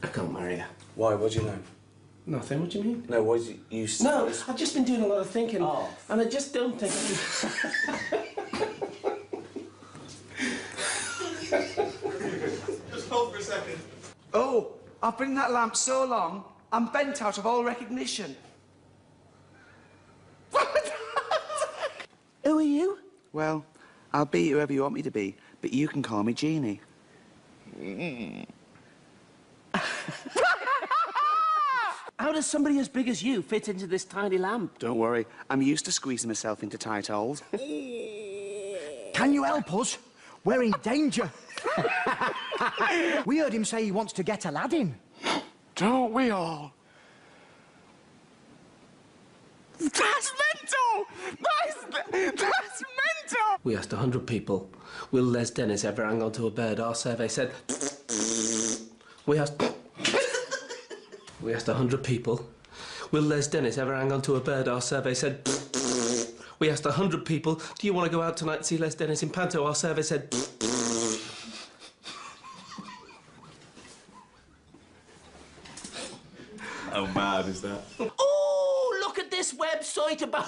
I can't marry her. Why? What do you know? Nothing. What do you mean? No, what do you... No, I've just been doing a lot of thinking, Oh. and I just don't think I Just hold for a second. Oh, I've been in that lamp so long, I'm bent out of all recognition. Who are you? Well, I'll be whoever you want me to be, but you can call me Jeannie. How does somebody as big as you fit into this tiny lamp? Don't worry, I'm used to squeezing myself into tight holes. Can you help us? We're in danger. We heard him say he wants to get Aladdin. Don't we all? That's mental! That's mental! We asked 100 people, will Les Dennis ever hang on to a bird? Our survey said... We asked 100 people, will Les Dennis ever hang on to a bird? Our survey said... We asked 100 people, do you want to go out tonight and see Les Dennis in Panto? Our survey said... How mad is that? Oh, look at this website about...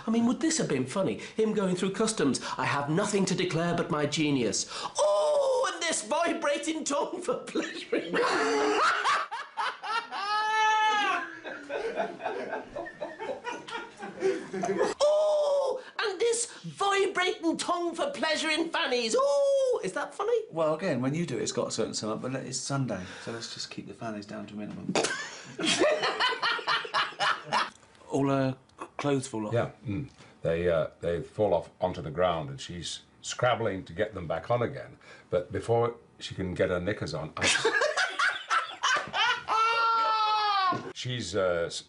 I mean, would this have been funny? Him going through customs. I have nothing to declare but my genius. Oh, and this vibrating vibrating tongue for pleasuring. Oh, and this vibrating tongue for pleasuring fannies. Oh, is that funny? Well, again, when you do it, it's got a certain sum up, but it's Sunday, so let's just keep the fannies down to a minimum. All her clothes fall off? Yeah, they fall off onto the ground, and she's scrabbling to get them back on again. But before she can get her knickers on,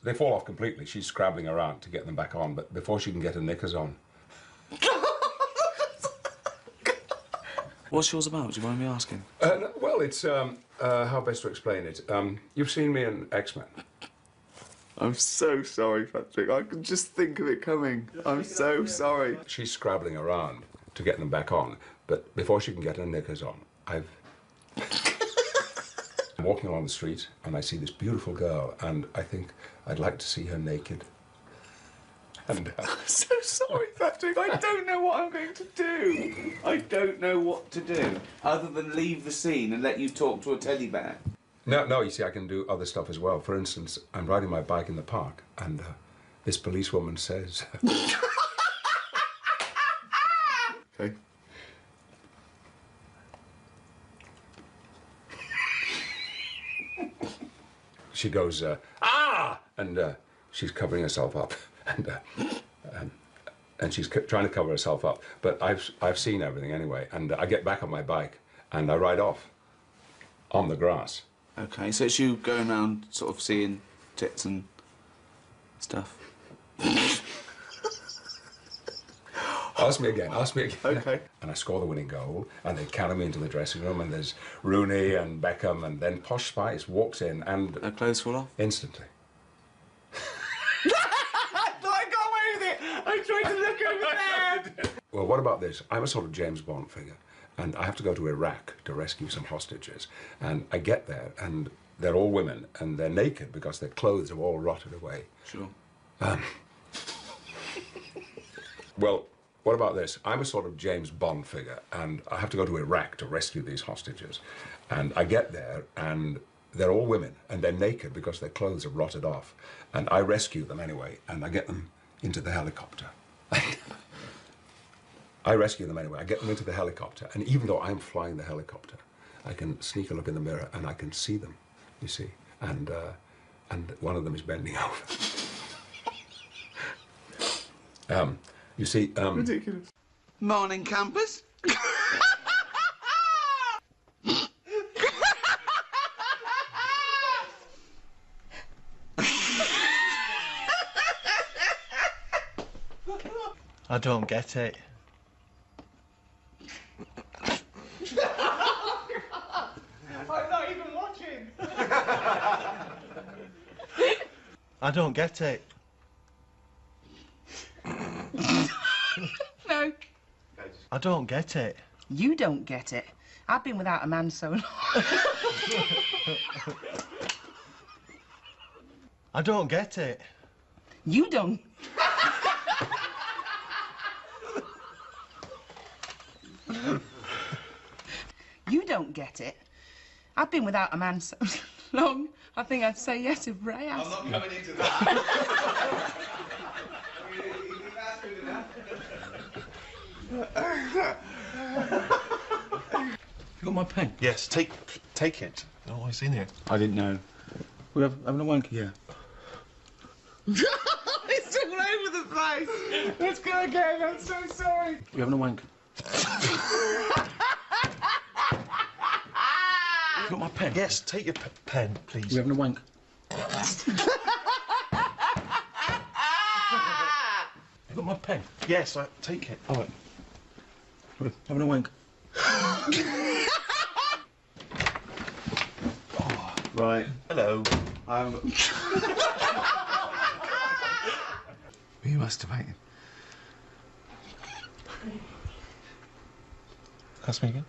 they fall off completely. She's scrabbling around to get them back on, but before she can get her knickers on. What's yours about? Do you mind me asking? Well, it's, how best to explain it? You've seen me in X-Men. I'm so sorry, Patrick. I can just think of it coming. I'm so sorry. She's scrabbling around to get them back on, but before she can get her knickers on, I'm walking along the street and I see this beautiful girl, and I think I'd like to see her naked. And I'm so sorry, Patrick. I don't know what I'm going to do. I don't know what to do, other than leave the scene and let you talk to a teddy bear. No, you see, I can do other stuff as well. For instance, I'm riding my bike in the park, and this policewoman says... Okay. She goes, ah! And she's covering herself up, and she's trying to cover herself up. But I've seen everything anyway, and I get back on my bike, and I ride off on the grass. Okay, so it's you going around sort of seeing tits and stuff. Ask me again. Okay. And I score the winning goal, and they carry me into the dressing room, and there's Rooney and Beckham, and then Posh Spice walks in, and... Her clothes fall off? Instantly. I thought I got away with it! I tried to look over there! Well, what about this? I'm a sort of James Bond figure, and I have to go to Iraq to rescue some hostages. And I get there, and they're all women, and they're naked because their clothes have all rotted away. Sure. Well, what about this? I'm a sort of James Bond figure, and I have to go to Iraq to rescue these hostages. And I get there, and they're all women, and they're naked because their clothes have rotted off. And I rescue them anyway, and I get them into the helicopter. I rescue them anyway. I get them into the helicopter, and even though I'm flying the helicopter, I can sneak a look in the mirror, and I can see them, you see. And one of them is bending over. You see, Ridiculous. Morning, campers. I don't get it. I'm not even watching. I don't get it. No. I don't get it. You don't get it. I've been without a man so long. I don't get it. You don't. You don't get it. I've been without a man so long, I think I'd say yes if Ray asked. I'm not coming into that. You got my pen? Yes, take it. Oh, it's in here. I didn't know. We're having a wank? Yeah. It's all over the place. Let's go again. I'm so sorry. We're having a wank. You got my pen? Yes, take your pen, please. We're having a wank. You got my pen? Yes, take it. All right. We're having a wank. Right. Hello. Were you masturbating? Ask me again.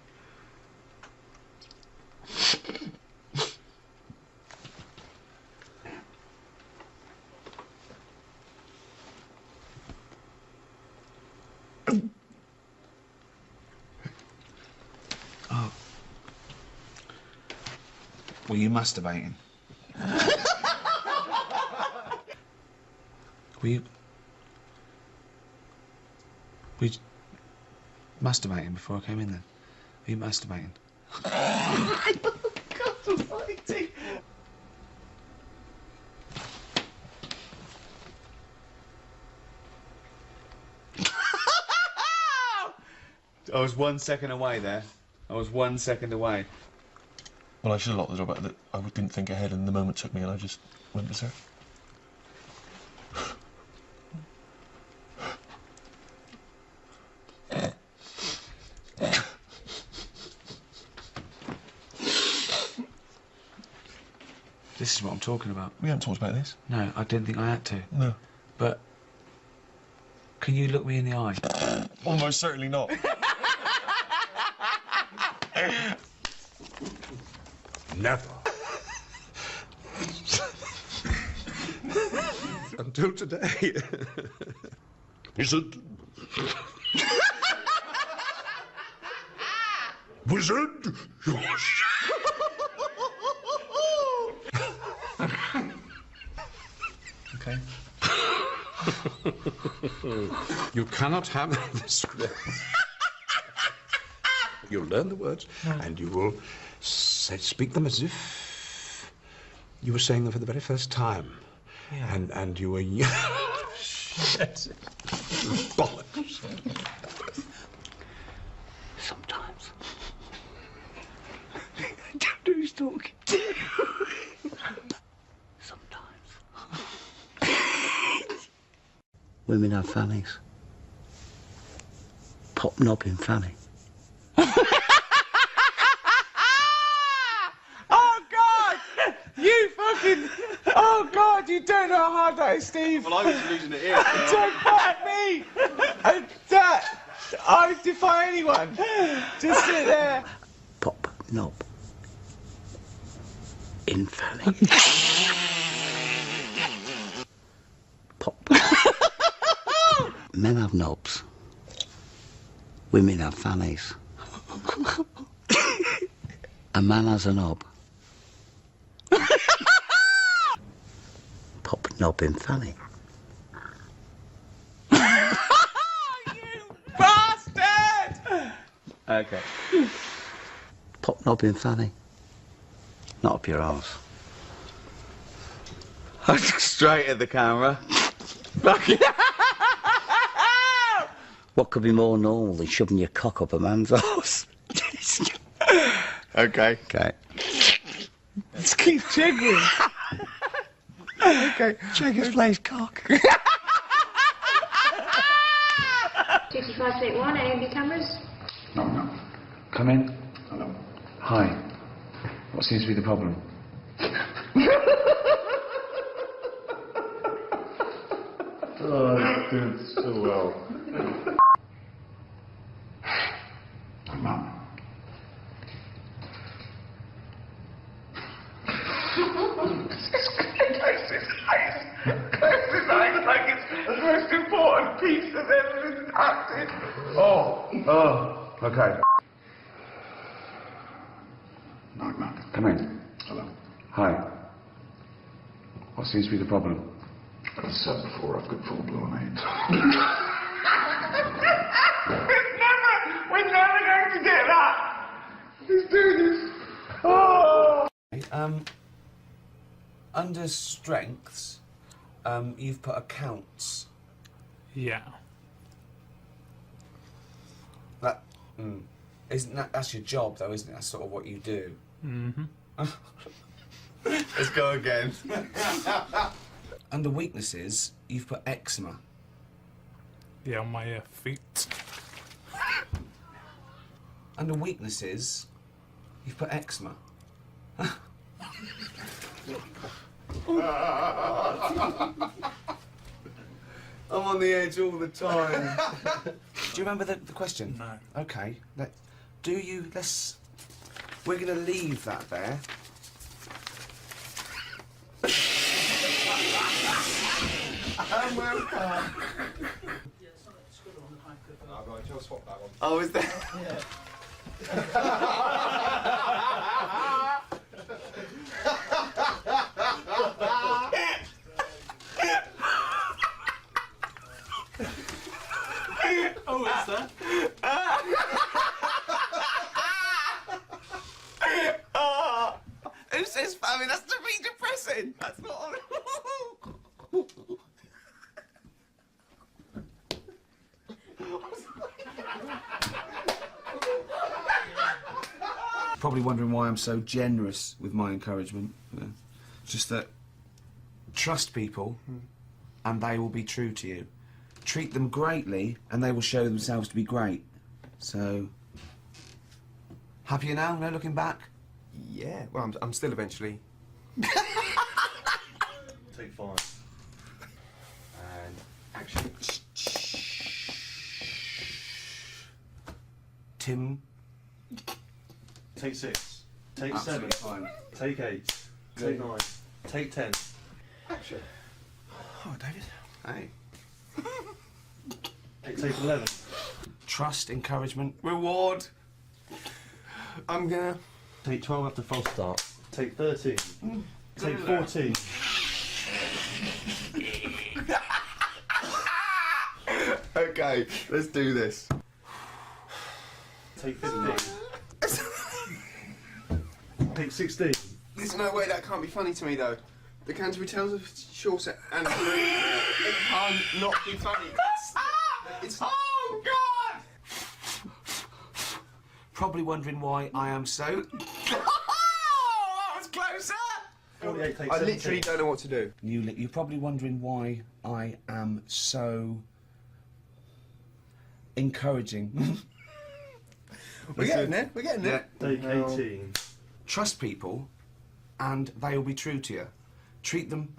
Were you masturbating? Were you masturbating before I came in then? Were you masturbating? God almighty! I was 1 second away there. I was 1 second away. Well, I should have locked the door, but I didn't think ahead, and the moment took me, and I just went berserk. This is what I'm talking about. We haven't talked about this. No, I didn't think I had to. No. But can you look me in the eye? Almost certainly not. Never. Until today. Wizard. Wizard. Okay. You cannot have the script. You'll learn the words, and you will speak them as if you were saying them for the very first time. Yeah. And you were shit. Bollocks. Sometimes. I don't know who's talking. Women have fannies. Pop knobbing fanny. Oh God! You fucking! Oh God! You don't know how hard that is, Steve. Well, I was losing it here. Don't pat me. I defy anyone. Just sit there. Pop knob. In fanny. Pop. Men have knobs. Women have fannies. A man has a knob. Pop knob in fanny. Bastard! Okay. Pop knob in fanny. Not up your arse. Straight at the camera. What could be more normal than shoving your cock up a man's arse? Okay. Okay. Let's keep jiggling. Okay. Jaggers plays cock. 6581, AMB cameras. No. Come in. Hello. Hi. What seems to be the problem? Oh, I did so well. Mum. Close his eyes like it's the most important piece of evidence acted. Oh, okay. Knock, knock. Come in. Hello. Hi. What seems to be the problem? As I said before, I've got full-blown AIDS. We're never going to get that. Let's do this. Oh. Under strengths, you've put accounts. Yeah. Isn't that's your job though, isn't it? That's sort of what you do. Mm-hmm. Let's go again. Under weaknesses, you've put eczema. Yeah, on my feet. Under weaknesses, you've put eczema. I'm on the edge all the time. Do you remember the question? No. Okay. We're going to leave that there. And we're back. Oh, is there? nothing. That's not on. Probably wondering why I'm so generous with my encouragement. You know? Just that trust people and they will be true to you. Treat them greatly and they will show themselves to be great. So, happier now? No looking back? Yeah, well, I'm still eventually... Take 5. And action. Tim. Take 6. Take Absolutely 7. fine. Take 8. Good. Take 9. Take 10. Action. Oh, David. Hey. Take 11. Trust, encouragement, reward. I'm gonna... Take 12 after false start. Take 13. Take 14. Okay, let's do this. Take 15. Take 16. There's no way that can't be funny to me, though. The Canterbury Tales of Shorset and... it can't not be funny. It's... Oh, God! Probably wondering why I am so... Oh, that was closer! 48, take I 17. literally don't know what to do. You're probably wondering why I am so... encouraging. We're getting there. We're getting there. Take 18. Trust people, and they will be true to you. Treat them...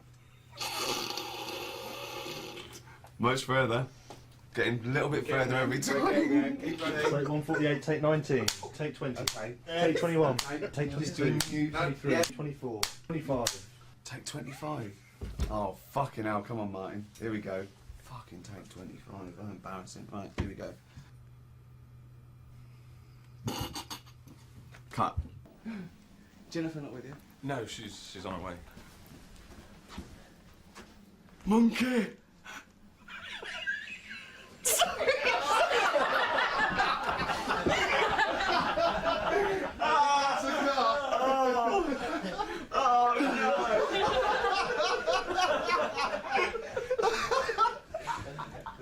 Much further. Getting a little bit further every time. Take 148, take 19. Take 20. Okay. Take 21. Okay. Take Just 22. do- 23. yeah. 24. 25. Take 25. Oh, fucking hell. Come on, Martin. Here we go. Fucking take 25. Oh, embarrassing. Right, here we go. Cut. Jennifer not with you? No, she's on her way. Monkey!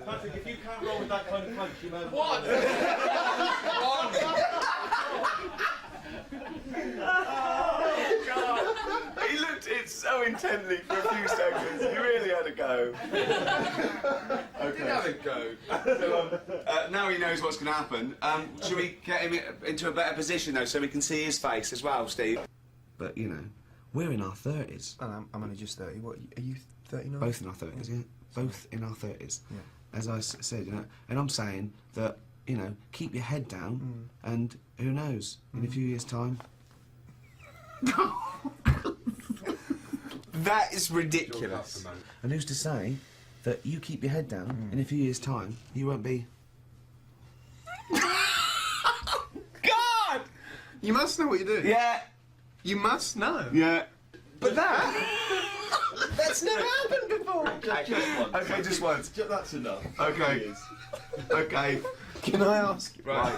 Patrick, if you can't roll with that kind of punch, you know... What? Oh, God. He looked at it so intently for a few seconds. He really had a go. Okay. He did have a go. So, now he knows what's going to happen. Should we get him into a better position, though, so we can see his face as well, Steve? But, you know, we're in our 30s. I'm only just 30. What, are you 39? Both in our 30s, yeah. Both in our 30s. Yeah. As I said, you know, and I'm saying that, you know, keep your head down, and who knows, in a few years' time... That is ridiculous. And who's to say that you keep your head down, in a few years' time, you won't be... God! You must know what you're doing. Yeah. You must know. Yeah. But that's never happened before. Okay, just once. That's enough. Okay. Okay. Can I ask you? Right.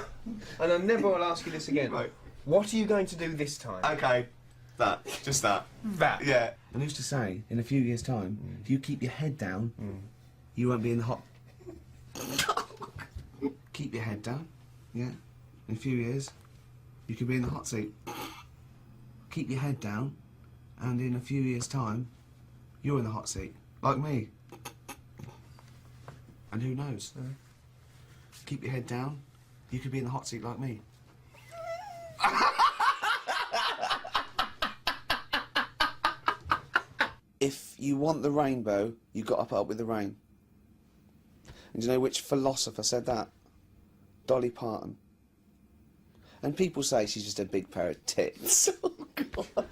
And I never will ask you this again. Right. What are you going to do this time? Okay. That. Just that. That. Yeah. And who's to say, in a few years' time, if you keep your head down, you won't be in the hot... Keep your head down, yeah? In a few years, you could be in the hot seat. Keep your head down, and in a few years' time, you're in the hot seat, like me. And who knows? Keep your head down, you could be in the hot seat like me. If you want the rainbow, you've got to put up with the rain. And do you know which philosopher said that? Dolly Parton. And people say she's just a big pair of tits. Oh, God.